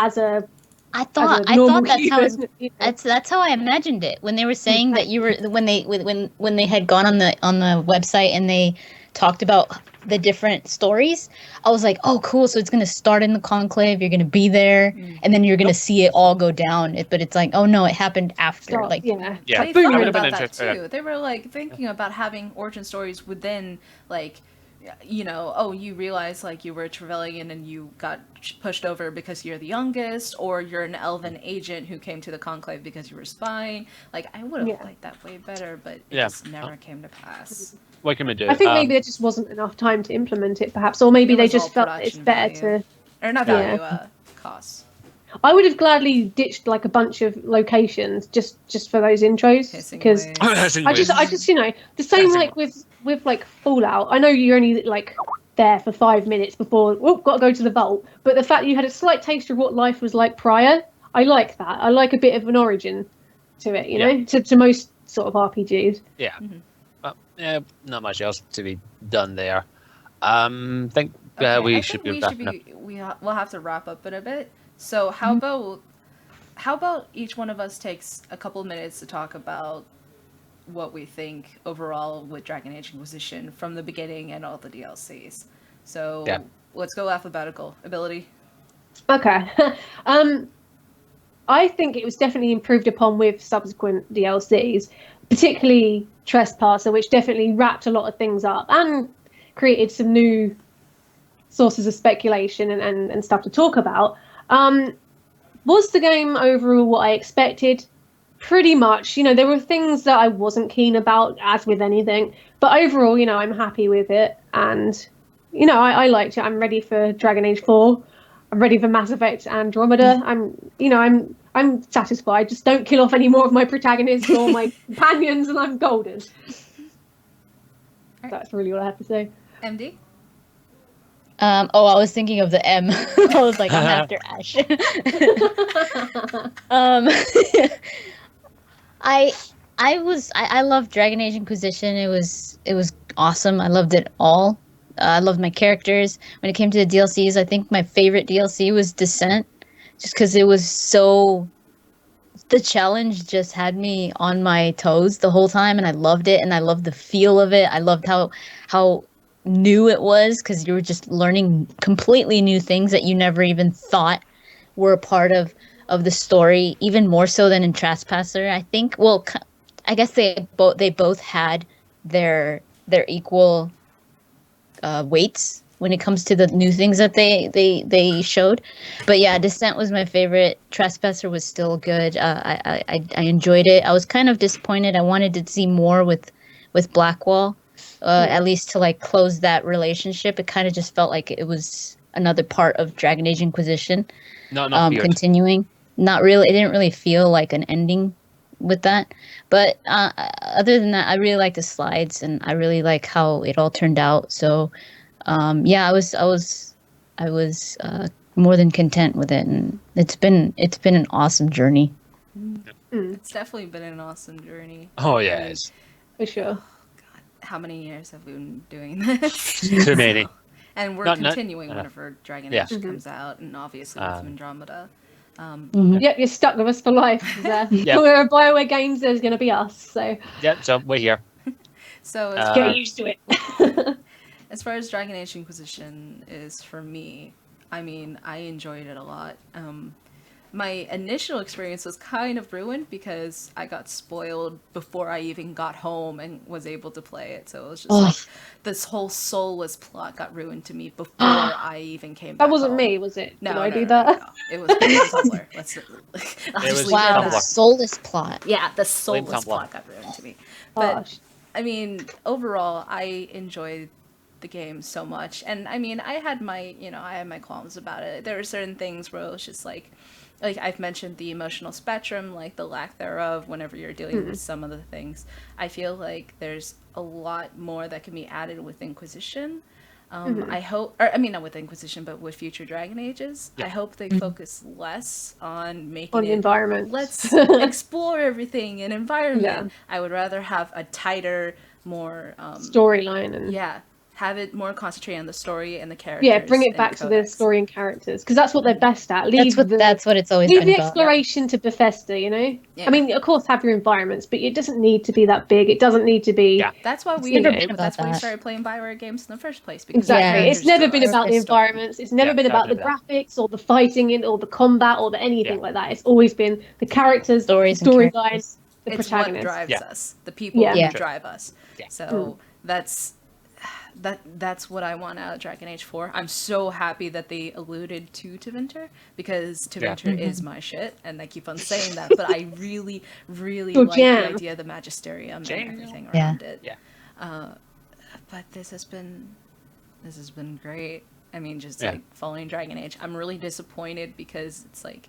I as thought a normal that's how human. You know? that's how I imagined it when they were saying that you were when they had gone on the website and they talked about the different stories. I was like, oh, cool! So it's gonna start in the conclave. You're gonna be there, and then you're gonna see it all go down. But it's like, oh no, it happened after. Start, Like, yeah. Yeah, They Boom. thought would have been about that interesting. too. They were like thinking about having origin stories within, like, you know, oh, you realize like you were a Trevelyan and you got pushed over because you're the youngest, or you're an elven agent who came to the conclave because you were spying. Like, I would have Yeah. liked that way better, but it Yeah. just never came to pass. What can we do? I think maybe there just wasn't enough time to implement it, perhaps, or maybe It they was just all felt it's production better value. to. Or not Yeah. value, costs. I would have gladly ditched like a bunch of locations just for those intros Pissing because ways. I just you know the same Pissing like with like Fallout. I know you're only like there for 5 minutes before got to go to the vault, but the fact that you had a slight taste of what life was like prior, I like that. I like a bit of an origin to it, you know, to most sort of RPGs. Yeah. Mhm. Well, yeah, not much else to be done there. Think Okay, we I should think be wrapping up. we'll have to wrap up in a bit. So how about each one of us takes a couple minutes to talk about what we think overall with Dragon Age Inquisition from the beginning and all the DLCs. So Yeah. let's go alphabetical. Ability. Okay. I think it was definitely improved upon with subsequent DLCs, particularly Trespasser, which definitely wrapped a lot of things up and created some new sources of speculation and stuff to talk about. Was the game overall what I expected? Pretty much. You know, there were things that I wasn't keen about, as with anything, but overall, you know, I'm happy with it, and you know, I liked it. I'm ready for Dragon Age 4. I'm ready for Mass Effect Andromeda. I'm satisfied. Just don't kill off any more of my protagonists or my companions, and I'm golden. That's really what I have to say. MD. I was thinking of the M. I was like, I'm after Ashe. um, I loved Dragon Age Inquisition. It was awesome. I loved it all. I loved my characters. When it came to the DLCs, I think my favorite DLC was Descent, just because it was so. The challenge just had me on my toes the whole time, and I loved it, and I loved the feel of it. I loved how new it was because you were just learning completely new things that you never even thought were a part of the story, even more so than in Trespasser. I think. Well, I guess they both had their equal weights when it comes to the new things that they showed. But yeah, Descent was my favorite. Trespasser was still good. I enjoyed it. I was kind of disappointed. I wanted to see more with Blackwall, at least to like close that relationship. It kind of just felt like it was another part of Dragon Age Inquisition. Not weird. Continuing. Not really. It didn't really feel like an ending with that. But other than that, I really like the slides, and I really like how it all turned out. So, yeah, I was more than content with it, and it's been an awesome journey. It's definitely been an awesome journey. Oh yeah, it's For sure. How many years have we been doing this? too many. And we're Not- continuing whenever Dragon Yeah. Age comes out, and obviously with Andromeda. Yep, you're stuck with us for life. Yeah. We're a BioWare games. There's going to be us. So Yeah, so we're here. So get used to it. as far as Dragon Age Inquisition is for me, I mean, I enjoyed it a lot. My initial experience was kind of ruined because I got spoiled before I even got home and was able to play it. So it was just like this whole soulless plot got ruined to me before I even came back That wasn't home. me, was it? No, Did I no, do no, that? no. It was Tumblr. Let's I'll It just was leave Wow, it the at that. soulless plot. Yeah, the Blame soulless Tumblr. plot got ruined to me. But Gosh. I mean, overall, I enjoyed the game so much. And I mean, I had my qualms about it. There were certain things where it was just like I've mentioned the emotional spectrum, like the lack thereof whenever you're dealing with some of the things. I feel like there's a lot more that can be added with Inquisition. I hope, or I mean, not with Inquisition, but with future Dragon Ages, I hope they focus less on making On it. environments. Let's explore everything in environment. Yeah. I would rather have a tighter, more Storyline and have it more concentrated on the story and the characters. yeah, bring it and back to the codex. story and characters because that's what they're best at. That's what it's always Leave been the about. exploration to Bethesda, you know? Yeah. I mean, of course, have your environments, but it doesn't need to be that big. It doesn't need to be... Yeah. That's why we. never been about That's why we that. started playing BioWare games in the first place. Because Exactly. Yeah. It's never been about the Story. environments. It's never Yeah, been about the never graphics or the fighting in or the combat or the anything like that. It's always been the characters, Stories the and storyline, characters. the it's what protagonist. drives Yeah. us. The people Yeah. who Yeah. drive us. Yeah. So that's what I want out of Dragon Age 4. I'm so happy that they alluded to Tevinter because Tevinter is my shit, and I keep on saying that. But I really, really Your like jam. the idea of the Magisterium Jam. and everything Yeah. around it. Yeah. But this has been great. I mean, just Yeah. like following Dragon Age. I'm really disappointed because it's like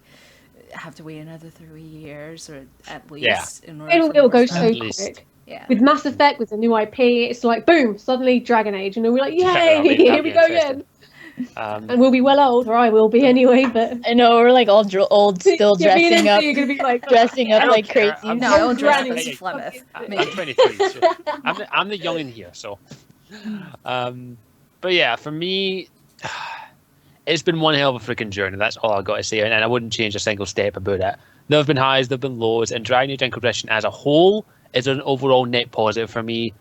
I have to wait another 3 years or at least in order. It'll for more go stuff. so At least. quick. Yeah. With Mass Effect, with the new IP, it's like, boom, suddenly Dragon Age. And we're like, Yeah, yay, that'll be here we go interesting. again. And we'll be well old, or I will be anyway, but... I know we're like all old, still Yeah, me and dressing up, You're going to be like... dressing I up don't like care. crazy. I'm No, I will dress up Granny. as Flemeth. I'm 23. So I'm the young in here, so. But yeah, for me, it's been one hell of a freaking journey. That's all I've got to say, and I wouldn't change a single step about it. There have been highs, there have been lows, and Dragon Age Inquisition as a whole is an overall net positive for me.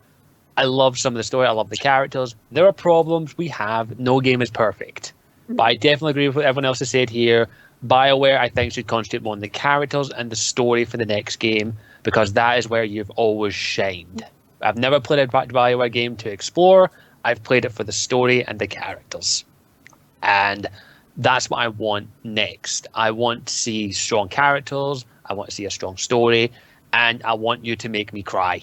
I love some of the story. I love the characters. There are problems we have. No game is perfect. But I definitely agree with what everyone else has said here. BioWare, I think, should concentrate more on the characters and the story for the next game because that is where you've always shined. I've never played a BioWare game to explore. I've played it for the story and the characters. And that's what I want next. I want to see strong characters. I want to see a strong story. And I want you to make me cry.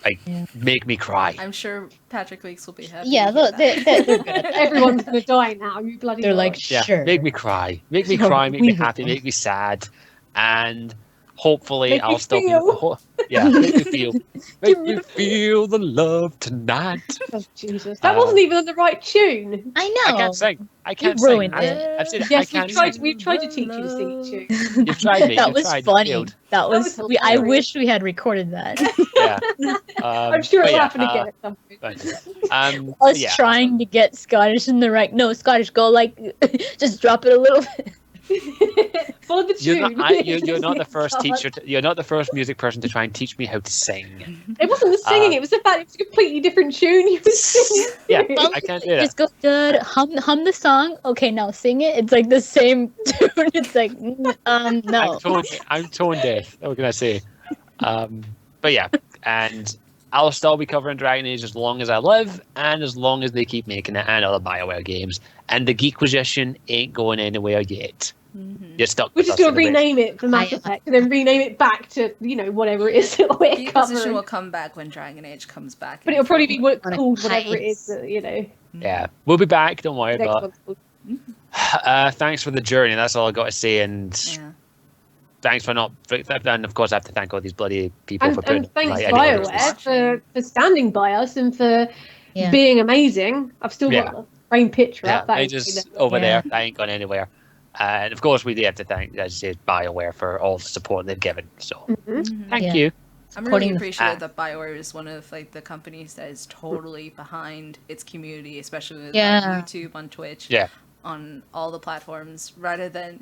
Like, make me cry. I'm sure Patrick Weeks will be happy. Yeah, to hear look, that. they're good at that. Everyone's going to die now, you bloody They're God. like, Yeah, sure. make me cry. Make me cry, make me We happy, will. make me sad. And hopefully Make me I'll still feel. Yeah, make me feel. Make me feel the love tonight. Oh, Jesus. That wasn't even on the right tune. I know. I can't sing. I can't ruined sing. it. I've said it. Yes, I can't sing. we've tried to teach you to sing tune. You've tried me. That You've was tried. funny. Failed. That was. was I hilarious. wish we had recorded that. Yeah. I'm sure but it'll yeah, happen again at some point. Us yeah. trying to get Scottish in the right. No, Scottish. Go like, just drop it a little bit. Follow the tune. You're not the first teacher. You're not the first music person to try and teach me how to sing. It wasn't the singing, it was the fact it was a completely different tune you were singing. Yeah, I can't do that. Just go hum the song. Okay, now sing it. It's like the same tune. It's like no. I'm tone deaf. What can I say? But yeah, and I'll still be covering Dragon Age as long as I live, and as long as they keep making it, and other BioWare games. And the Geekquisition ain't going anywhere yet. You're stuck. We're with just us going to for the bit. rename it for Mass Effect and then rename it back to, whatever it is that we're Inquisition covering. will come back when Dragon Age comes back. But it'll probably be On a called whatever it kite. is that, Yeah, we'll be back. Don't worry. next But one's called. thanks for the journey. That's all I got to say. And Yeah. thanks for not. And of course, I have to thank all these bloody people for putting. And thanks like, anyone who's BioWare for standing by us and for Yeah. being amazing. I've still Yeah. got the frame picture Yeah, up. That they is just really over Yeah. there. I ain't gone anywhere. And of course, we do have to thank, as I said, BioWare for all the support they've given. So thank Yeah. you. I'm Supporting really the- appreciative that BioWare is one of like the companies that is totally behind its community, especially with Yeah. on YouTube, on Twitch, Yeah. on all the platforms. Rather than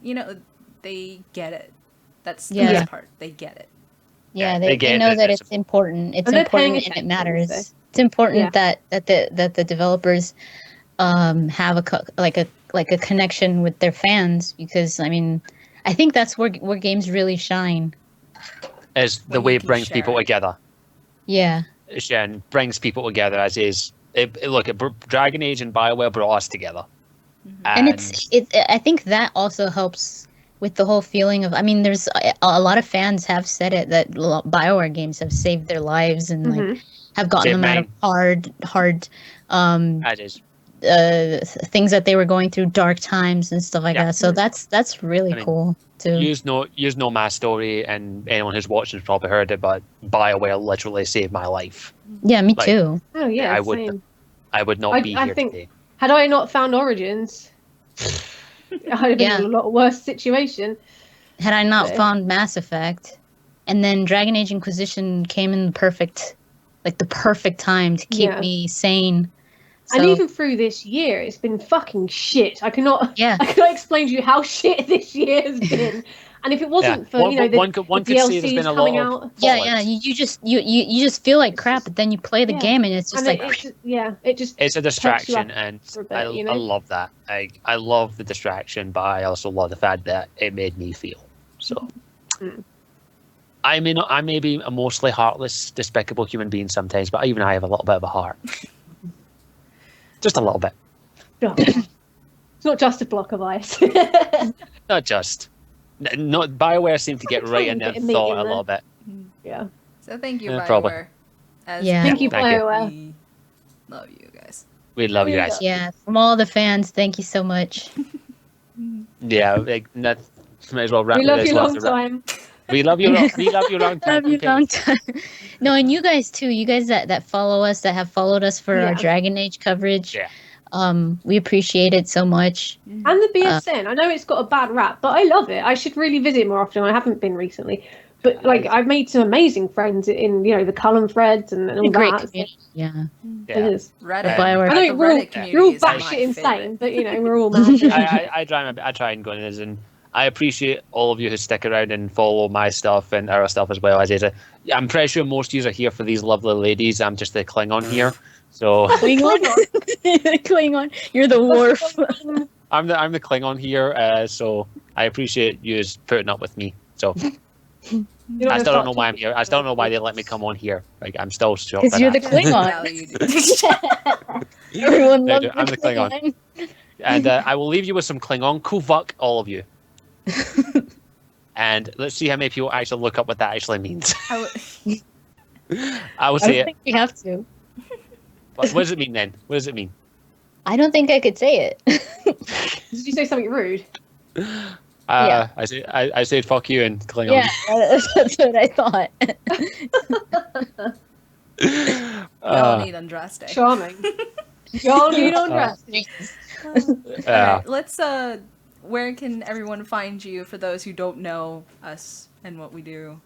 they get it. That's the Yeah. best part. They get it. Yeah, Yeah, they, they get know it, that it's it's important. It's And they're paying important and it attention, matters. so- It's important Yeah. that the developers have a connection with their fans because I mean I think that's where games really shine. Is the When way you it can brings share people it. together. Yeah. And brings people together as is. Dragon Age and BioWare brought us together. And it's I think that also helps with the whole feeling of I mean there's a lot of fans have said it that BioWare games have saved their lives and like have gotten Saved them out of hard as is. things that they were going through, dark times and stuff like Yeah. that. So that's really I mean, cool too. Use no my story, and anyone who's watching has probably heard it, but BioWare literally saved my life. Yeah, me like, too. Oh yeah, I same. wouldn't I would not be I here think today. had I not found Origins, I'd have been Yeah. in a lot worse situation. Had I not So- found Mass Effect, and then Dragon Age Inquisition came in the perfect time to keep Yeah. me sane. So, And even through this year, it's been fucking shit. I cannot Yeah. explain to you how shit this year has been. And if it wasn't for the one could the say there's DLCs been a coming lot of out, yeah, you just feel like It's crap, just- but then you play the yeah. game and it's just and like it just It's a takes you distraction, up and for a bit, I you know? love that. I love the distraction, but I also love the fact that it made me feel. So, Mm. I may be a mostly heartless, despicable human being sometimes, but even I have a little bit of a heart. Just a little bit. It's not just a block of ice. Not just. Not BioWare seemed to get right in their Bit of meat thought in a there. little bit. Yeah. So thank you, Yeah, BioWare. probably. As Yeah. Thank you, Thank you. BioWare. We love you guys. We love you Yeah. guys. yeah, from all the fans, thank you so much. Yeah, like, might as well wrap We love this you up. long time. We love you. We love you long time. Love you long time. No, and you guys too. You guys that follow us, that have followed us for our Yeah. Dragon Age coverage. Yeah. We appreciate it so much. And the BSN. I know it's got a bad rap, but I love it. I should really visit more often. I haven't been recently. But like I've made some amazing friends in, the Cullen threads and all A great that. community. Yeah. It Yeah. is. Reddit. The BioWare- I know the we're all, Reddit community you're all is my batshit insane, favorite. but we're all mad. I try and go in this, and I appreciate all of you who stick around and follow my stuff and our stuff as well. As it, I'm pretty sure most of you are here for these lovely ladies. I'm just the Klingon here, so Klingon. Klingon. You're the wharf. I'm the Klingon here. So I appreciate you putting up with me. So You're not I gonna still don't start know why I'm talking here. I still don't know why they let me come on here. Like I'm still shocked. Because by you're the that. Klingon. Valued. Everyone Yeah, loves I'm the Klingon. And I will leave you with some Klingon. Kuvak, all of you. And let's see how many people actually look up what that actually means. I will I say don't it. think we have to. What does it mean then? What does it mean? I don't think I could say it. Did you say something rude? Yeah. I said fuck you in Klingon. Yeah, that's what I thought. Melanie Andraste. Charming. Charming on rest. Alright, let's where can everyone find you for those who don't know us and what we do?